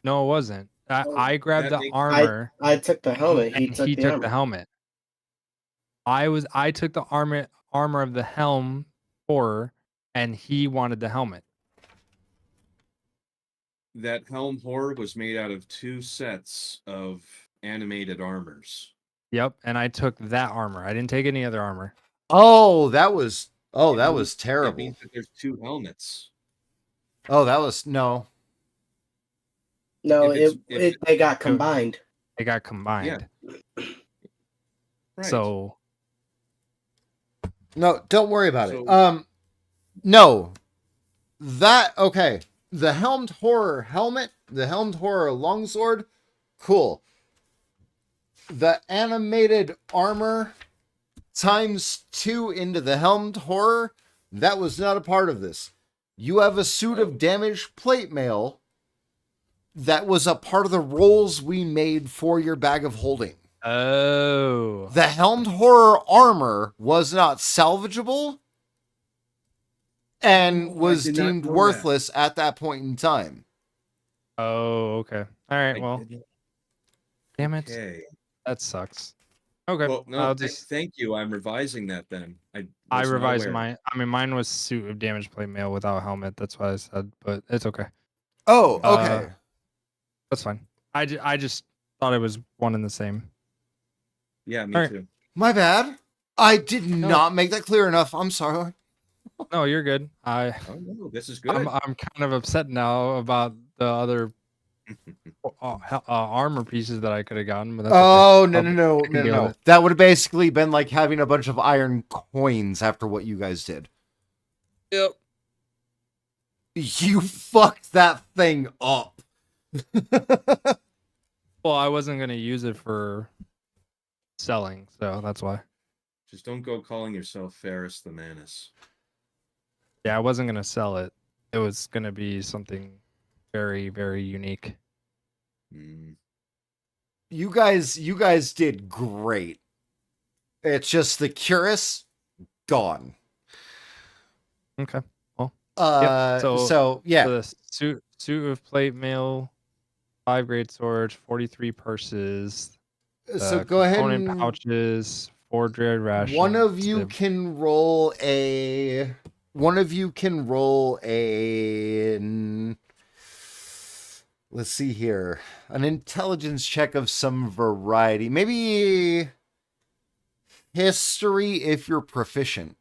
No, it wasn't. Oh, I grabbed that the makes- armor. I took the helmet. He and took he the took armor. the helmet. I took the armor of the helm horror, and he wanted the helmet. That helm horror was made out of 2 sets of animated armors. Yep, and I took that armor. I didn't take any other armor. that was It terrible. means that there's 2 helmets. Oh, that was no. No, If it's- they got combined. They got combined. Right. So No, don't worry about it. So- No. That okay. The helmed horror helmet, the helmed horror longsword, cool. The animated armor times 2 into the helmed horror, that was not a part of this. You have a suit of damaged plate mail that was a part of the rolls we made for your bag of holding. oh. The helmed horror armor was not salvageable and Oh, I was did not deemed know that. worthless at that point in time. Oh, okay. All right, I well, didn't- damn it. Okay. That sucks. Okay. Well, no, I'll just thank you. I'm revising that then. I was not revised aware. mine. I mean, mine was suit of damaged plate mail without helmet. That's why I said, but it's okay. Oh, okay. That's fine. I just thought it was one and the same. Yeah, me Alright. too. My bad. I did not make that clear enough. I'm sorry. No, you're good. Oh no, this is good. I'm kind of upset now about the other armor pieces that I could have gotten. But that's okay. Oh, no, I'll- no, no, can no, deal no. with it. That would have basically been like having a bunch of iron coins after what you guys did. Yep. You fucked that thing up. Well, I wasn't gonna use it for selling, so that's why. Just don't go calling yourself Ferris the Manus. Yeah, I wasn't gonna sell it. It was gonna be something very, very unique. Mm. You guys did great. It's just the Curus gone. Okay. So yeah. So the suit of plate mail, 5 great swords, 43 purses. So go ahead component and pouches, 4 dread rations. one of you the- can roll a let's see here. An intelligence check of some variety. Maybe history if you're proficient.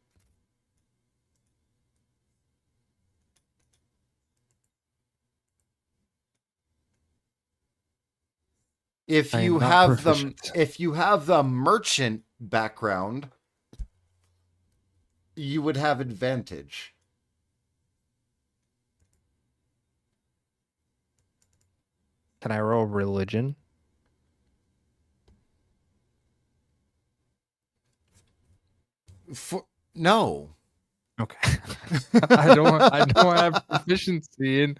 If I am you not have proficient. if you have the merchant background, you would have advantage. Can I roll religion? No. Okay. I don't have proficiency in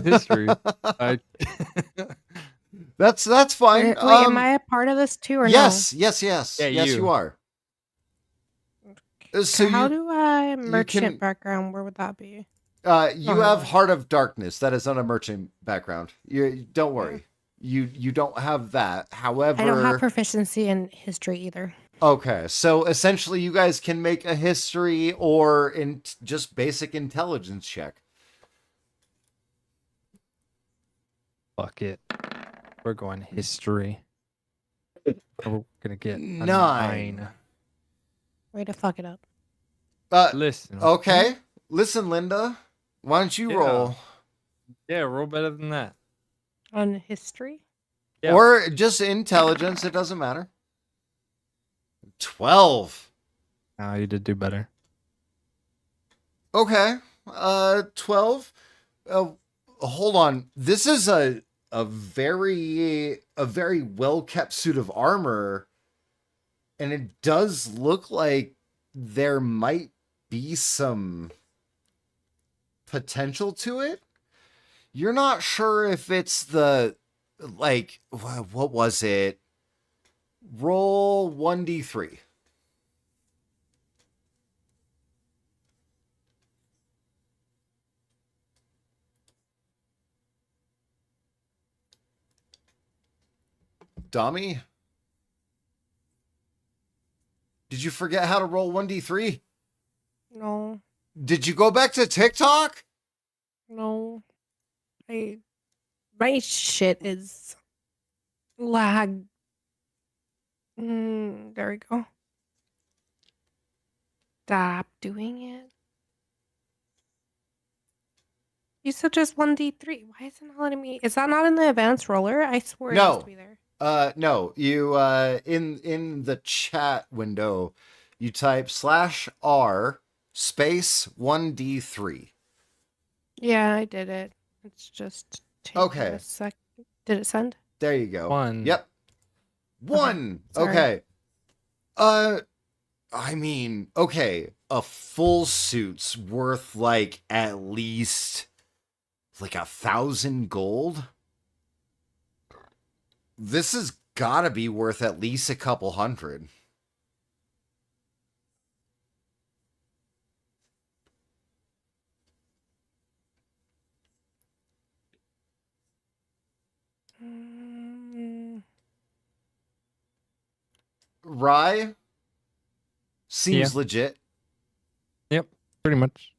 history. That's fine. Wait, am I a part of this too, or yes, no? yes. Yeah, Yes, you you. are. So So how you do I merchant can- background? Where would that be? you have Heart of Darkness. That is not a merchant background. You don't worry. You don't have that. However, I don't have proficiency in history either. okay. So essentially, you guys can make a history or in just basic intelligence check. Fuck it. We're going history. We're gonna get a 9. Way to fuck it up. Listen. Okay. Listen, Linda. Why don't you Yeah. roll? Yeah, roll better than that. On history? Yeah. Or just intelligence. It doesn't matter. 12. No, you did do better. Okay. 12. Hold on. This is a very well kept suit of armor, and it does look like there might be some potential to it. You're not sure if it's the like what was it? Roll 1d3. Dummy. Did you forget how to roll 1d3? No, Did you go back to TikTok? no. My shit is lag. There we go. Stop doing it. You said just 1d3. Why is it not letting me? Is that not in the advanced roller? I swear it used No. to be there. No, you in the chat window, you type /r space 1d3. Yeah, I did it. It's just taking Okay. a sec. Did it send? There you go. 1. Yep. 1. sorry. Okay. I mean, okay, a full suit's worth like at least like 1,000 gold. This has gotta be worth at least a couple hundred. Mm, Rye seems legit. Yep, pretty much.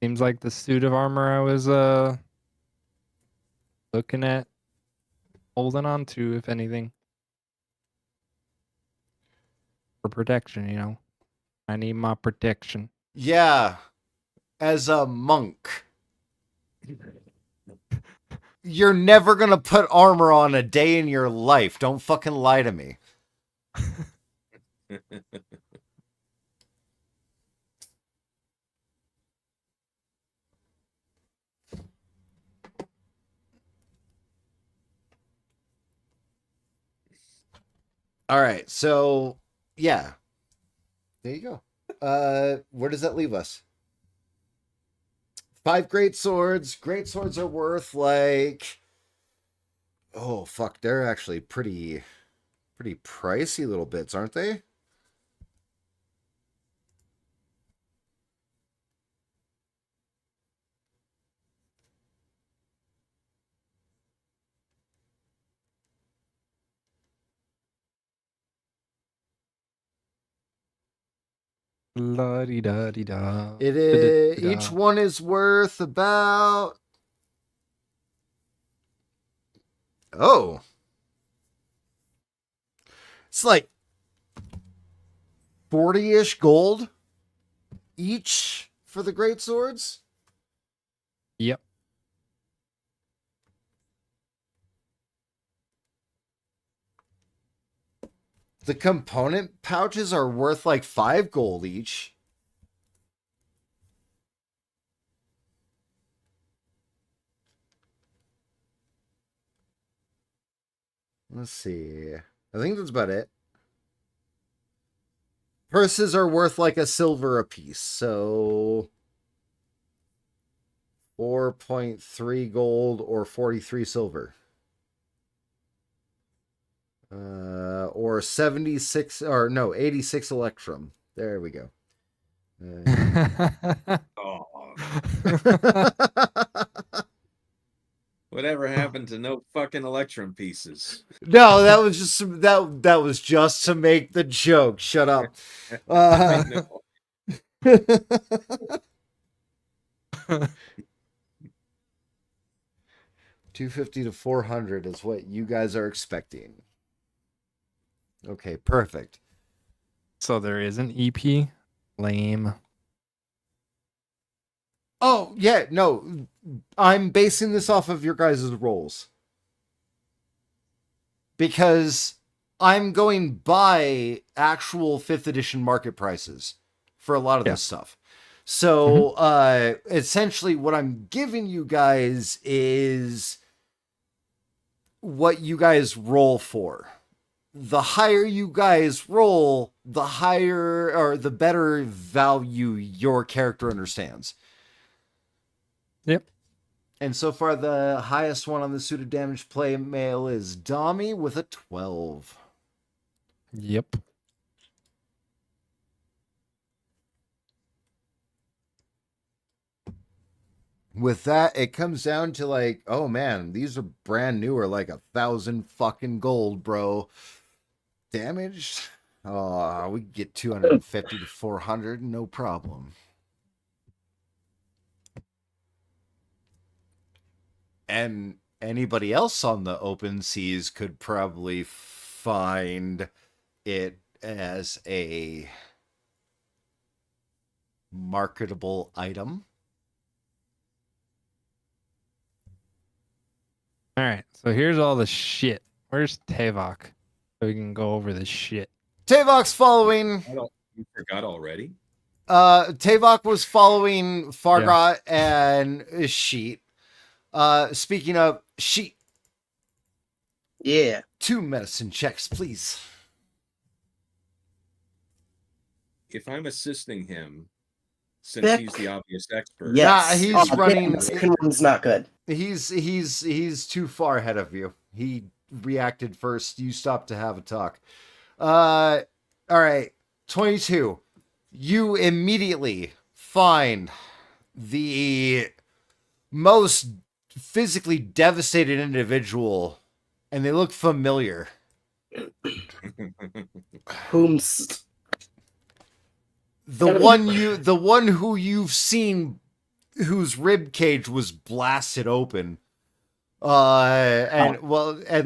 Seems like the suit of armor I was looking at holding on to, if anything. For protection, you know. I need my protection. Yeah, as a monk, you're never gonna put armor on a day in your life. Don't fucking lie to me. All right, so yeah, there you go. Where does that leave us? 5 great swords. Great swords are worth like, oh fuck, they're actually pretty pricey little bits, aren't they? La di da di da. It is, each one is worth about, oh, it's like 40-ish gold each for the great swords. Yep. The component pouches are worth like 5 gold each. Let's see. I think that's about it. Purses are worth like a silver a piece, so 4.3 gold or 43 silver. Or 76 or no, 86 electrum. There we go. Oh, whatever happened to no fucking Electrum pieces? No, that was just that was just to make the joke. Shut up. I know. 250 to 400 is what you guys are expecting. Okay, perfect. So there is an EP. Lame. Oh, yeah, no. I'm basing this off of your guys' rolls. Because I'm going by actual 5th edition market prices for a lot of this stuff. So, essentially what I'm giving you guys is what you guys roll for. The higher you guys roll, the higher or the better value your character understands. Yep. And so far, the highest one on the suit of damage play mail is Dami with a 12. Yep. With that, it comes down to like, oh man, these are brand new or like 1,000 fucking gold, bro. Damaged? Oh, we get 250 to 400, no problem. And anybody else on the open seas could probably find it as a marketable item. All right, so here's all the shit. Where's Tavok? So we can go over this shit. Tavok's following. You forgot already? Tavok was following Fargot and Sheet. Speaking of Sheet, Yeah. 2 medicine checks, please. If I'm assisting him, since Beck. he's the obvious expert. Yes. he's damn, running- the second one's not good. He's too far ahead of you. He reacted first. You stopped to have a talk. All right. 22. You immediately find the most physically devastated individual, and they look familiar. Whom's The one who you've seen, whose rib cage was blasted open, and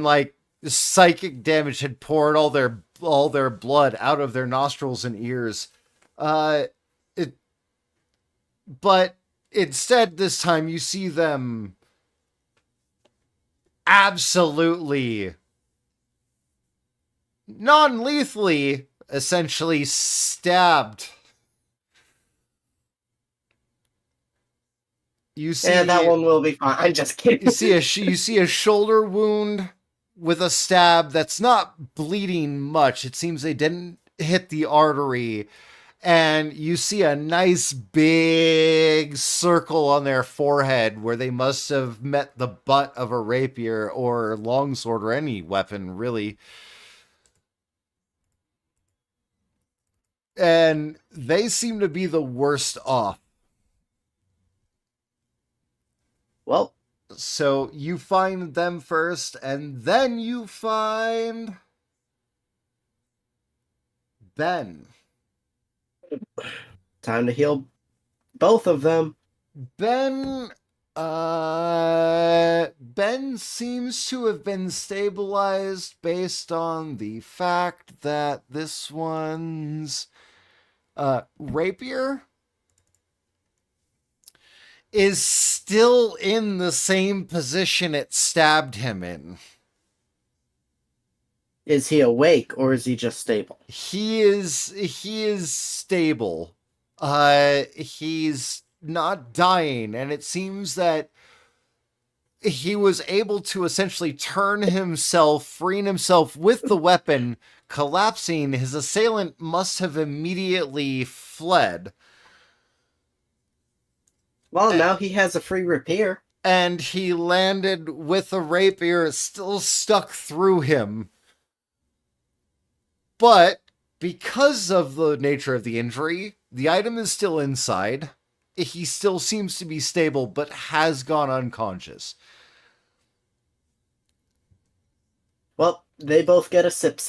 like psychic damage had poured all their blood out of their nostrils and ears. But instead, this time you see them absolutely non-lethally, essentially stabbed. You see, yeah, that one will be fine. I'm just kidding. you see a shoulder wound with a stab that's not bleeding much. It seems they didn't hit the artery. And you see a nice big circle on their forehead where they must have met the butt of a rapier or longsword or any weapon, really. And they seem to be the worst off. Well, So you find them first, and then you find Ben. time to heal both of them. Ben seems to have been stabilized based on the fact that this one's rapier is still in the same position it stabbed him in. Is he awake or is he just stable? He is stable. He's not dying, and it seems that he was able to essentially turn himself, freeing himself with the weapon, collapsing. His assailant must have immediately fled, Well, now he has a free repair. and he landed with a rapier still stuck through him. But because of the nature of the injury, the item is still inside. He still seems to be stable, but has gone unconscious. Well, they both get a sip.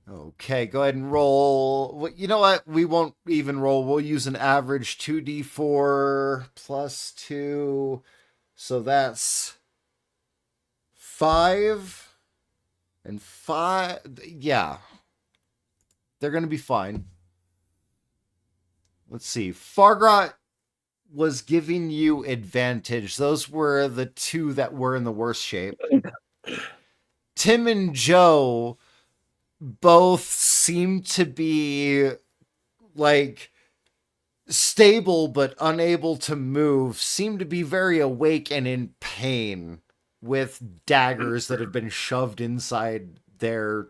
Okay, go ahead and roll. You know what? We won't even roll. We'll use an average 2d4 plus 2. So that's 5 and 5. Yeah. They're going to be fine. Let's see. Fargrot was giving you advantage. Those were the two that were in the worst shape. Tim and Joe both seem to be like stable but unable to move, seem to be very awake and in pain with daggers that have been shoved inside their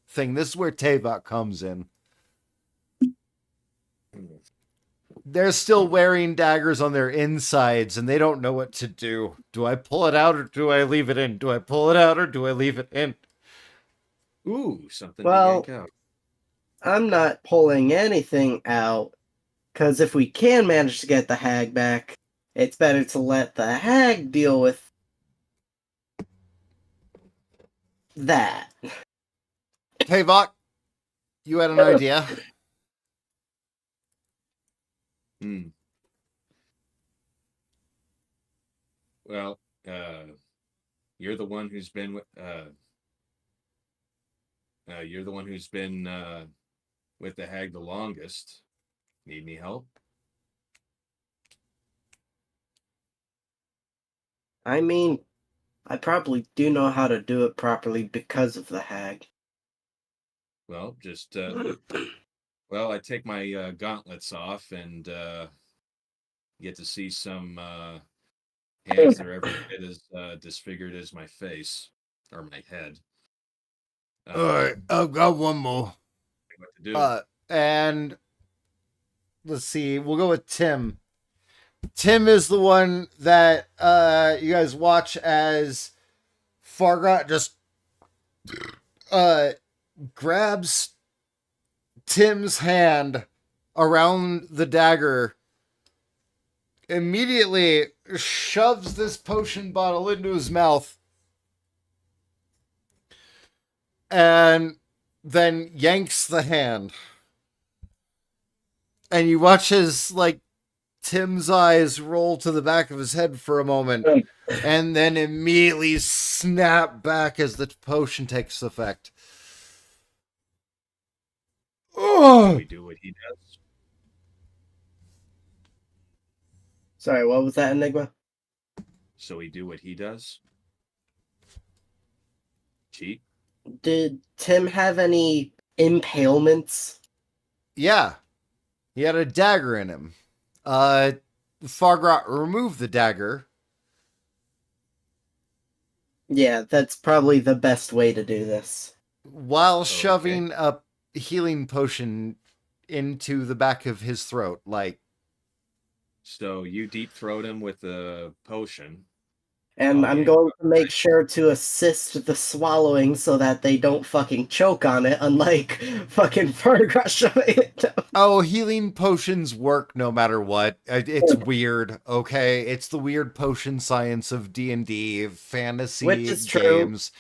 thing. This is where Tavok comes in. They're still wearing daggers on their insides, and they don't know what to do. Do I pull it out or do I leave it in? Do I pull it out or do I leave it in? Ooh, something Well- to yank out. I'm not pulling anything out, because if we can manage to get the hag back, it's better to let the hag deal with that. Tavok, you had an idea. Hmm. Well, You're the one who's been you're the one who's been with the hag the longest. Need any help? I mean, I probably do know how to do it properly because of the hag. Well, just well, I take my gauntlets off and get to see some hands that are every bit as disfigured as my face or my head. All right, I've got one more. What to do? And let's see, we'll go with Tim. Tim is the one that you guys watch as Fargrot just grabs Tim's hand around the dagger, immediately shoves this potion bottle into his mouth, and then yanks the hand. And you watch his, like, Tim's eyes roll to the back of his head for a moment, and then immediately snap back as the potion takes effect. Oh! We do what he does. Sorry, what was that, Enigma? So we do what he does. Cheat. Did Tim have any impalements? Yeah. He had a dagger in him. Fargrot removed the dagger. Yeah, that's probably the best way to do this. While Okay. shoving a healing potion into the back of his throat. Like, So you deep throat him with the potion. And Oh, I'm yeah. going to make sure to assist the swallowing so that they don't fucking choke on it, unlike fucking Fargrot shoving it down. oh, healing potions work no matter what. It's weird, okay? It's the weird potion science of D&D, fantasy Which is true. games.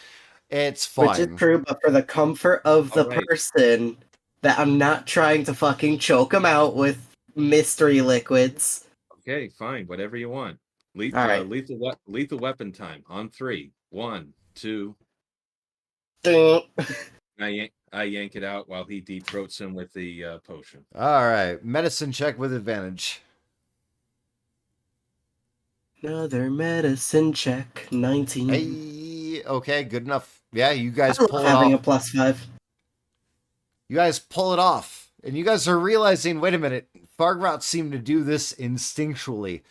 It's fine. Which is true, but for the comfort of the Alright. person, that I'm not trying to fucking choke them out with mystery liquids. Okay, fine, whatever you want. Alright. Lethal weapon time on 3. 1, 2. Ding. I yank it out while he deep throats him with the potion. All right, medicine check with advantage. Another medicine check. 19. Hey, okay, good enough. Yeah, you guys I love pull it having a off. +5. You guys pull it off, and you guys are realizing, wait a minute, Fargrot seemed to do this instinctually.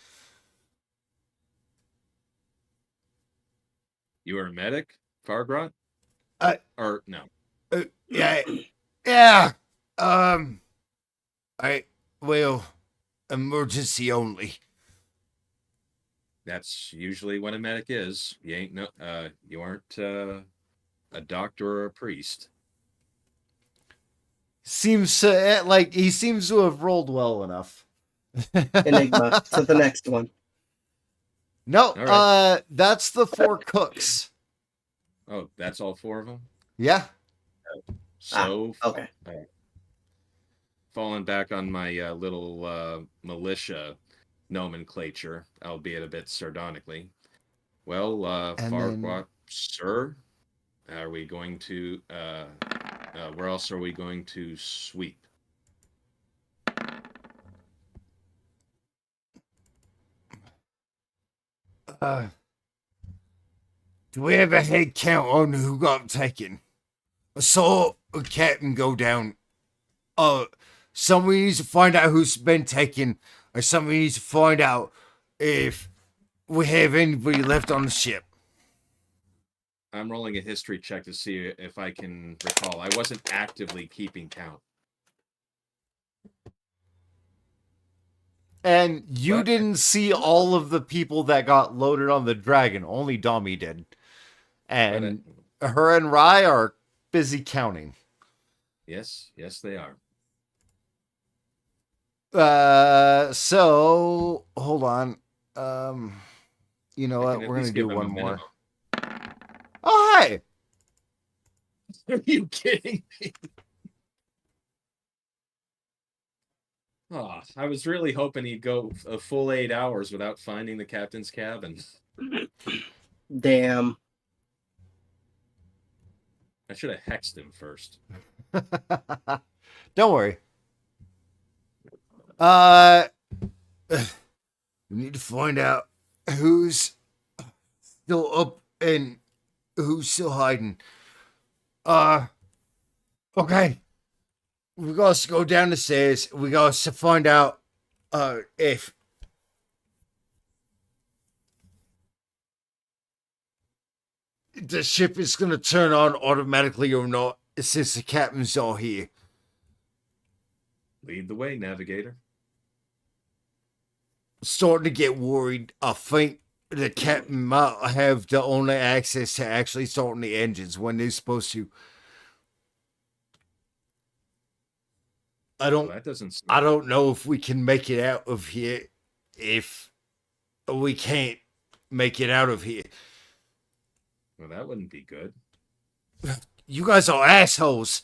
You are a medic, Fargrot? Or no? Yeah, emergency only. That's usually what a medic is. You aren't a doctor or a priest. Seems to, he seems to have rolled well enough. Enigma. To the next one. No, All right. that's the 4 cooks. Oh, that's all 4 of them? Yeah. So, Okay. falling back on my little militia nomenclature, albeit a bit sardonically. Well, And Farquaad, sir, are we going to, where else are we going to sweep? Do we have a head count on who got taken? I saw a captain go down. Somebody needs to find out who's been taken, or somebody needs to find out if we have anybody left on the ship. I'm rolling a history check to see if I can recall. I wasn't actively keeping count. And you What? didn't see all of the people that got loaded on the dragon. Only Dami did. And her and Rai are busy counting. Yes, they are. So hold on. You know I what? can at We're gonna least do give him a one more. minimum. Oh, hi. Are you kidding me? Oh, I was really hoping he'd go a full 8 hours without finding the captain's cabin. Damn. should have hexed him first. Don't worry. We need to find out who's still up and who's still hiding. Okay. We got to go down the stairs. We got to find out if the ship is going to turn on automatically or not since the captain's all here. Lead the way, navigator. Starting to get worried. I think the captain might have the only access to actually starting the engines when they're supposed to. Well, that doesn't. I don't know if we can make it out of here. If we can't make it out of here, Well, that wouldn't be good. you guys are assholes.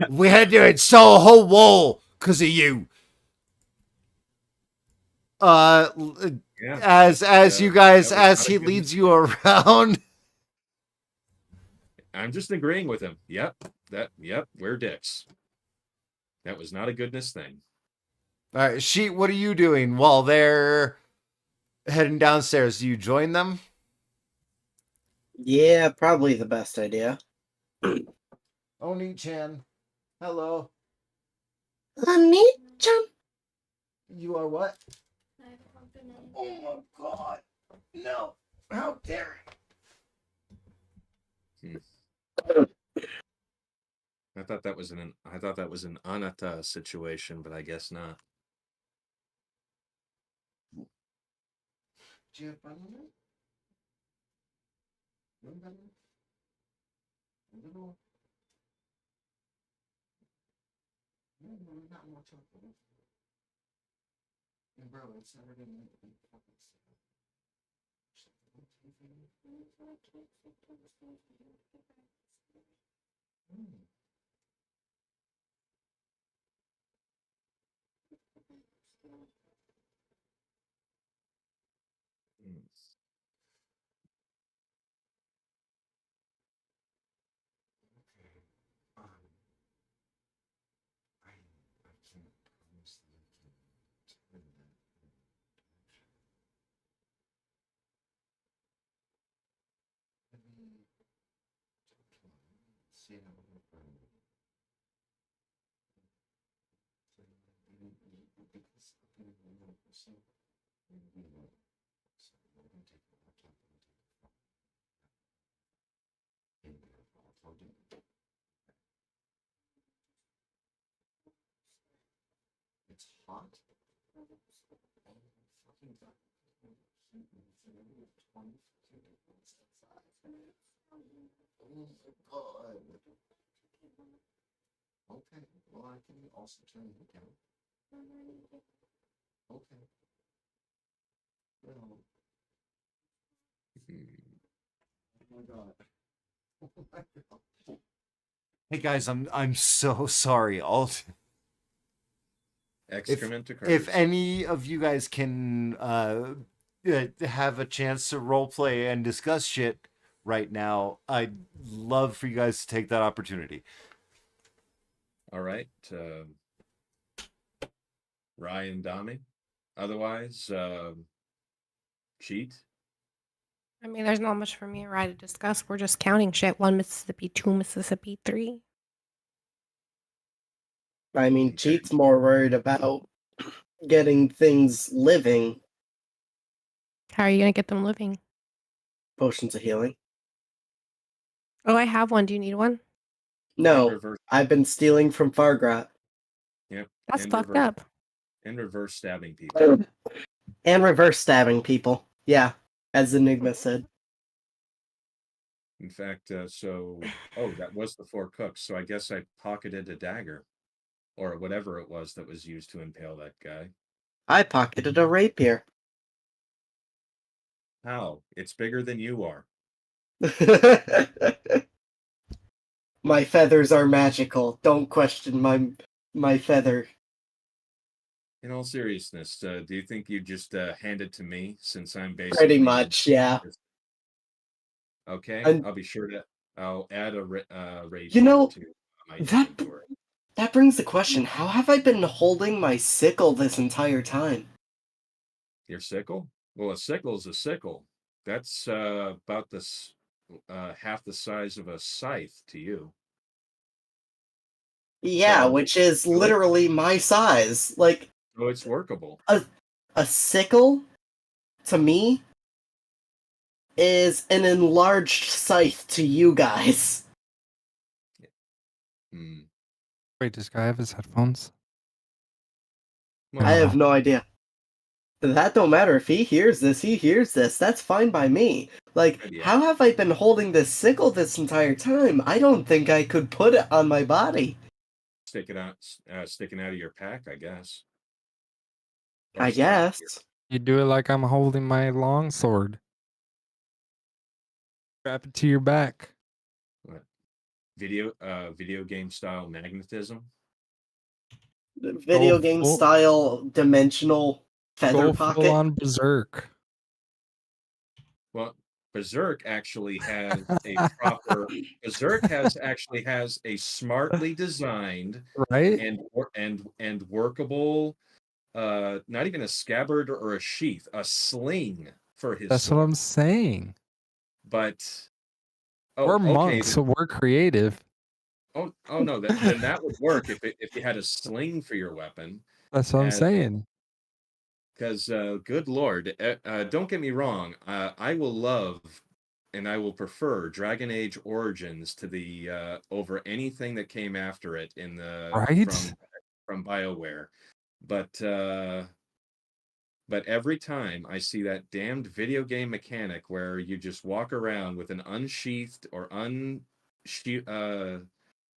We had to install a whole wall because of you. Yeah. As you guys, that was as not he a good leads you around. I'm just agreeing with him. Yep. We're dicks. That was not a goodness thing. All right, Sheet, what are you doing while they're heading downstairs? Do you join them? Yeah, probably the best idea. Oni-chan, hello. Oni-chan. You are what? Oh my god. No. How dare I thought that was an Anata situation, but I guess not. Do you have banana? No banana? No. No, not more chocolate. And bro, it's Saturday night. It's hot. Oh my god. Okay, well I can also turn it down. Okay. Well. Oh my god. Oh my god. Hey guys, I'm so sorry. Excrement occurs. If any of you guys can have a chance to roleplay and discuss shit right now, I'd love for you guys to take that opportunity. All right. Ryan Dami. Otherwise, cheat. I mean, there's not much for me and Rye to discuss. We're just counting shit. 1 Mississippi, 2 Mississippi, 3. I mean, Cheat's more worried about getting things living. How are you gonna get them living? Potions of healing. Oh, I have one. Do you need one? No, reverse, I've been stealing from Fargrat. That's and fucked reverse- up. and reverse stabbing people. And reverse stabbing people. Yeah, as Enigma said. In fact, that was the 4 cooks. So I guess I pocketed a dagger, or whatever it was that was used to impale that guy. I pocketed a rapier. How? It's bigger than you are. My feathers are magical. Don't question my feather. In all seriousness, do you think you just hand it to me since I'm basically Pretty much, yeah. Okay, And- I'll be sure to I'll add a rage You know, to my that inventory. that brings the question: how have I been holding my sickle this entire time? Your sickle? Well, a sickle is a sickle. That's about this half the size of a scythe to you. Yeah, So, which is do it. literally my size. Like So it's workable. a sickle, to me, is an enlarged scythe to you guys. Hmm. Wait, does guy have his headphones? Well, I have no. no idea. That don't matter. If he hears this, he hears this. That's fine by me. Like, idea. how have I been holding this sickle this entire time? I don't think I could put it on my body. sticking out of your pack, I guess. I Or side. guess. You do it like I'm holding my long sword. Strap it to your back. What? Video game style magnetism. Video game full- style dimensional feather Go full pocket. on berserk. Well, Berserk actually has a proper. Berserk actually has a smartly designed Right? and workable. Not even a scabbard or a sheath, a sling for his That's what sword. I'm saying. But We're okay. monks, so we're creative. Oh no, then that would work if you had a sling for your weapon. That's what I'm saying. Because good lord, don't get me wrong, I will love and I will prefer Dragon Age Origins to the over anything that came after it in the Right? from BioWare. But every time I see that damned video game mechanic where you just walk around with an unsheathed or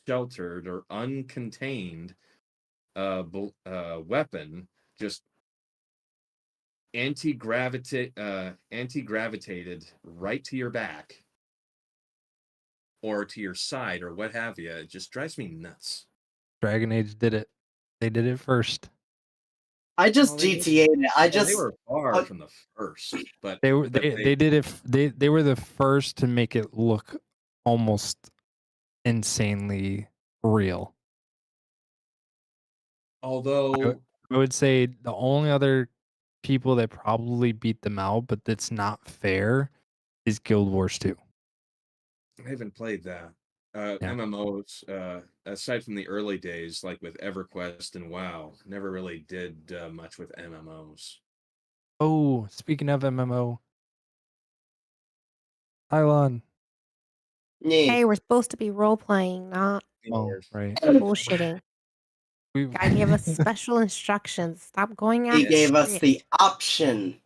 sheltered or uncontained weapon, just anti-gravitated right to your back or to your side or what have you, it just drives me nuts. Dragon Age did it. They did it first. I just Well, they GTA'd it. they were far but- from the first, but They did it. They were the first to make it look almost insanely real. although I would say the only other people that probably beat them out, but that's not fair, is Guild Wars 2. I haven't played that. Yeah. MMOs, aside from the early days, like with EverQuest and WoW, never really did much with MMOs. Oh, speaking of MMO, Tylon. Yeah. Hey, we're supposed to be role playing, not Oh, right. bullshitting. We Guy gave us special instructions. Stop going He after gave us shit. the option.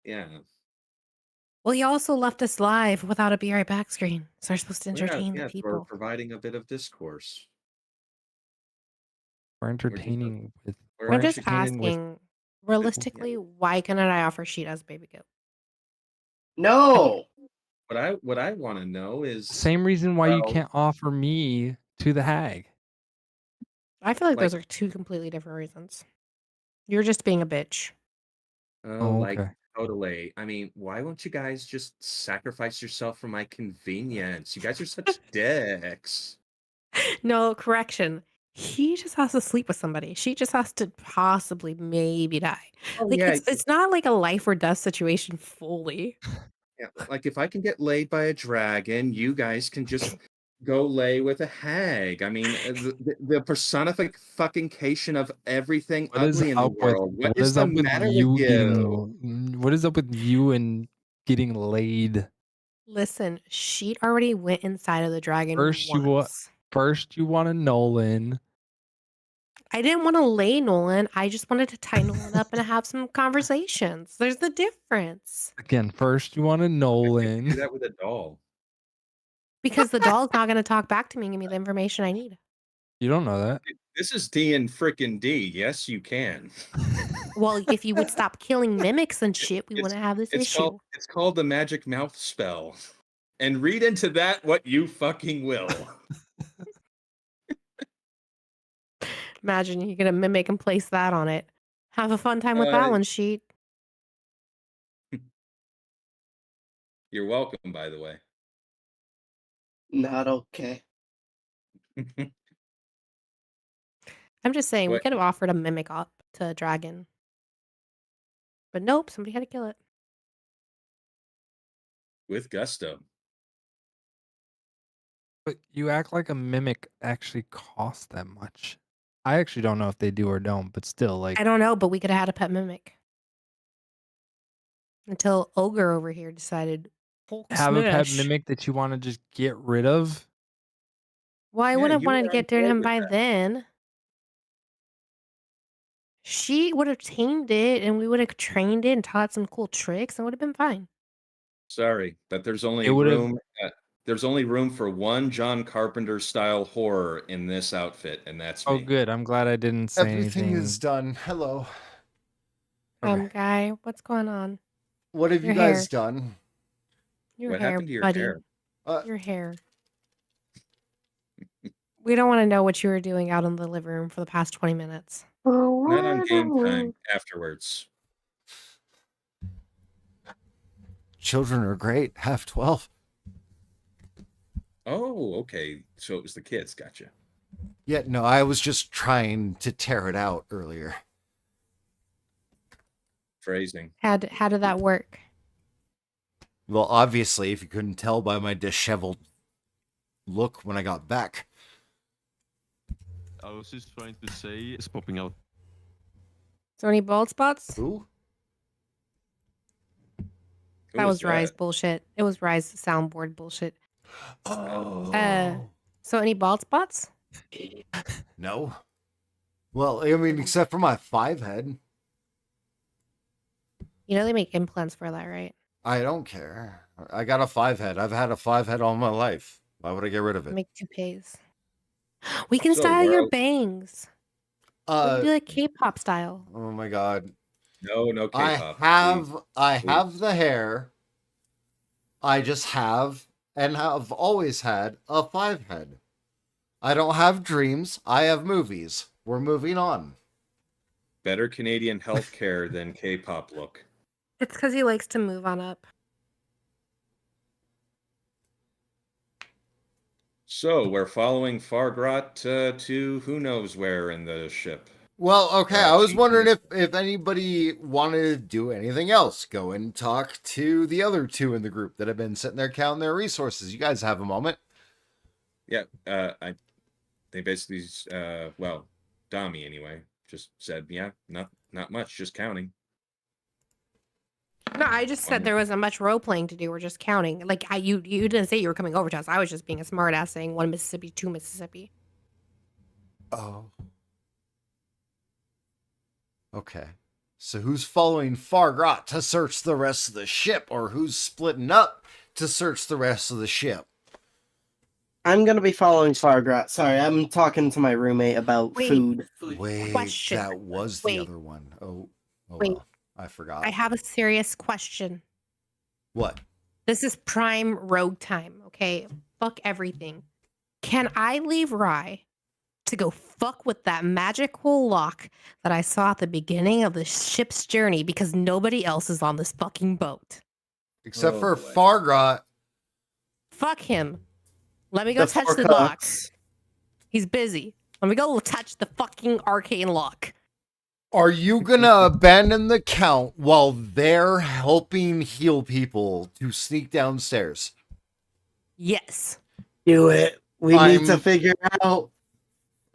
Yeah. Well, he also left us live without a be right back screen. So we're supposed to entertain the For people. providing a bit of discourse. We're entertaining with. We're I'm just entertaining with- asking, realistically, why couldn't I offer Sheet as a baby goat? No. What I want to know is Same reason why you Well- can't offer me to the hag. I feel like Like- those are two completely different reasons. You're just being a bitch. Oh, like okay. totally. I mean, why won't you guys just sacrifice yourself for my convenience? You guys are such dicks. No, correction. He just has to sleep with somebody. She just has to possibly maybe die. Oh Like yeah, it's not like a life or death situation fully. yeah. Like if I can get laid by a dragon, you guys can just go lay with a hag. I mean, the personification of everything What is ugly in the up with world. what is the up with matter you with you? getting? What is up with you and getting laid? Listen, Sheet already went inside of the dragon First you once. First, you want a Nolan. I didn't want to lay Nolan. I just wanted to tie Nolan up and have some conversations. There's the difference. Again, first you want a Do Nolan. that with a doll. Because the doll's not going to talk back to me and give me the information I need. You don't know that. This is D and frickin' D. Yes, you can. Well, if you would stop killing mimics and shit, we It's- wouldn't have this issue. It's called the magic mouth spell. And read into that what you fucking will. Imagine you're going to mimic and place that on it. Have a fun time with that one, Sheet. You're welcome, by the way. Not okay. I'm just saying we What? could have offered a mimic up to a dragon. But nope, somebody had to kill it. With gusto. But you act like a mimic actually costs that much. I actually don't know if they do or don't, but still, like, I don't know, but we could have had a pet mimic. Until Ogre over here decided Hulk have a pet smash. mimic that you want to just get rid of. Well, I Yeah, would have you wanted were to on get rid of board him with by that. then. She would have tamed it and we would have trained it and taught some cool tricks and would have been fine. Sorry, but there's only It would've- room. There's only room for one John Carpenter style horror in this outfit, and that's me. Oh, good. I'm glad I didn't say Everything anything. is done. Hello. Okay. Guy, what's going on? What have you your guys hair. done? Your What hair, happened to your buddy. hair? Your hair. We don't want to know what you were doing out in the living room for the past 20 minutes. Not on game time. Afterwards. Children are great. Half 12. Oh, okay. So it was the kids. Gotcha. Yeah, no, I was just trying to tear it out earlier. Phrasing. How did that work? Well, obviously, if you couldn't tell by my disheveled look when I got back. I was just trying to say it's popping out. So any bald spots? Ooh. Who That was that? Rye's bullshit. It was Rye's soundboard bullshit. Oh. So any bald spots? No. Well, I mean, except for my 5 head. You know they make implants for that, right? I don't care. I got a 5 head. I've had a 5 head all my life. Why would I get rid of it? Make toupees. We can So style where your else- bangs. We can do like K-pop style. Oh my god. No K-pop. I have the hair. I just have and have always had a 5 head. I don't have dreams. I have movies. We're moving on. Better Canadian healthcare than K-pop look. It's because he likes to move on up. So we're following Fargrot to who knows where in the ship. Well, okay. I was Chief wondering Minister. if anybody wanted to do anything else. Go and talk to the other 2 in the group that have been sitting there counting their resources. You guys have a moment. Yeah, they basically, well, Dami anyway, just said, yeah, not much, just counting. No, I just said there wasn't much role playing to do. We're just counting. Like you didn't say you were coming over to us. I was just being a smart ass saying 1 Mississippi, 2 Mississippi. Oh. Okay. So who's following Fargrot to search the rest of the ship, or who's splitting up to search the rest of the ship? I'm gonna be following Fargrot. Sorry, I'm talking to my roommate about Wait. food. Wait, Question. that was the Wait. other one. Oh Wait. well, I forgot. I have a serious question. What? This is prime rogue time, okay? Fuck everything. Can I leave Rye to go fuck with that magical lock that I saw at the beginning of the ship's journey because nobody else is on this fucking boat? Except Oh, for boy. Fargrot. Fuck him. Let me go The touch the Farcots. lock. He's busy. Let me go touch the fucking arcane lock. Are you gonna abandon the count while they're helping heal people to sneak downstairs? Yes. Do it. We need to I'm- figure out.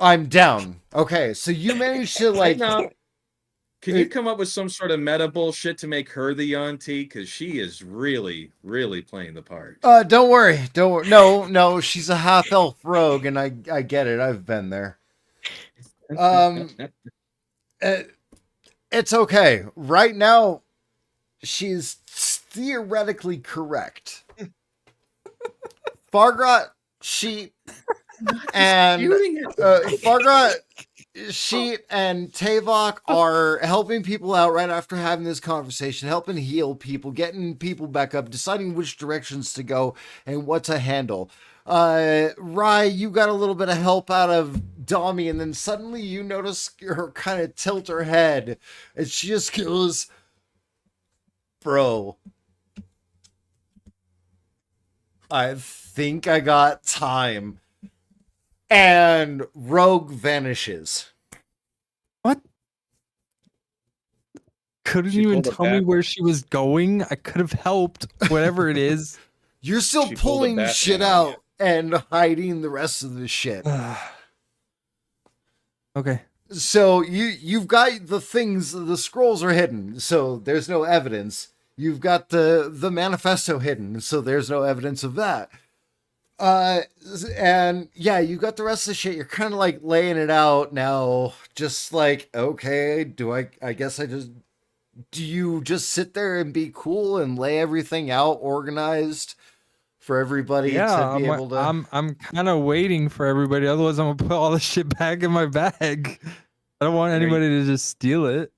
I'm down. Okay, so you managed to like Now, can you it- come up with some sort of meta bullshit to make her the Yanti? Because she is really playing the part. don't worry. Don't worry. No, she's a half elf rogue, and I get it. I've been there. It's okay. Right now, she's theoretically correct. Fargrot, she, and Fargrot, she, and Tavok are helping people out right after having this conversation, helping heal people, getting people back up, deciding which directions to go and what to handle. Rye, you got a little bit of help out of Dami, and then suddenly you notice her kind of tilt her head, and she just goes, "Bro, I think I got time. And Rogue vanishes. What? Couldn't She even pulled a tell me bat- where she was going. I could have helped, whatever it is. You're still She pulled a pulling Batman shit on you. out and hiding the rest of the shit. Okay. So you've got the things, the scrolls are hidden, so there's no evidence. You've got the manifesto hidden, so there's no evidence of that. And yeah, you got the rest of the shit. You're kind of like laying it out now, just like, okay, I guess do you just sit there and be cool and lay everything out organized for everybody Yeah, to be able to? I'm kind of waiting for everybody. Otherwise, I'm gonna put all the shit back in my bag. I don't want Are you- anybody to just steal it.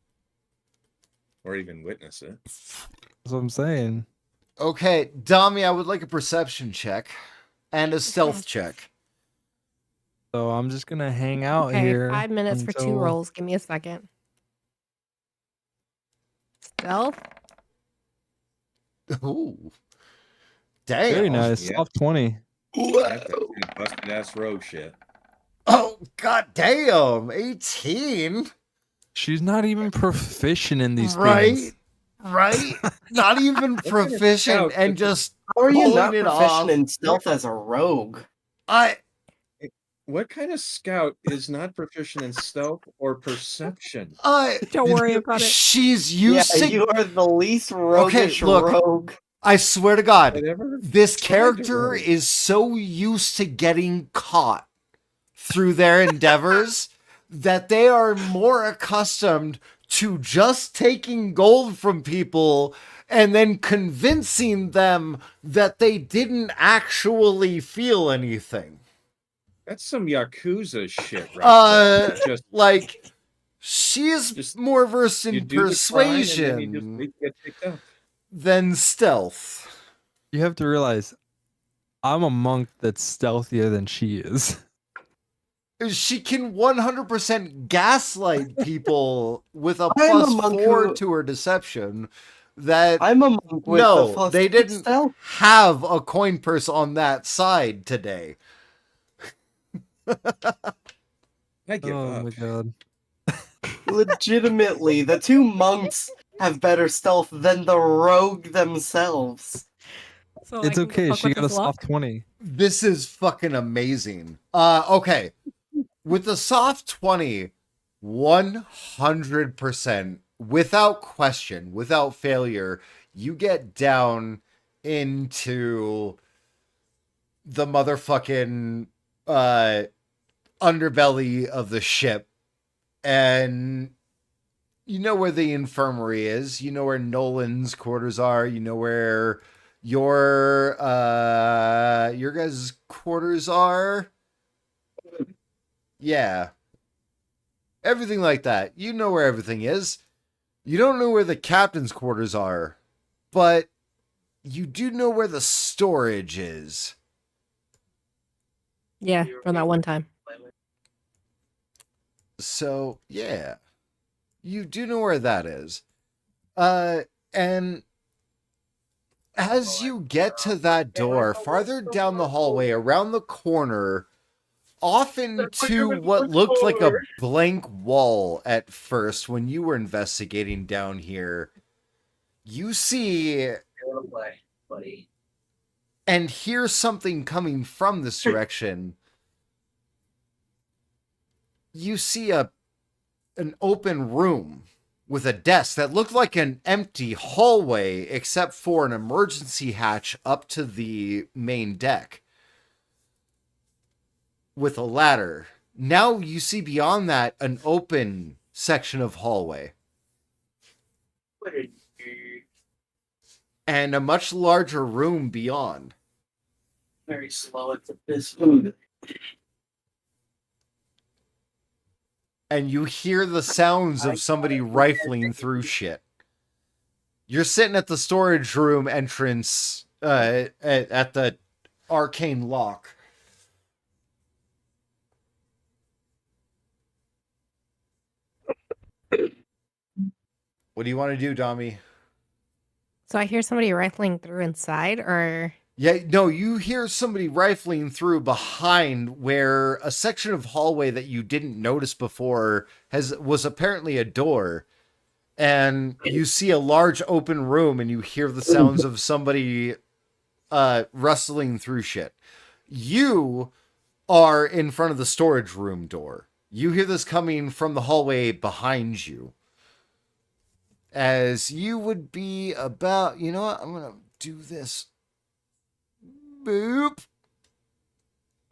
Or even witness it. That's what I'm saying. Okay, Dami, I would like a perception check and a stealth check. So I'm just gonna hang out Okay, here. 5 minutes for 2 until- rolls. Give me a second. Stealth. Ooh. Damn. Very nice. Yeah. Soft 20. That's that busted ass rogue shit. Oh, god damn. 18. She's not even proficient in these Right? things. Right? Not even proficient scout and with- just How are you pulling not it proficient off. in stealth as a rogue? I What kind of scout is not proficient in stealth or perception? Don't worry about it. She's used Yeah, to you are the least roguish look. rogue. I swear to God, Whatever. this tried to character rogue. is so used to getting caught through their endeavors that they are more accustomed to just taking gold from people and then convincing them that they didn't actually feel anything. That's some Yakuza shit right there. Just Like, she is Just- more versed you in do the crime and then you just persuasion wait to get picked up. than stealth. You have to realize, I'm a monk that's stealthier than she is. She can 100% gaslight people with a I am a plus monk 4 who- to her deception that I'm a monk with no, a plus they 6 didn't stealth. have a coin purse on that side today. I give Oh up. my god. Legitimately, the 2 monks have better stealth than the rogue themselves. So I It's can go okay. fuck She with got a this luck? soft 20. This is fucking amazing. Okay. With the soft 20, 100%, without question, without failure, you get down into the motherfucking underbelly of the ship, and you know where the infirmary is, you know where Nolan's quarters are, you know where your guys' quarters are. Yeah. Everything like that. You know where everything is. You don't know where the captain's quarters are, but you do know where the storage is. Yeah, from that one time. So, yeah. You do know where that is. And as you get to that door, farther down the hallway, around the corner, off into what looked like a blank wall at first when you were investigating down here, you see and hear something coming from this direction. You see an open room with a desk that looked like an empty hallway except for an emergency hatch up to the main deck with a ladder. Now you see beyond that an open section of hallway and a much larger room beyond. Very slow at this food. And you hear the sounds of somebody rifling through shit. You're sitting at the storage room entrance at the arcane lock. What do you want to do, Dami? So I hear somebody rifling through inside, or Yeah, no, you hear somebody rifling through behind where a section of hallway that you didn't notice before was apparently a door. And you see a large open room and you hear the sounds of somebody rustling through shit. You are in front of the storage room door. You hear this coming from the hallway behind you. As you would be about, you know what? I'm going to do this. Boop.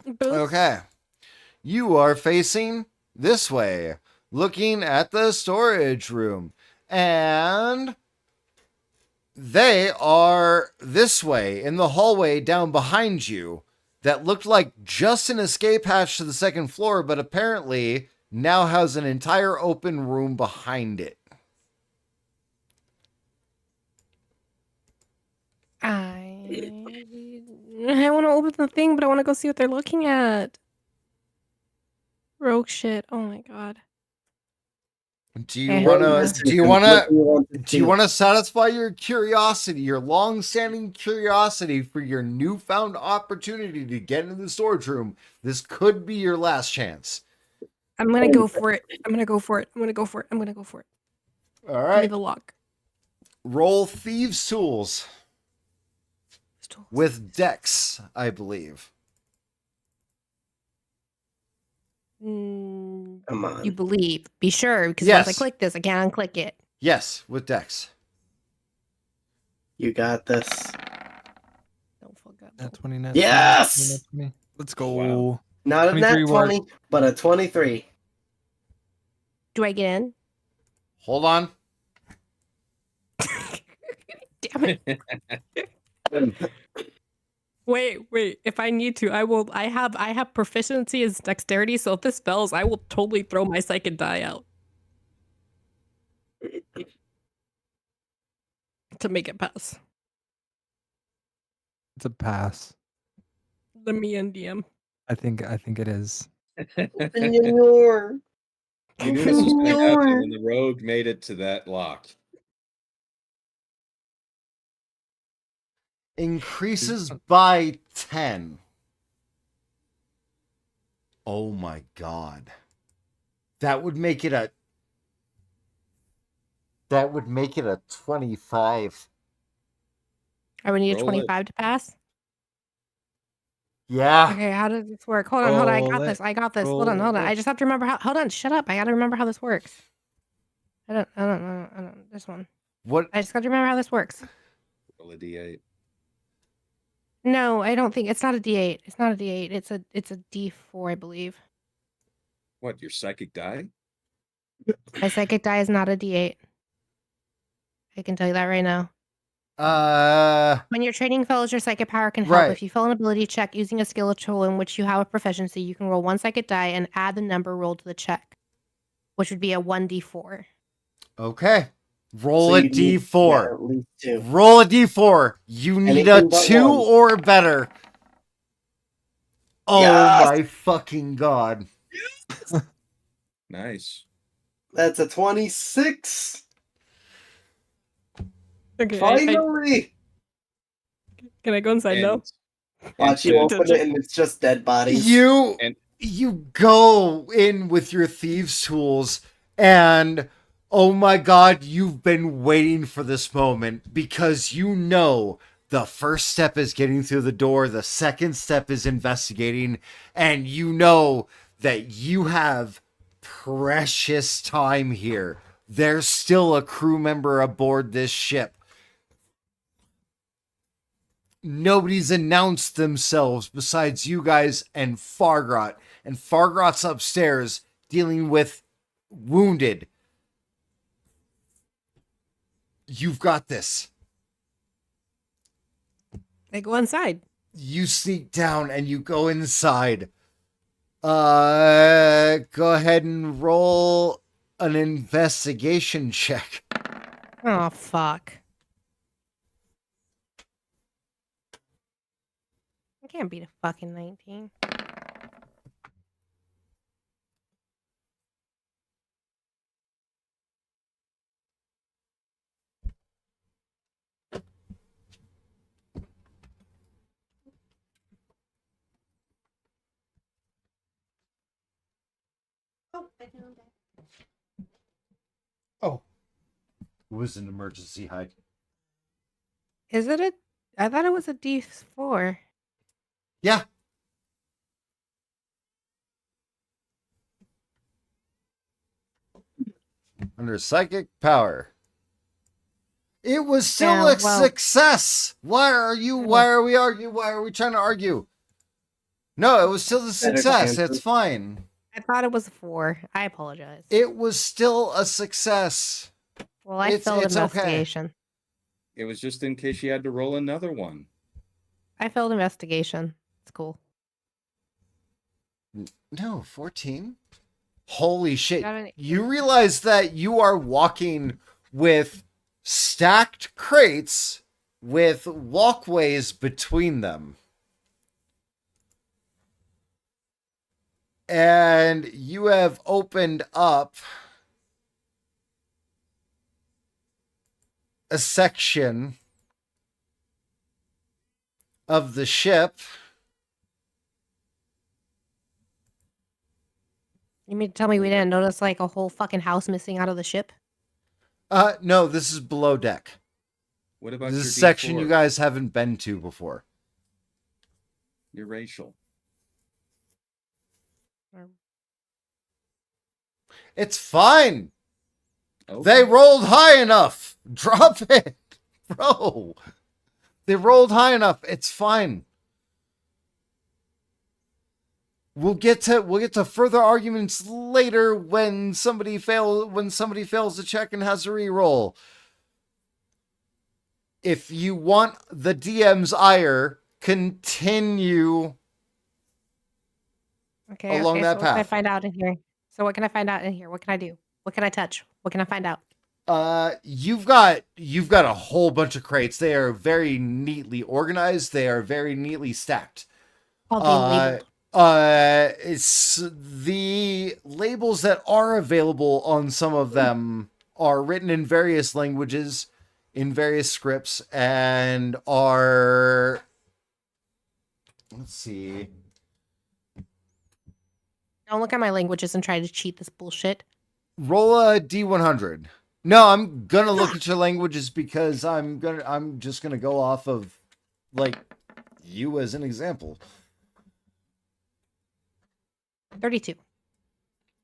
Boop. Okay. You are facing this way, looking at the storage room. And they are this way in the hallway down behind you that looked like just an escape hatch to the second floor, but apparently now has an entire open room behind it. I want to open the thing, but I want to go see what they're looking at. Rogue shit. Oh my god. Do you Okay. want What to? Do you want to? Do see? you want to satisfy your curiosity, your long-standing curiosity for your newfound opportunity to get into the storage room? This could be your last chance. I'm gonna go for it. I'm gonna go for it. I'm gonna go for it. I'm gonna go for it. All Give me right. the lock. Roll thieves' tools with Dex, I believe. Come on. You believe. Be sure, because Yes. once I click this, I can't unclick it. Yes, with Dex. You got this. Don't fuck up. Nat 20, nat 20, Yes! nat 20. Let's go. Wow. Not a nat 23 work. 20, but a 23. Do I get in? Hold on. Damn it. Wait. If I need to, I will. I have proficiency as dexterity, so if this fails, I will totally throw my psychic die out. To make it pass. It's a pass. Let me in, DM. I think it is. Senor. You knew this was going to happen when the rogue made it to that lock. Increases by 10. Oh my god. That would make it a 25. I would need a Roll it. 25 to pass. Yeah. Okay, how does this work? Hold on. I Roll got it. this. Hold on. Roll I it. just have to remember how. Hold on. Shut up. I gotta remember how this works. I don't know. This one. What? I just got to remember how this works. Roll a d8. No, I don't think it's not a D8. It's not a D8. It's a D4, I believe. What, your psychic die? My psychic die is not a D8. I can tell you that right now. When you're training fellows, your psychic power can help. Right. If you fail an ability check using a skill or tool in which you have a proficiency, you can roll one psychic die and add the number rolled to the check, which would be a 1d4. Okay. Roll So a you need- d4. yeah, at least 2. Roll a d4. You need Anything a but 2 one. or better. Oh Yes! my fucking god. Nice. That's a 26. Okay. Finally. Can I go inside now? Watch you open it and it's just dead bodies. You go in with your thieves' tools and oh my god, you've been waiting for this moment because you know the first step is getting through the door, the second step is investigating, and you know that you have precious time here. There's still a crew member aboard this ship. Nobody's announced themselves besides you guys and Fargrot. And Fargrot's upstairs dealing with wounded. You've got this. I go inside. You sneak down and you go inside. Go ahead and roll an investigation check. Oh, fuck. I can't beat a fucking 19. Oh. It was an emergency hide. Is it a? I thought it was a D4. Yeah. Under psychic power. It was still Yeah, a well- success. Why are we arguing? Why are we trying to argue? No, it was still a Better success. answer. It's fine. I thought it was a 4. I apologize. It was still a success. Well, I it's- failed it's okay. investigation. It was just in case you had to roll another one. I failed investigation. It's cool. No, 14. Holy shit. Got an- You realize that you are walking with stacked crates with walkways between them. And you have opened up a section of the ship. You mean to tell me we didn't notice like a whole fucking house missing out of the ship? No, this is below deck. What about This your is a section D4? you guys haven't been to before. Your racial. It's fine. Okay. They rolled high enough. Drop it, bro. They rolled high enough. It's fine. We'll get to further arguments later when somebody fails to check and has a reroll. If you want the DM's ire, continue Okay. along okay, that so what can I path. find out in here? So what can I find out in here? What can I do? What can I touch? What can I find out? You've got a whole bunch of crates. They are very neatly organized. They are very neatly stacked. All being labeled. It's the labels that are available on some of them are written in various languages, in various scripts, and are, let's see. Don't look at my languages and try to cheat this bullshit. Roll a D100. No, I'm gonna look at your languages because I'm just gonna go off of like you as an example. 32.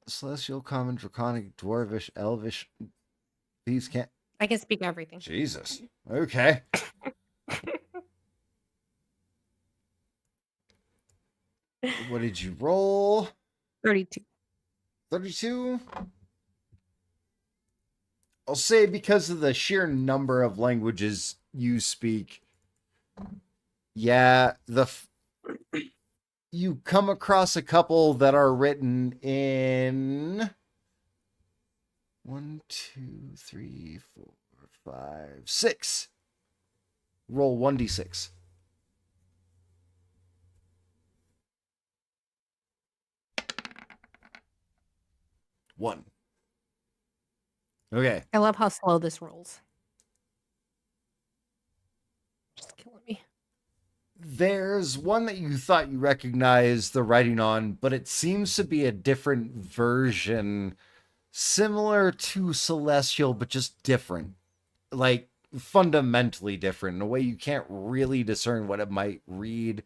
Celestial, Common, Draconic, Dwarvish, Elvish. These can't. I can speak everything. Jesus. Okay. What did you roll? 32. 32? I'll say because of the sheer number of languages you speak. Yeah, you come across a couple that are written in 1, 2, 3, 4, 5, 6. Roll 1d6. One. Okay. I love how slow this rolls. Just killing me. There's one that you thought you recognized the writing on, but it seems to be a different version, similar to Celestial, but just different. Like, fundamentally different in a way you can't really discern what it might read.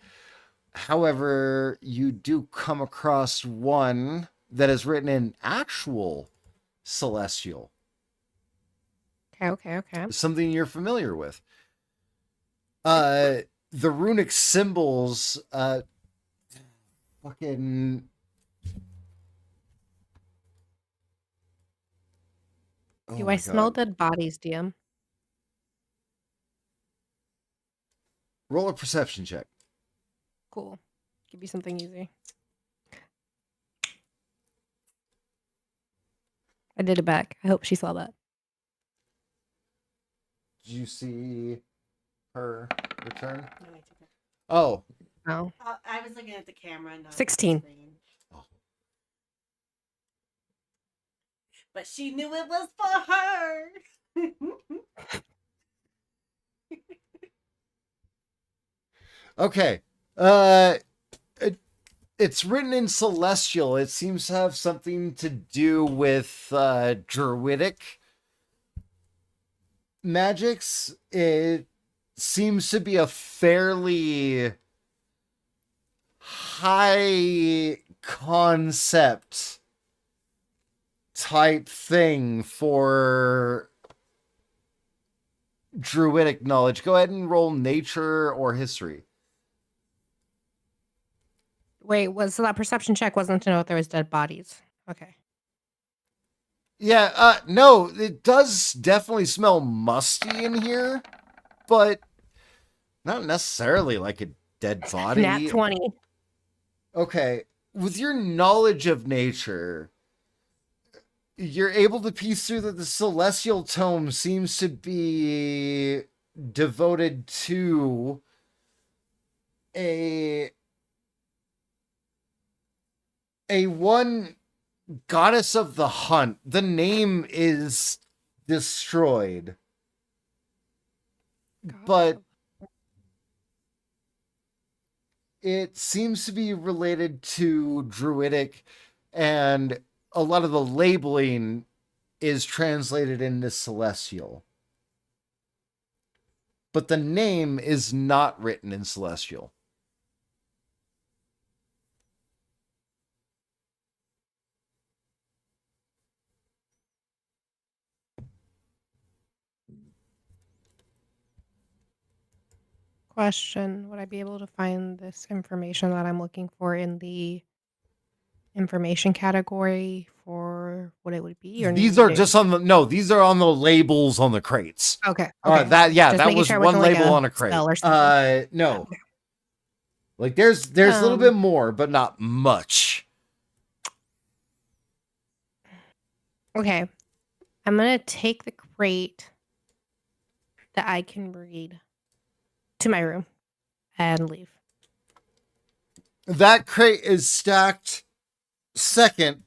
However, you do come across one that is written in actual Celestial. Okay. Something you're familiar with. The runic symbols, fucking. Oh Do my I smell God. dead bodies, DM? Roll a perception check. Cool. Give me something easy. I did it back. I hope she saw that. Did you see her return? No, I took it. Oh, Oh. I was looking at the camera. Not 16. The screen. Oh. But she knew it was for her. okay. It's written in Celestial. It seems to have something to do with druidic magics. It seems to be a fairly high concept type thing for druidic knowledge. Go ahead and roll nature or history. Wait, so that perception check wasn't to know if there was dead bodies. Okay. Yeah, no, it does definitely smell musty in here, but not necessarily like a dead body. Nat 20. Okay, with your knowledge of nature, you're able to piece through that the celestial tome seems to be devoted to a one goddess of the hunt. The name is destroyed, but it seems to be related to druidic, and a lot of the labeling is translated into celestial. But the name is not written in celestial. Question: would I be able to find this information that I'm looking for in the information category for what it would be? Or These need are it- just on the no. These are on the labels on the crates. Okay. That Just that making was sure it one wasn't like label a on a crate. spell or something. No. Okay. Like there's a little Um, bit more, but not much. Okay. I'm gonna take the crate that I can read to my room and leave. That crate is stacked second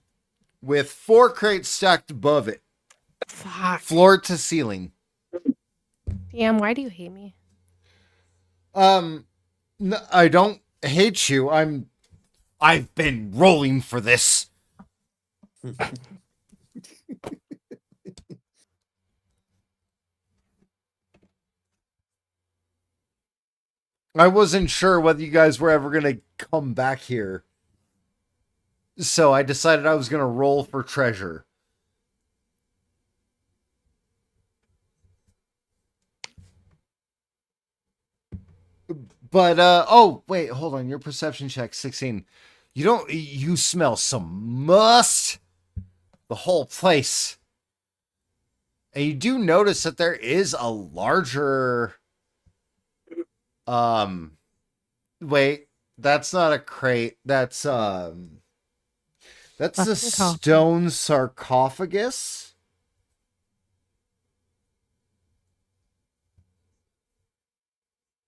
with 4 crates stacked above it, Fuck. floor to ceiling. Damn, why do you hate me? No, I don't hate you. I've been rolling for this. I wasn't sure whether you guys were ever going to come back here. So I decided I was going to roll for treasure. But oh wait, hold on. Your perception check 16. You smell some must. The whole place. And you do notice that there is a larger wait, that's not a crate. That's a Fucking coffin. stone sarcophagus.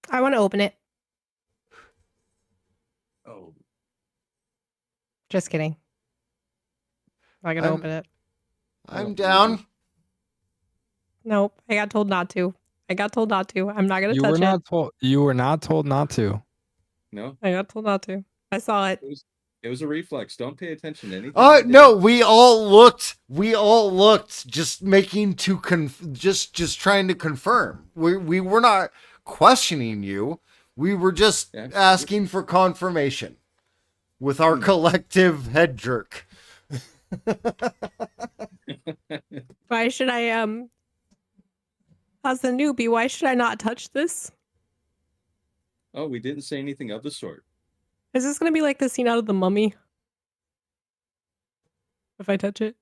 I want to open it. Oh, Just kidding. I'm not gonna I'm- open it. I'm down. Nope. I got told not to. I'm not gonna You touch were it. not told. You were not told not to. no, I got told not to. I saw it. it was a reflex. Don't pay attention to anything. I did. No, we all looked, just making to just trying to confirm. We were not questioning you. We were just Yeah. asking for confirmation with our collective head jerk. Why should I as a newbie, why should I not touch this? Oh, we didn't say anything of the sort. Is this gonna be like the scene out of The Mummy? If I touch it?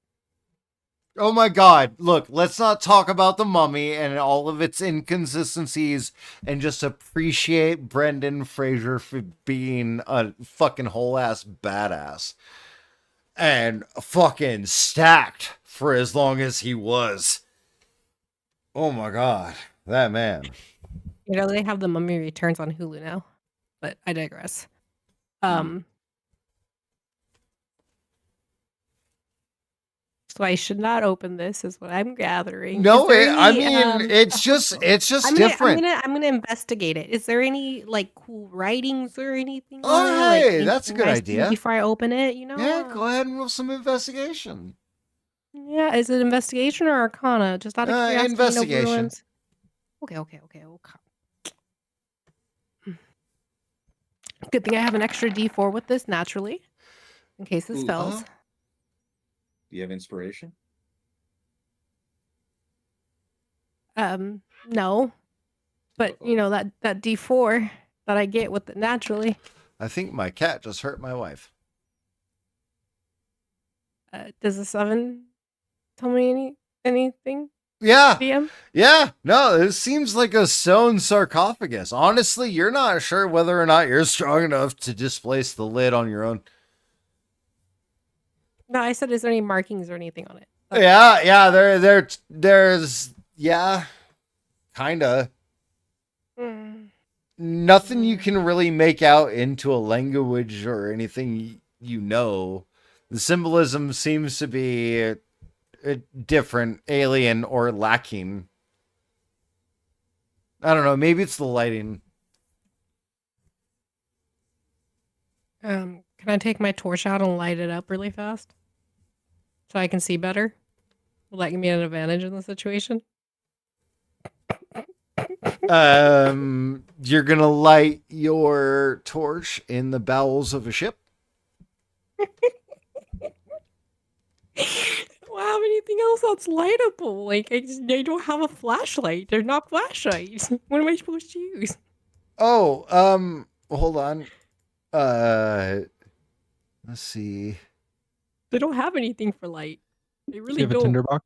Oh my god, look, let's not talk about the mummy and all of its inconsistencies and just appreciate Brendan Fraser for being a fucking whole ass badass. And fucking stacked for as long as he was. Oh my god, that man. You know, they have The Mummy Returns on Hulu now. But I digress. So I should not open this, is what I'm gathering. No, Is there I any, mean, it's just I'm different. gonna investigate it. Is there any like cool writings or anything Oh, on it? Like hey, that's a anything good I see idea. before I open it, you know? Yeah, go ahead and roll some investigation. Yeah, is it investigation or arcana? Just out of curiosity, Investigation. No Bruins? Okay. Good thing I have an extra D4 with this naturally, in case this Ooh, fails. Do you have inspiration? No, but you know that D4 that I get with it naturally. I think my cat just hurt my wife. Does the 7 tell me anything? Yeah, DM? yeah. No, it seems like a stone sarcophagus. Honestly, you're not sure whether or not you're strong enough to displace the lid on your own. No, I said, is there any markings or anything on it? Yeah. There's kinda. Mm. Nothing you can really make out into a language or anything you know. The symbolism seems to be different, alien, or lacking. I don't know. Maybe it's the lighting. Can I take my torch out and light it up really fast? So I can see better? Will that give me an advantage in the situation? You're gonna light your torch in the bowels of a ship. I don't have anything else that's lightable. Like, I don't have a flashlight. They're not flashlights. What am I supposed to use? Oh, hold on. Let's see. They don't have anything for light. They Do really you have a don't. tinderbox?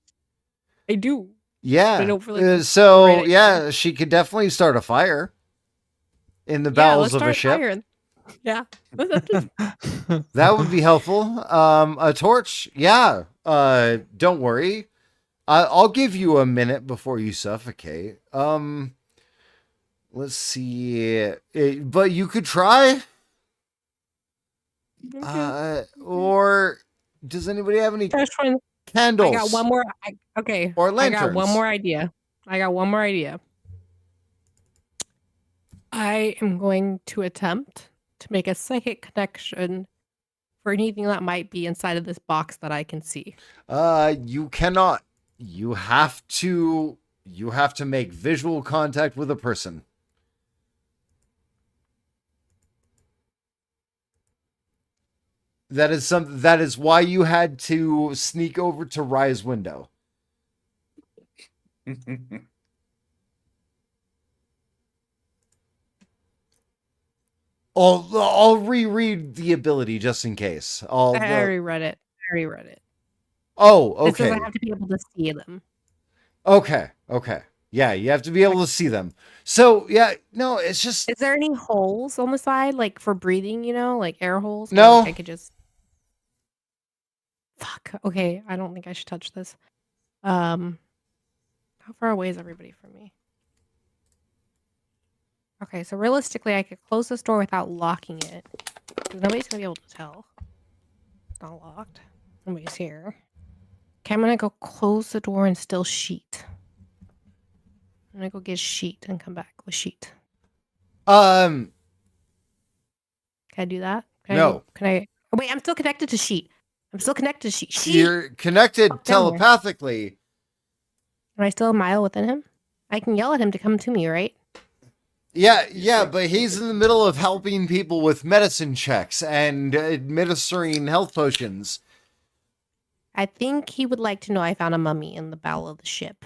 I do. Yeah. I don't feel like that's So the right yeah, she could definitely start a fire in the Yeah, bowels let's of a start ship. firing. Yeah. Let's just- That would be helpful. A torch. Yeah. Don't worry. I'll give you a minute before you suffocate. Let's see. But you could try. Okay. Or does anybody have any I was trying- candles? I got one more. Okay. Or I got one lanterns. more idea. I am going to attempt to make a psychic connection for anything that might be inside of this box that I can see. You cannot. You have to make visual contact with a person. That is why you had to sneak over to Rye's window. I'll reread the ability just in case. I already read it. Oh, It says okay. I have to be able to see them. Okay. Yeah, you have to be able to see them. So, yeah, no, it's just Is there any holes on the side, like for breathing, like air holes? Or, No. like, I could just. Fuck. Okay, I don't think I should touch this. How far away is everybody from me? Okay, so realistically, I could close this door without locking it. 'Cause nobody's gonna be able to tell. It's not locked. Nobody's here. Okay, I'm gonna go close the door and still sheet. I'm gonna go get sheet and come back with sheet. um Can I do that? No. Can I? Oh, wait, I'm still connected to sheet. Sheet. you're connected Fuck down there. telepathically. Am I still a mile within him? I can yell at him to come to me, right? Yeah, but he's in the middle of helping people with medicine checks and administering health potions. I think he would like to know I found a mummy in the bow of the ship.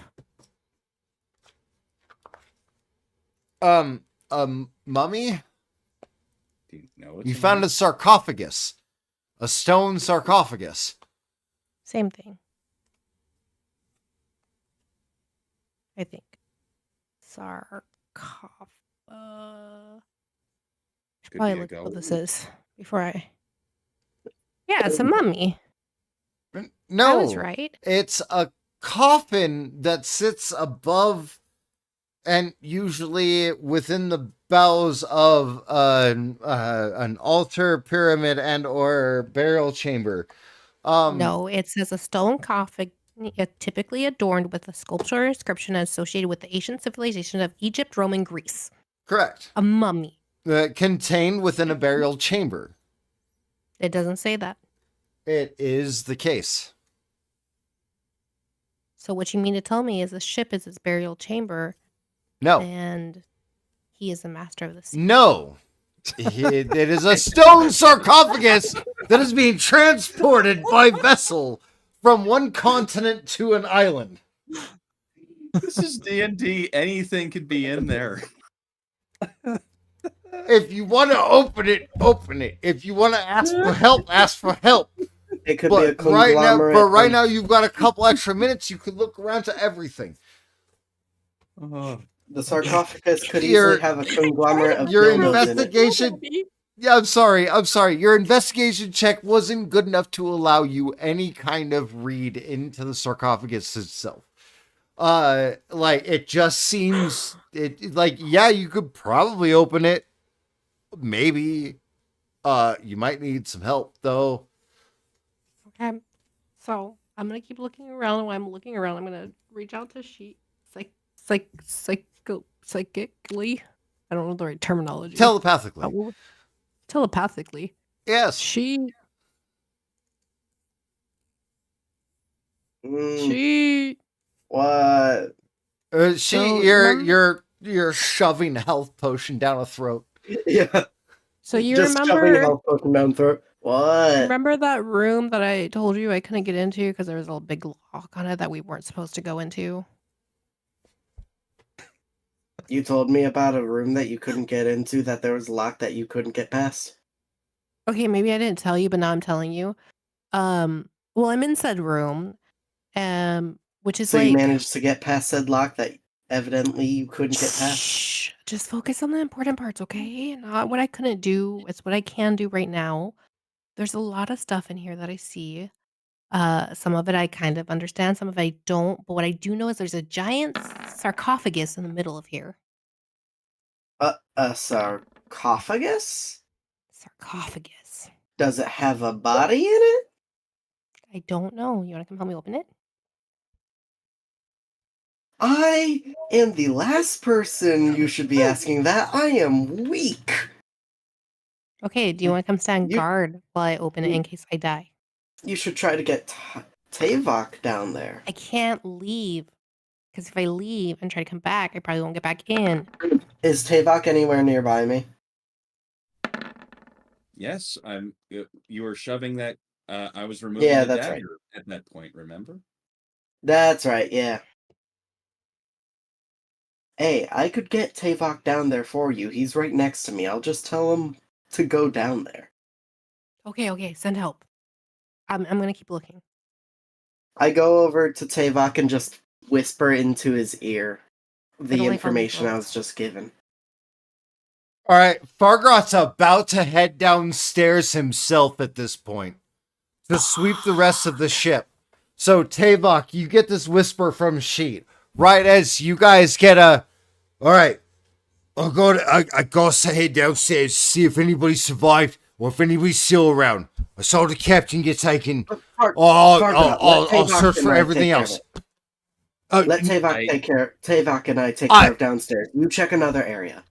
Mummy? Do you know it's You found a sarcophagus. A stone sarcophagus. Same thing. I think. Sarcophagus. Should Could probably be a look at what goat. this is before I. Yeah, it's a mummy. I No, was right. it's a coffin that sits above and usually within the bowels of an altar, pyramid, and or burial chamber. No, it says a stone coffin typically adorned with a sculpture or inscription associated with the ancient civilization of Egypt, Rome, and Greece. Correct. A mummy. Contained within a burial chamber. It doesn't say that. It is the case. So what you mean to tell me is the ship is his burial chamber, No. and he is the master of the sea. No. It is a stone sarcophagus that is being transported by vessel from one continent to an island. This is D&D. Anything could be in there. If you want to open it, open it. If you want to ask for help, ask for help. It could be a But right now, conglomerate. of- you've got a couple extra minutes. You could look around to everything. The sarcophagus could Your- easily have a conglomerate of Your dildos in it. investigation. Yeah, I'm sorry. Your investigation check wasn't good enough to allow you any kind of read into the sarcophagus itself. Like it just seems yeah, you could probably open it. Maybe. You might need some help though. Okay. So I'm gonna keep looking around, and while I'm looking around, I'm gonna reach out to she psychically. I don't know the right terminology. Telepathically. Telepathically. Yes. She Mm, what? So, You're shoving a health potion down a throat. Yeah. so you Just shoving a remember health potion down throat. What? remember that room that I told you I couldn't get into because there was a big lock on it that we weren't supposed to go into? You told me about a room that you couldn't get into, that there was a lock that you couldn't get past. Okay, maybe I didn't tell you, but now I'm telling you. Well, I'm in said room, which is So like you managed to get past said lock that evidently you couldn't get past. Shh, just focus on the important parts, okay? Not what I couldn't do. It's what I can do right now. There's a lot of stuff in here that I see. Some of it I kind of understand, some of it I don't. But what I do know is there's a giant sarcophagus in the middle of here. A sarcophagus? Sarcophagus. Does it have a body in it? I don't know. You want to come help me open it? I am the last person you should be asking that. I am weak. Okay, do you want to come stand You- guard while I open it in case I die? You should try to get Tavok down there. I can't leave. Because if I leave and try to come back, I probably won't get back in. Is Tavok anywhere nearby me? Yes, I'm. You were shoving that. I was removing Yeah, the that's right. dagger at that point. Remember? That's right, yeah. Hey, I could get Tavok down there for you. He's right next to me. I'll just tell him to go down there. Okay, send help. I'm gonna keep looking. I go over to Tavok and just whisper into his ear don't the like all these information I looks. was just given. All right, Fargrot's about to head downstairs himself at this point to sweep the rest of the ship. So Tavok, you get this whisper from Sheet right as you guys get a. All right, I gotta head downstairs to see if anybody survived or if anybody's still around. I saw the captain get taken. I'll search for everything else. Let Tavok take care. Tavok and I take care of downstairs. You check another area.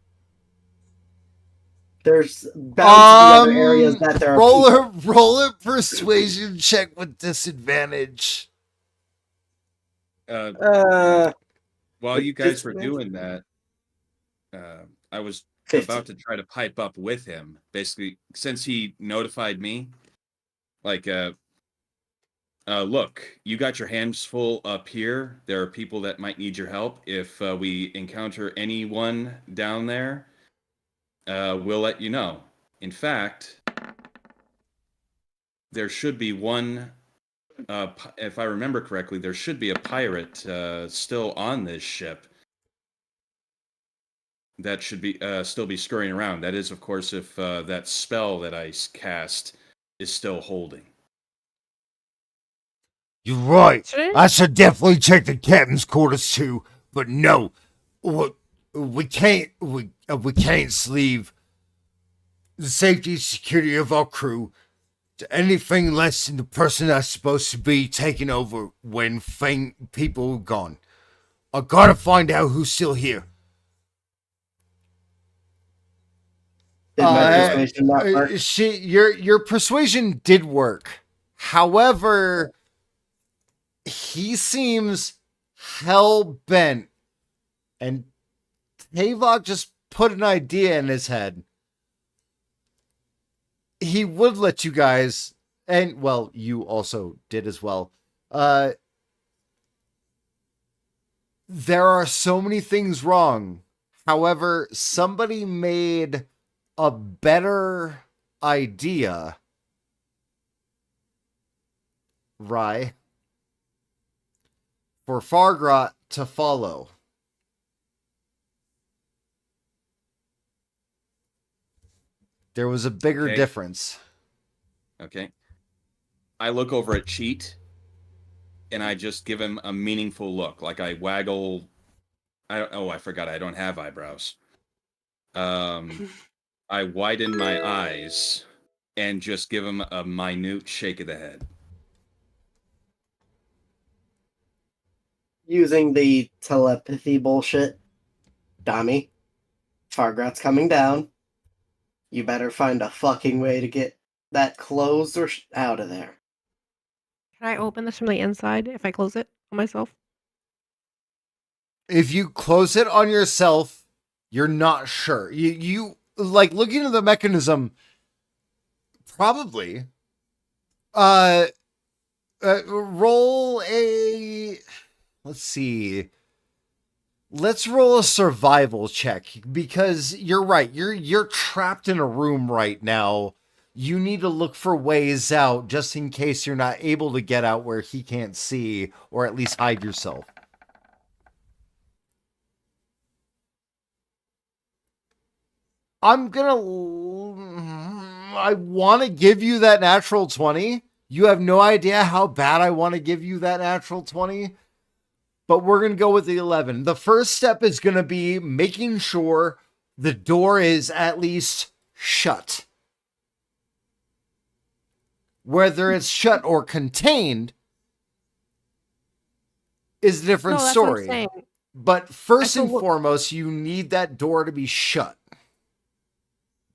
There's bound to be other areas that there are people. Roll a persuasion check with disadvantage. While With you guys were disadvantage? doing that, I was 50. about to try to pipe up with him. Basically, since he notified me, like, look, you got your hands full up here. There are people that might need your help. If we encounter anyone down there, we'll let you know. In fact, there should be one. If I remember correctly, there should be a pirate still on this ship. That should be still be scurrying around. That is, of course, if that spell that I cast is still holding. You're right. Should I should definitely check the captain's quarters too. But no, we can't. We can't leave the safety and security of our crew anything less than the person that's supposed to be taking over when people are gone. I gotta find out who's still here. Did my persuasion not work? Your persuasion did work. However, he seems hell bent, and Tavok just put an idea in his head. He would let you guys, and well, you also did as well. There are so many things wrong. However, somebody made a better idea, Rye, for Fargrot to follow. There was a bigger Okay. difference. Okay. I look over at Cheat, and I just give him a meaningful look, like I waggle. I forgot I don't have eyebrows. I widen my eyes and just give him a minute shake of the head. Using the telepathy bullshit. Dami, Fargrot's coming down. You better find a fucking way to get that closed or out of there. Can I open this from the inside if I close it on myself? If you close it on yourself, you're not sure. You like looking at the mechanism. Probably. Roll a. Let's see. Let's roll a survival check because you're right. You're trapped in a room right now. You need to look for ways out just in case you're not able to get out where he can't see, or at least hide yourself. I want to give you that natural 20. You have no idea how bad I want to give you that natural 20. But we're going to go with the 11. The first step is going to be making sure the door is at least shut. Whether it's shut or contained is a different No, that's what I'm story. saying. But first and So what- foremost, you need that door to be shut.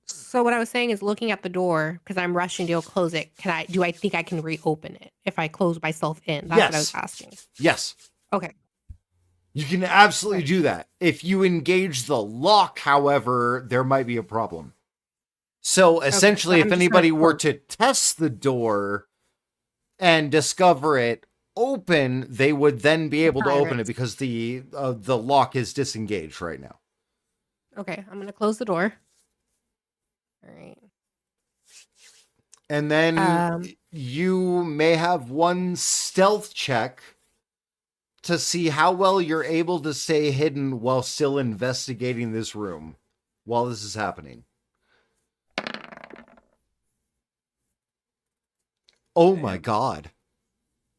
So what I was saying is looking at the door because I'm rushing to go close it. Do I think I can reopen it if I close myself in? That's what I was Yes. asking. Yes. Okay. You can absolutely do that. If you engage the lock, however, there might be a problem. So essentially, so if I'm just anybody gonna were close. to test the door and discover it open, they would then be able to open it Pirates. because the lock is disengaged right now. Okay. I'm gonna close the door. All right. And then Um, you may have one stealth check to see how well you're able to stay hidden while still investigating this room while this is happening. Oh my Damn. god.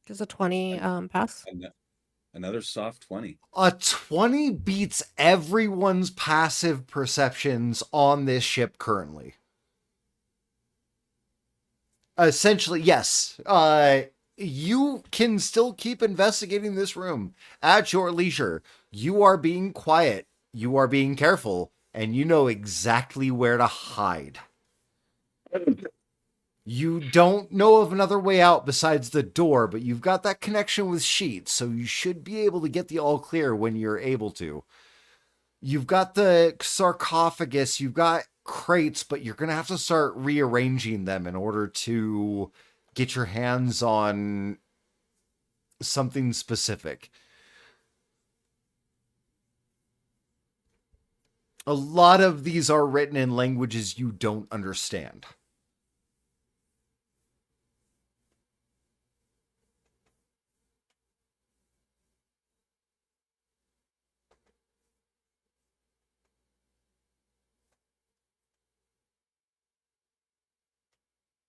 Does a 20 pass? Another soft 20. A 20 beats everyone's passive perceptions on this ship currently. Essentially, yes. You can still keep investigating this room at your leisure. You are being quiet. You are being careful. And you know exactly where to hide. You don't know of another way out besides the door, but you've got that connection with Sheets, so you should be able to get the all clear when you're able to. You've got the sarcophagus, you've got crates, but you're going to have to start rearranging them in order to get your hands on something specific. A lot of these are written in languages you don't understand.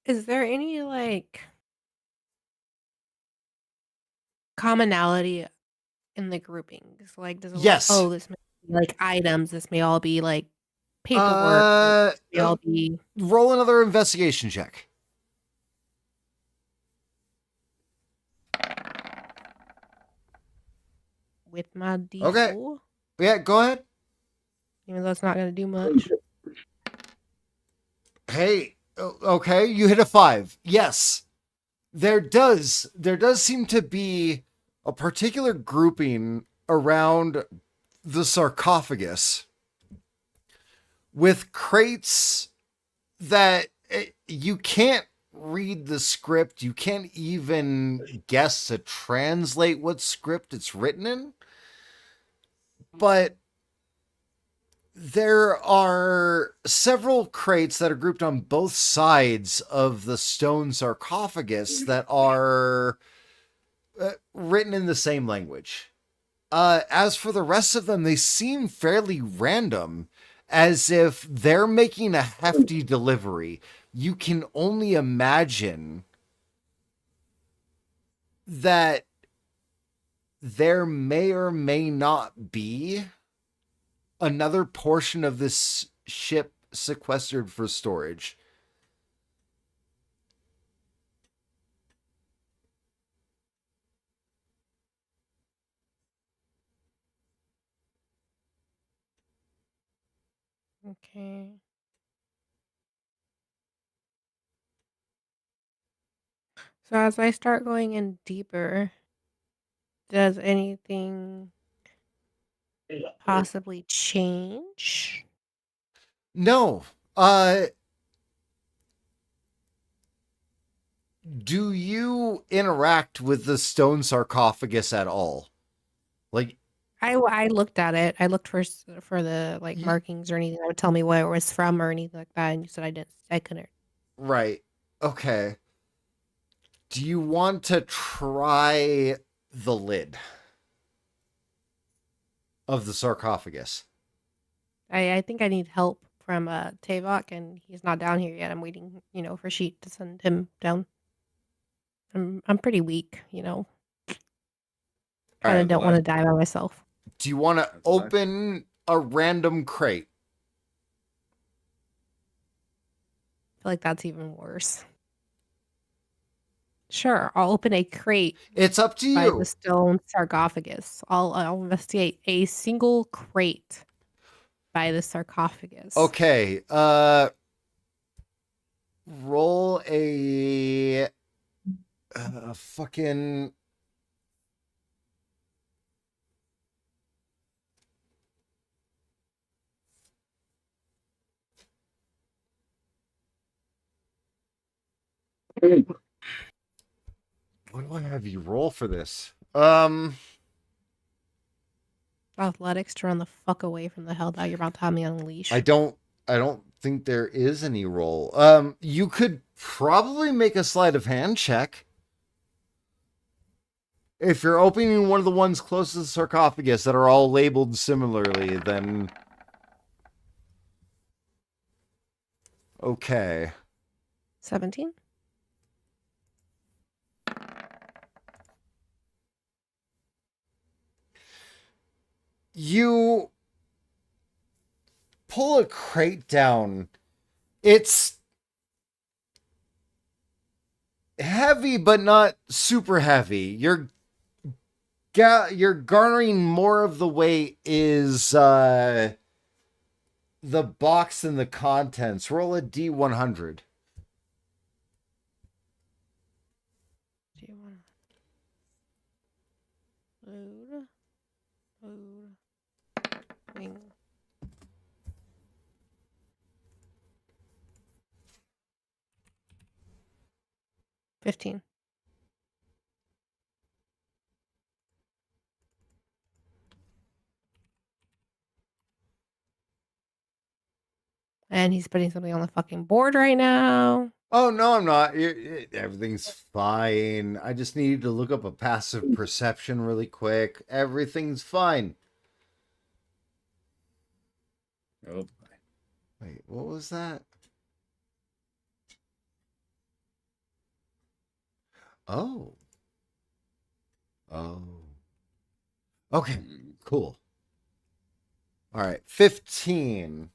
Is there any commonality in the groupings? Like, does it Yes. this may be like items, this may all be like paperwork, this may all be Roll another investigation check. with my D4. Okay. Yeah, go ahead. Even though it's not going to do much. Hey, okay, you hit a 5. Yes. There does seem to be a particular grouping around the sarcophagus with crates that you can't read the script. You can't even guess to translate what script it's written in. But there are several crates that are grouped on both sides of the stone sarcophagus that are written in the same language. As for the rest of them, they seem fairly random, as if they're making a hefty delivery. You can only imagine that there may or may not be another portion of this ship sequestered for storage. Okay. So as I start going in deeper, does anything possibly change? No. Do you interact with the stone sarcophagus at all? Like, I looked at it. I looked for the like Ye- markings or anything that would tell me where it was from or anything like that, and you said I couldn't. right. Okay. Do you want to try the lid of the sarcophagus? I think I need help from Tavok, and he's not down here yet. I'm waiting, for Sheet to send him down. I'm pretty weak, Kind of Alright, don't want to die by myself. Do you want to That's fine. open a random crate? I feel like that's even worse. Sure, I'll open a crate It's up to by you. the stone sarcophagus. I'll investigate a single crate by the sarcophagus. Okay. Roll a fucking what do I have you roll for this? Athletics to run the fuck away from the hell that you're about to have me unleash. I don't think there is any roll. You could probably make a sleight of hand check. If you're opening one of the ones closest to the sarcophagus that are all labeled similarly, then okay. 17. You pull a crate down. It's heavy, but not super heavy. You're garnering more of the weight is the box and the contents. Roll a D100. Do you want to load? Wing. $15. And he's putting something on the fucking board right now. Oh, no, I'm not. Everything's fine. I just needed to look up a passive perception really quick. Everything's fine. Oh, Wait, what was that? Oh. Oh. Okay, cool. All right, 15.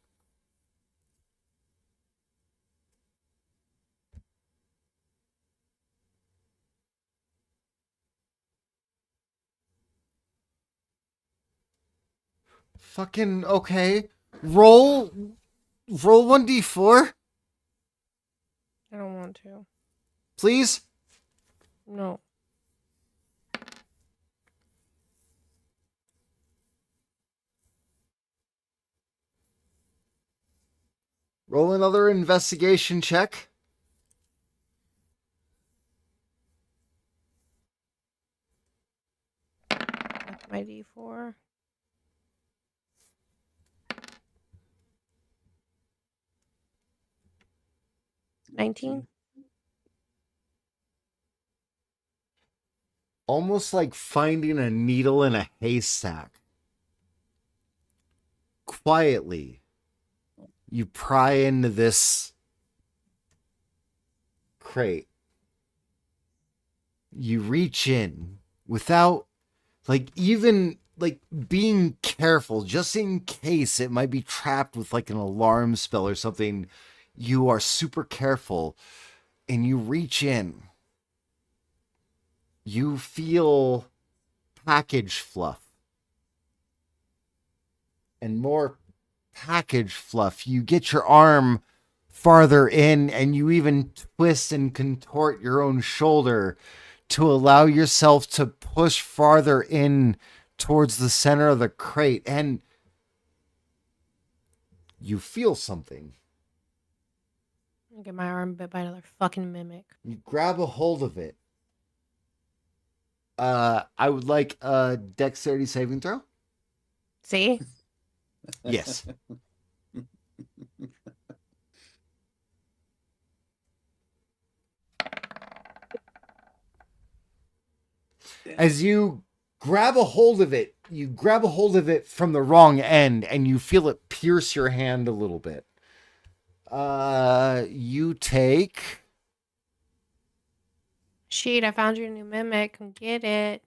Fucking okay. Roll 1d4, I don't want to. please. No. Roll another investigation check. That's my D4. $19. Almost like finding a needle in a haystack. Quietly, you pry into this crate. You reach in without, like, even like being careful, just in case it might be trapped with like an alarm spell or something. You are super careful and you reach in. You feel package fluff and more package fluff. You get your arm farther in and you even twist and contort your own shoulder to allow yourself to push farther in towards the center of the crate, and you feel something. I get my arm bit by another fucking mimic. You grab a hold of it. I would like a dexterity saving throw. See? Yes. As you grab a hold of it, you grab a hold of it from the wrong end and you feel it pierce your hand a little bit. You take Sheet, I found your new mimic. Come get it.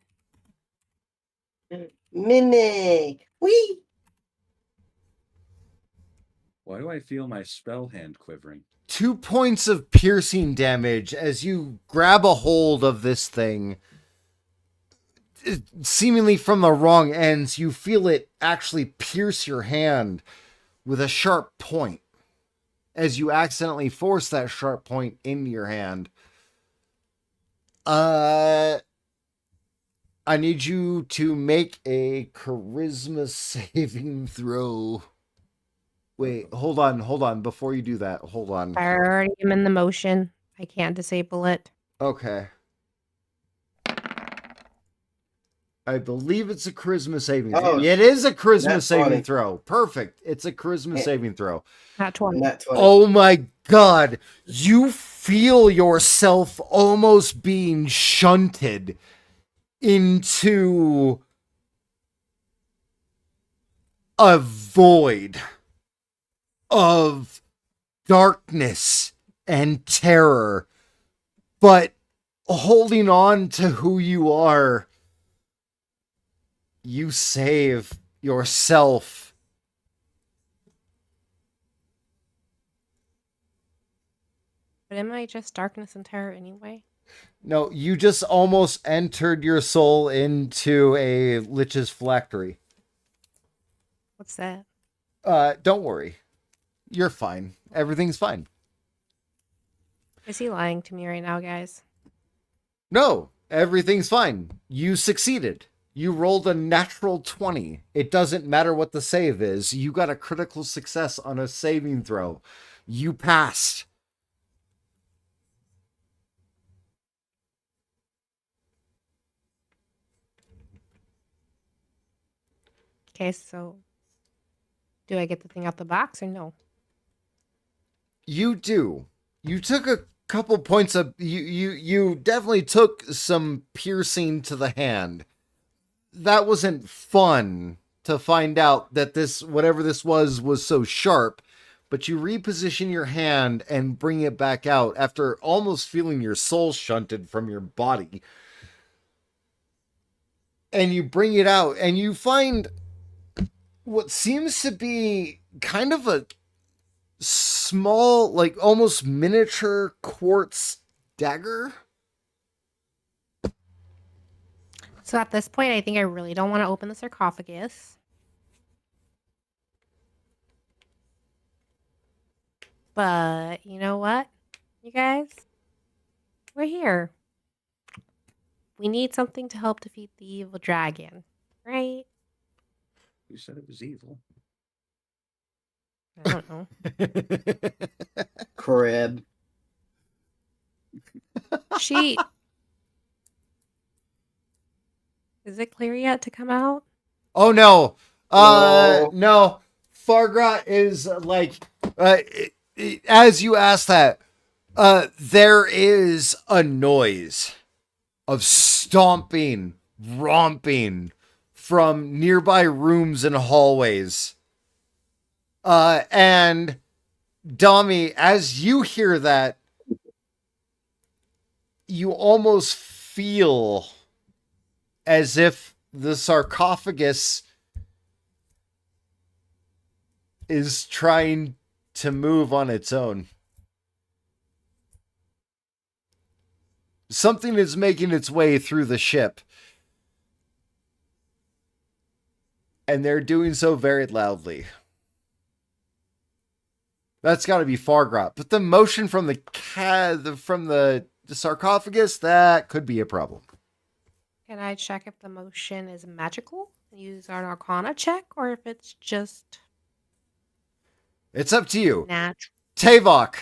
Mimic! Whee! Why do I feel my spell hand quivering? 2 points of piercing damage as you grab a hold of this thing. Seemingly from the wrong ends, you feel it actually pierce your hand with a sharp point as you accidentally force that sharp point into your hand. I need you to make a charisma saving throw. Wait, hold on. Before you do that, hold on. I already am in the motion. I can't disable it. Okay. I believe it's a charisma saving throw. Oh, It is a charisma that's saving funny. throw. Perfect. It's a charisma Yeah. saving throw. Not 20. Not 20. Oh my god. You feel yourself almost being shunted into a void of darkness and terror. But holding on to who you are, you save yourself. But am I just darkness and terror anyway? No, you just almost entered your soul into a Lich's phylactery. What's that? Don't worry. You're fine. Everything's fine. Is he lying to me right now, guys? No, everything's fine. You succeeded. You rolled a natural 20. It doesn't matter what the save is. You got a critical success on a saving throw. You passed. Okay, so do I get the thing out the box or no? You do. You took a couple points of you definitely took some piercing to the hand. That wasn't fun to find out that this whatever this was so sharp, but you reposition your hand and bring it back out after almost feeling your soul shunted from your body. And you bring it out and you find what seems to be kind of a small, like almost miniature quartz dagger. So at this point, I think I really don't want to open the sarcophagus. But you know what, you guys? We're here. We need something to help defeat the evil dragon, right? You said it was evil. I don't know. Crib. She. Is it clear yet to come out? Oh no. No. No. Fargrat is as you ask that, there is a noise of stomping, romping from nearby rooms and hallways. And Dami, as you hear that, you almost feel as if the sarcophagus is trying to move on its own. Something is making its way through the ship. And they're doing so very loudly. That's got to be Fargrat. But the motion from the sarcophagus, that could be a problem. Can I check if the motion is magical? Use our Arcana check, or if it's just It's up to you. natural? Tavok.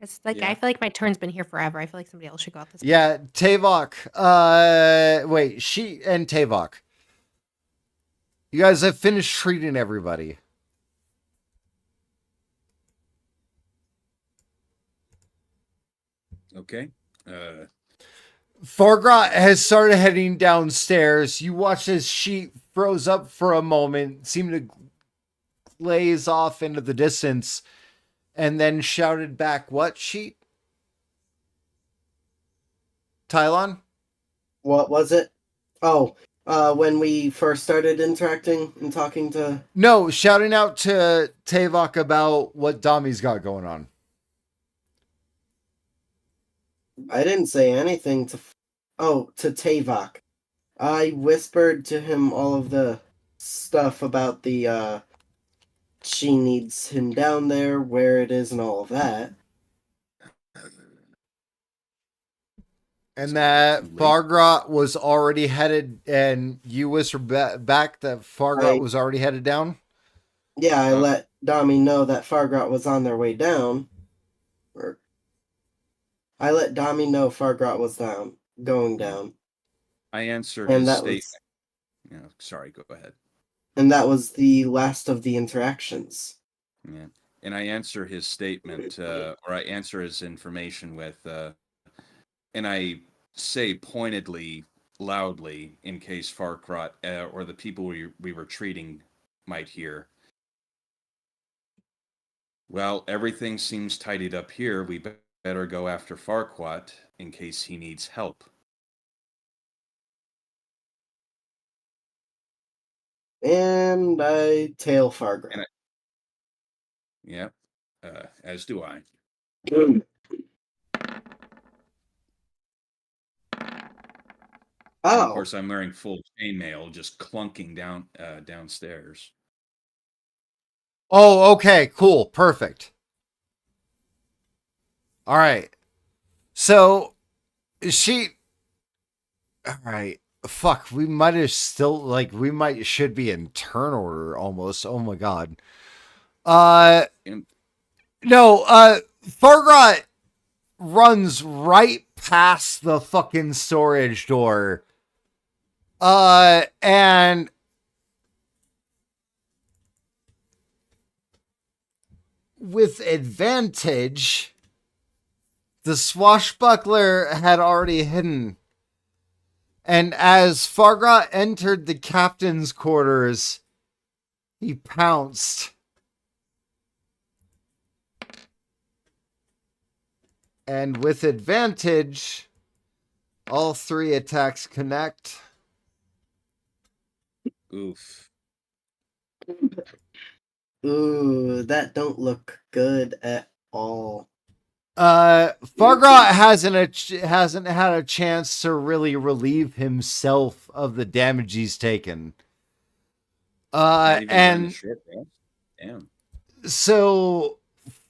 It's like Yeah. I feel like my turn's been here forever. I feel like somebody else should go at this. point. Yeah, Tavok. Wait, she and Tavok. You guys have finished treating everybody. Okay. Fargrat has started heading downstairs. You watch as she froze up for a moment, seemed to glaze off into the distance, and then shouted back, "What sheet?" Tylon? What was it? Oh, when we first started interacting and talking to... No, shouting out to Tavok about what Dami's got going on. I didn't say anything to... to Tavok. I whispered to him all of the stuff about the, she needs him down there, where it is, and all of that. And that Too late. Fargrat was already headed, and you whispered back that Fargrat Right. was already headed down? Yeah, I let Dami know that Fargrat was on their way down. Or... I let Dami know Fargrat was going down. I answer And his that statement. was... Yeah, sorry, go ahead. And that was the last of the interactions. Yeah. And I answer his statement, or I answer his information with, and I say pointedly, loudly, in case Fargrat or the people we were treating might hear. Well, everything seems tidied up here. We better go after Farquaad in case he needs help. And I tail Fargrat. And Yep, as do I. And of Oh, course, I'm wearing full chainmail, just clunking downstairs. Oh, okay, cool, perfect. All right. So, all right. Fuck, we might have still, should be in turn order almost. Oh my god. And No, Fargrat runs right past the fucking storage door. And with advantage, the swashbuckler had already hidden. And as Fargrat entered the captain's quarters, he pounced. And with advantage, all three attacks connect. oof. ooh, that don't look good at all. Fargrat hasn't had a chance to really relieve himself of the damage he's taken. Not even during the And short rest? Damn. so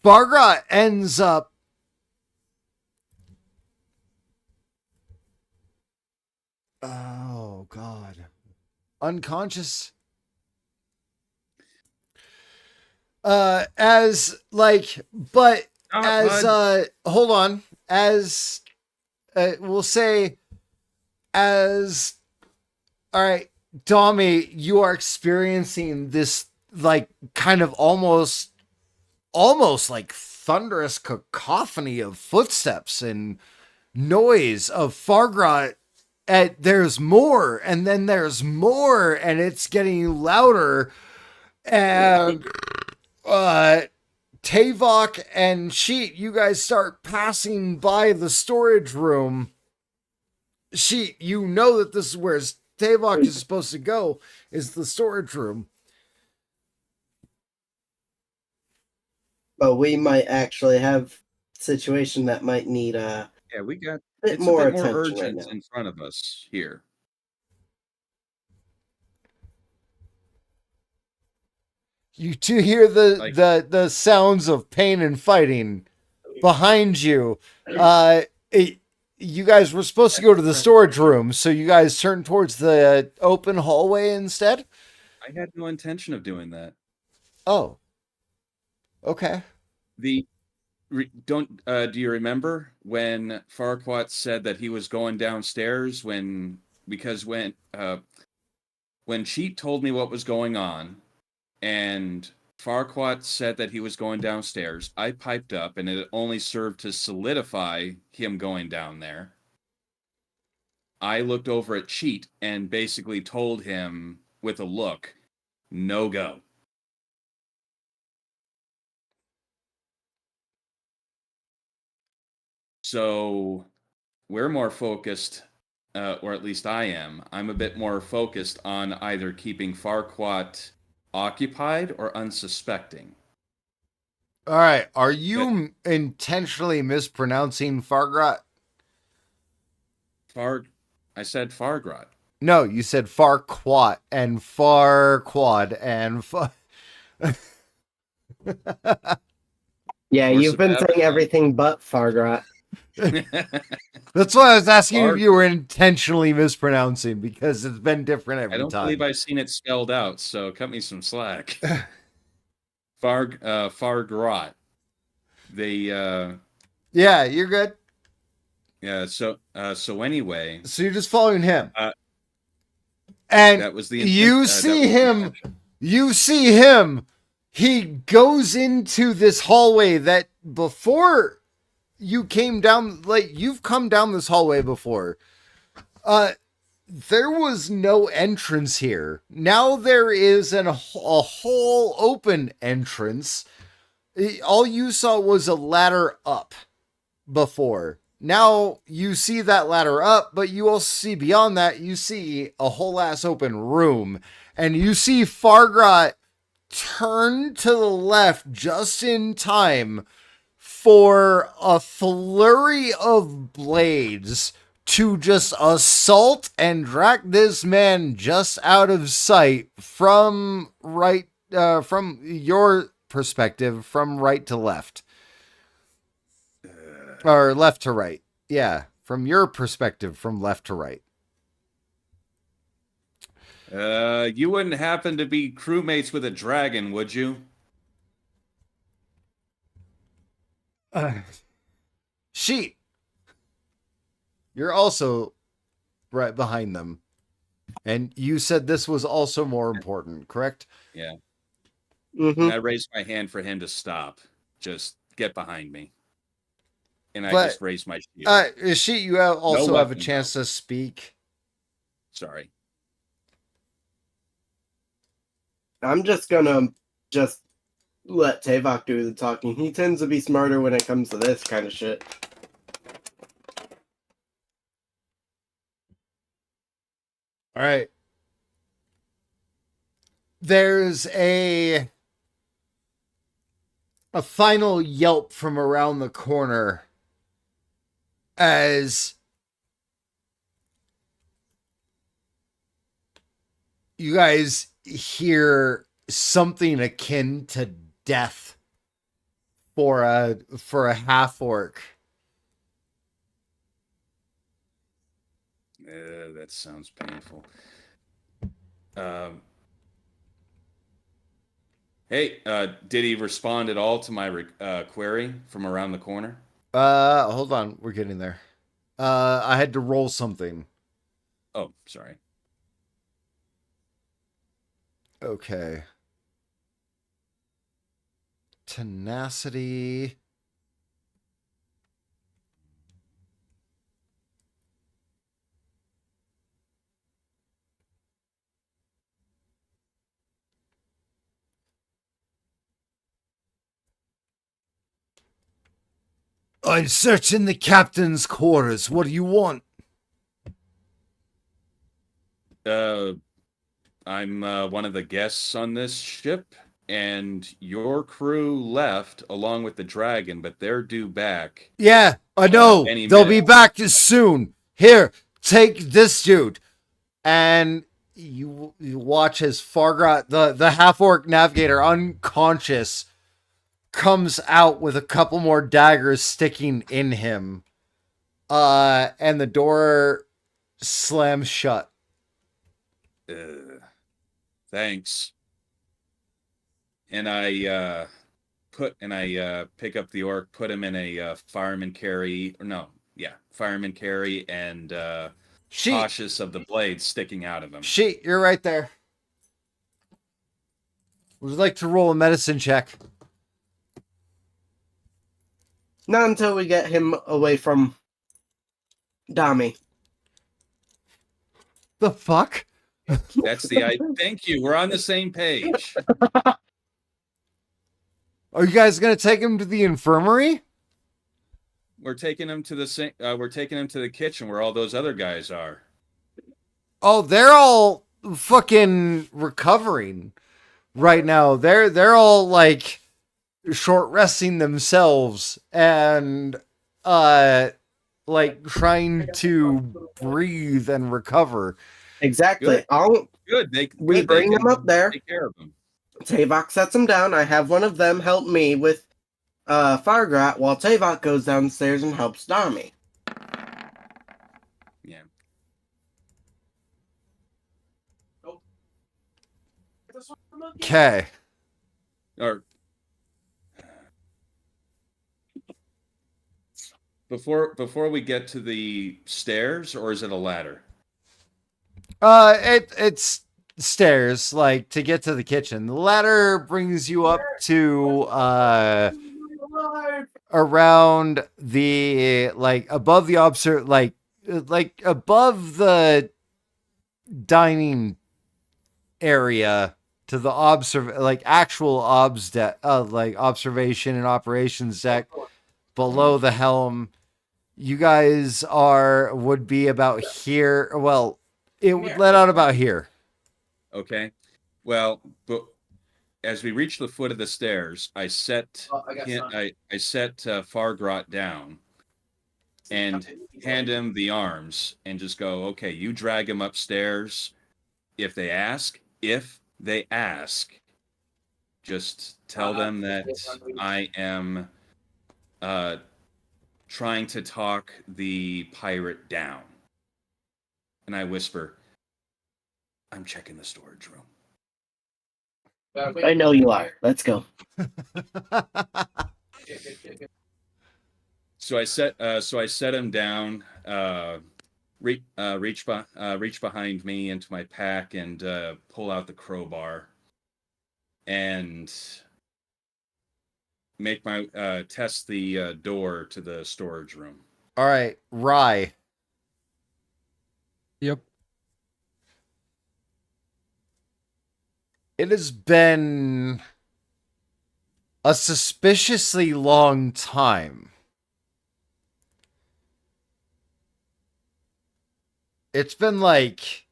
Fargrot ends up oh god, unconscious. As like, but as hold on, as we'll say, as all right, Dommy, you are experiencing this like kind of almost like thunderous cacophony of footsteps and noise of Fargrot. There's more, and then there's more, and it's getting louder. And Tavok and Sheet, you guys start passing by the storage room. Sheet, you know that this is where Tavok is supposed to go, is the storage room. But we might actually have a situation that might need a Yeah, we got bit it's more a bit more attention right urgent now. in front of us here. You do hear Like- the sounds of pain and fighting behind you. You guys were supposed to go to the storage room, so you guys turned towards the open hallway instead? I had no intention of doing that. Oh. Okay. Do you remember when Farquaad said that he was going downstairs when Cheat told me what was going on and Farquaad said that he was going downstairs, I piped up and it only served to solidify him going down there. I looked over at Cheat and basically told him with a look, no go. So we're more focused, or at least I am. I'm a bit more focused on either keeping Farquaad occupied or unsuspecting. All right. Are you intentionally mispronouncing Fargrot? I said Fargrot. No, you said Farquat and Farquad and Yeah, Or you've been Sebastian. saying everything but Fargrot. That's why I was asking if Farg- you were intentionally mispronouncing, because it's been different every I don't time. believe I've seen it spelled out, so cut me some slack. Fargrot. Yeah, you're good. Yeah. So anyway, So you're just following him, that and was the you intent- that see was the him. intention. You see him. He goes into this hallway that before you came down, like you've come down this hallway before. There was no entrance here. Now there is a whole open entrance. All you saw was a ladder up before. Now you see that ladder up, but you also see beyond that, you see a whole ass open room. And you see Fargrot turn to the left just in time for a flurry of blades to just assault and drag this man just out of sight from from your perspective, from right to left. Or left to right. Yeah, from your perspective, from left to right. You wouldn't happen to be crewmates with a dragon, would you? Sheet. You're also right behind them. And you said this was also more important, correct? Yeah. Mm-hmm. And I raised my hand for him to stop. Just get behind me. And I But, just raised my shield. Sheet, you also have a weapon, chance to speak. Sorry. I'm just gonna let Tavok do the talking. He tends to be smarter when it comes to this kind of shit. All right. There's a final yelp from around the corner as you guys hear something akin to death for a half orc. That sounds painful. Hey, did he respond at all to my query from around the corner? Hold on, we're getting there. I had to roll something. Oh, sorry. Okay. Tenacity. I'm searching the captain's quarters. What do you want? I'm one of the guests on this ship, and your crew left along with the dragon, but they're due back. Yeah, I know. Any They'll minute. be back as soon. Here, take this dude. And you watch as Fargrot, the half-orc navigator, unconscious, comes out with a couple more daggers sticking in him. And the door slams shut. Thanks. And I pick up the orc, put him in a fireman carry, and cautious of the blade sticking out of him. Sheet, you're right there. Would you like to roll a medicine check? Not until we get him away from Dami. The fuck? That's the thank you. We're on the same page. Are you guys gonna take him to the infirmary? We're taking him to the kitchen where all those other guys are. Oh, they're all fucking recovering right now. They're all like short resting themselves and like trying to breathe and recover. Exactly. Good. We bring them up there. Take care of them. Tavok sets them down. I have one of them help me with Fargrat while Tavok goes downstairs and helps Dami. Yeah. Okay. Or before we get to the stairs, or is it a ladder? It's stairs, like to get to the kitchen. The ladder brings you up to around the like above the like above the dining area to the actual observation and operations deck below the helm. You guys would be about here. Well, it would let out about here. Okay. Well, but as we reach the foot of the stairs, I set Fargrot down and hand him the arms and just go, okay, you drag him upstairs. If they ask, just tell them that I am trying to talk the pirate down. And I whisper, I'm checking the storage room. I know you are. Let's go. So I set him down, reach behind me into my pack and pull out the crowbar and make my test the door to the storage room. All right, Rye. Yep. It has been a suspiciously long time. It's been like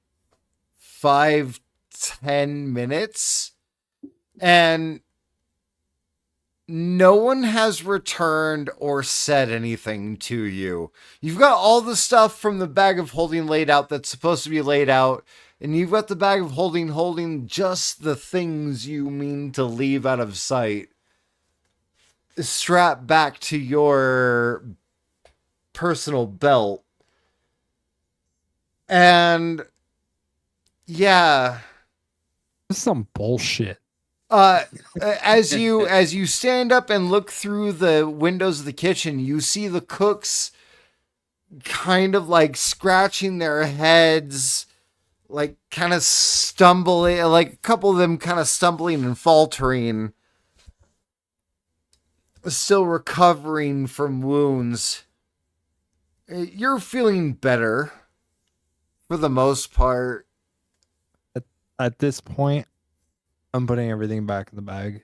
5-10 minutes, and no one has returned or said anything to you. You've got all the stuff from the bag of holding laid out that's supposed to be laid out, and you've got the bag of holding just the things you mean to leave out of sight. strapped back to your personal belt. And yeah, This is some bullshit. as you stand up and look through the windows of the kitchen, you see the cooks kind of like scratching their heads, like kind of stumbling, like a couple of them kind of stumbling and faltering, still recovering from wounds. You're feeling better for the most part. At this point, I'm putting everything back in the bag.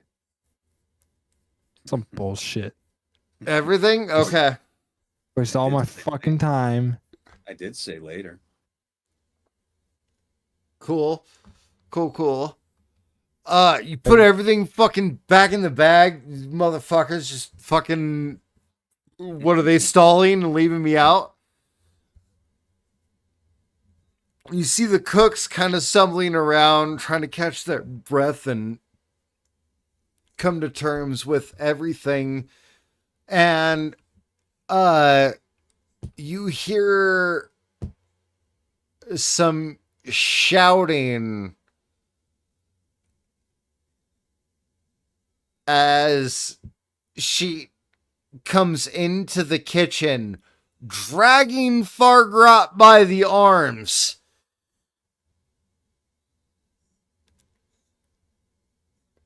Some bullshit. Everything? Okay. Waste all my fucking time. I did say later. Cool. Cool. You put everything fucking back in the bag, these motherfuckers just fucking, what are they, stalling and leaving me out? You see the cooks kind of stumbling around, trying to catch their breath and come to terms with everything. And you hear some shouting as she comes into the kitchen, dragging Fargrot by the arms.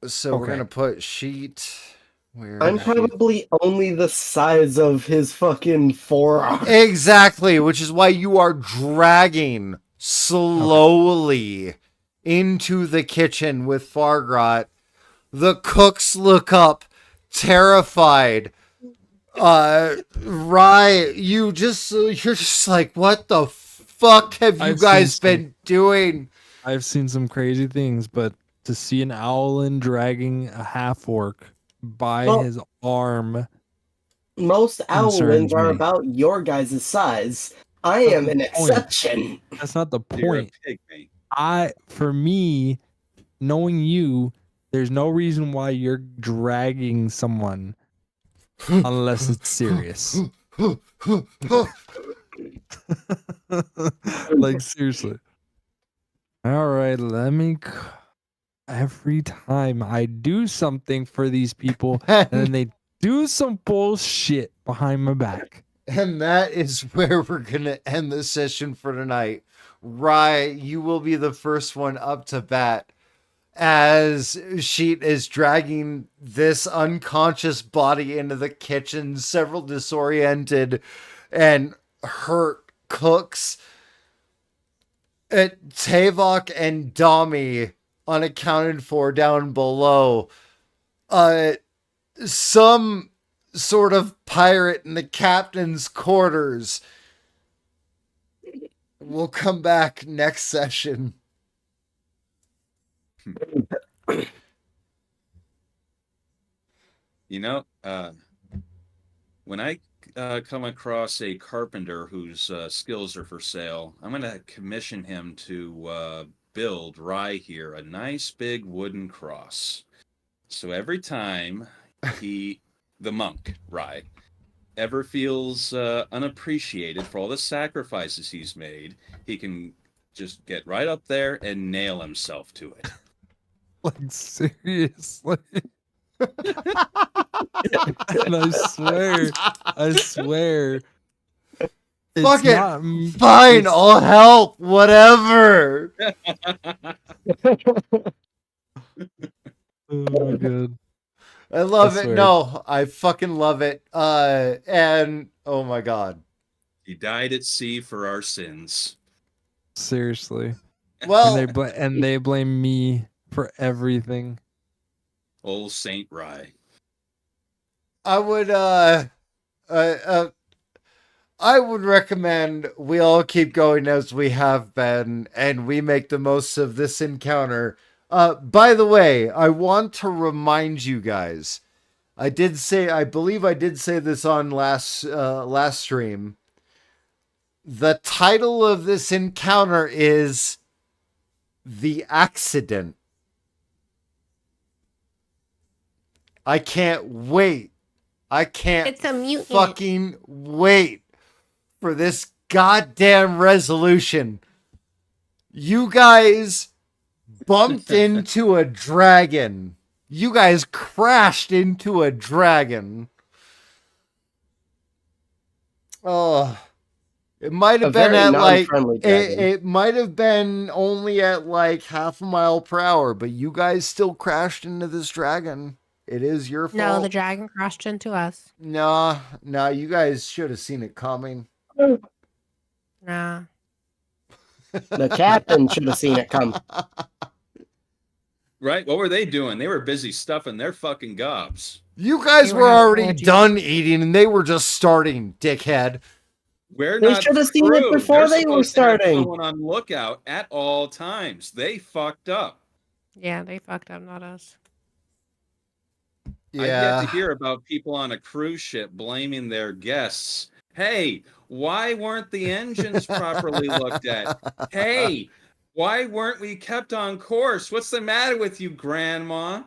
So we're Okay. gonna put sheet. Where I'm is she? probably only the size of his fucking forearm. Exactly, which is why you are dragging slowly into the kitchen with Fargrot. The cooks look up, terrified. Rye, you're just like, what the fuck have you I've guys seen been doing? I've seen some crazy things, but to see an owlin dragging a half orc by Well- his arm, Most Concerns owlins are me. about your guys' size. I am an Point. exception. that's not the You're a point. pygmy. For me, knowing you, there's no reason why you're dragging someone unless it's serious. Like, seriously. All right, every time I do something for these people, and then they do some bullshit behind my back. And that is where we're going to end the session for tonight. Rye, you will be the first one up to bat as Sheet is dragging this unconscious body into the kitchen. Several disoriented and hurt cooks. Tavok and Dami unaccounted for down below. Some sort of pirate in the captain's quarters. We'll come back next session. You know, when I come across a carpenter whose skills are for sale, I'm going to commission him to build Rye here a nice big wooden cross. So every time the monk, Rye, ever feels unappreciated for all the sacrifices he's made, he can just get right up there and nail himself to it. Like, seriously. And I swear. It's Fuck it. not Fine, it's- I'll help. Whatever. Oh my god. I love I it. swear. No, I fucking love it. And oh my god. He died at sea for our sins. Seriously. Well, And they blame me for everything. Old Saint Rye. I would I would recommend we all keep going as we have been and we make the most of this encounter. By the way, I want to remind you guys. I believe I did say this on last stream. The title of this encounter is The Accident. I can't wait I can't It's a mutant. fucking wait for this goddamn resolution. You guys bumped into a dragon. You guys crashed into a dragon. Oh, it might A have been very at like non-friendly dragon. it might have been only at like half a mile per hour, but you guys still crashed into this dragon. It is your fault. No, the dragon crashed into us. Nah, you guys should have seen it coming. Nah. The captain should have seen it come. Right? What were they doing? They were busy stuffing their fucking gobs. You guys They were were having already orgies. done eating and they were just starting, dickhead. We're They not should have the seen it crew. before They're they were supposed to have starting. someone on lookout at all times. They fucked up. Yeah, they fucked up, not us. I've yet to hear about people on a cruise ship blaming their guests. Hey, why weren't the engines properly looked at? Hey, why weren't we kept on course? What's the matter with you, Grandma?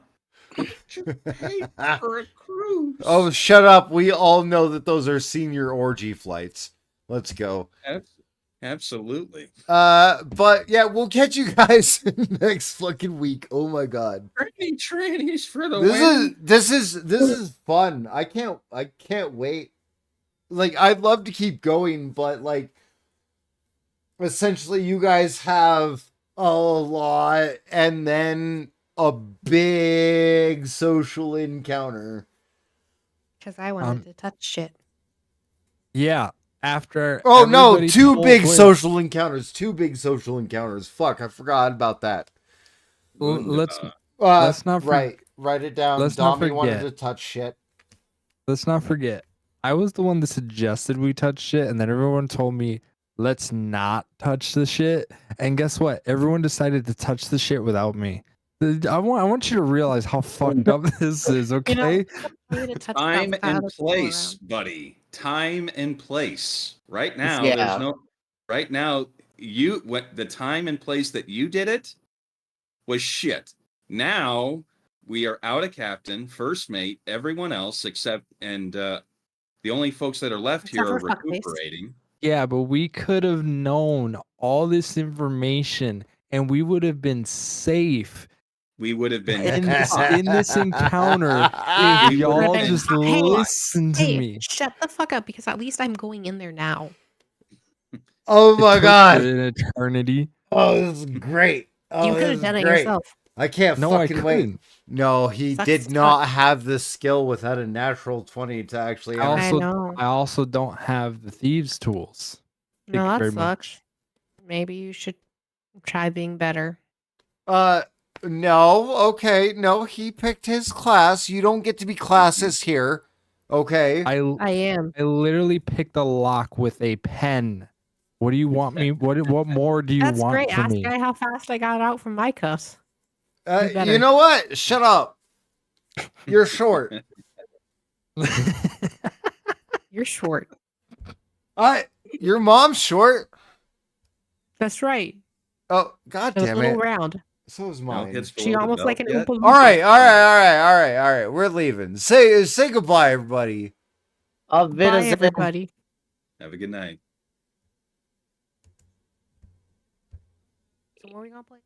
You paid for a cruise. Oh, shut up. We all know that those are senior orgy flights. Let's go. Absolutely. But yeah, we'll catch you guys next fucking week. Oh my god. Pretty trannies for the win. This is fun. I can't wait. Like, I'd love to keep going, but like essentially you guys have a lot and then a big social encounter. Because I wanted to touch shit. Yeah. After. Oh no, everybody two told big Blitz- social encounters. Two big social encounters. Fuck, I forgot about that. Let's Let's not write it down. let's not Dommy wanted forget. to touch shit. let's not forget. I was the one that suggested we touch shit, and then everyone told me let's not touch the shit. And guess what? Everyone decided to touch the shit without me. I want you to realize how fucked up this is. Okay. I'm gonna touch Time stuff and out of people place, around. buddy. Time and place. Right now, Yeah. there's no. Right now, what the time and place that you did it was shit. Now we are out of captain, first mate, everyone else except the only folks that are left Except here are for fuckface. recuperating. Yeah, but we could have known all this information, and we would have been safe We would have been in this encounter if We y'all would've been just Hey, listened to Hey, me. shut the fuck up, because at least I'm going in there now. Oh It my took god. an eternity. Oh, this is great. Oh, You could this have is done it great. yourself. I can't No, I fucking wait. couldn't. No, he Sucks did to not suck. have the skill without a natural 20 to actually I enter. know. I also don't have the thieves' tools. Thank No, you that very sucks. much. Maybe you should try being better. No, okay, no, he picked his class. You don't get to be classist here. Okay. I am. I literally picked a lock with a pen. What do you want me? What more do you That's want great. from Ask me? guy how fast I got out from my cuffs. You better. You know what? Shut up. You're short. You're short. Your mom's short. That's right. Oh, god It was a damn little it. round. So is No mine. hits She below the almost belt like an yet? Oompa Loompa. All right. We're leaving. Say goodbye, everybody. Auf Bye, Wiedersehen. everybody. Have a good night. So what are we gonna play?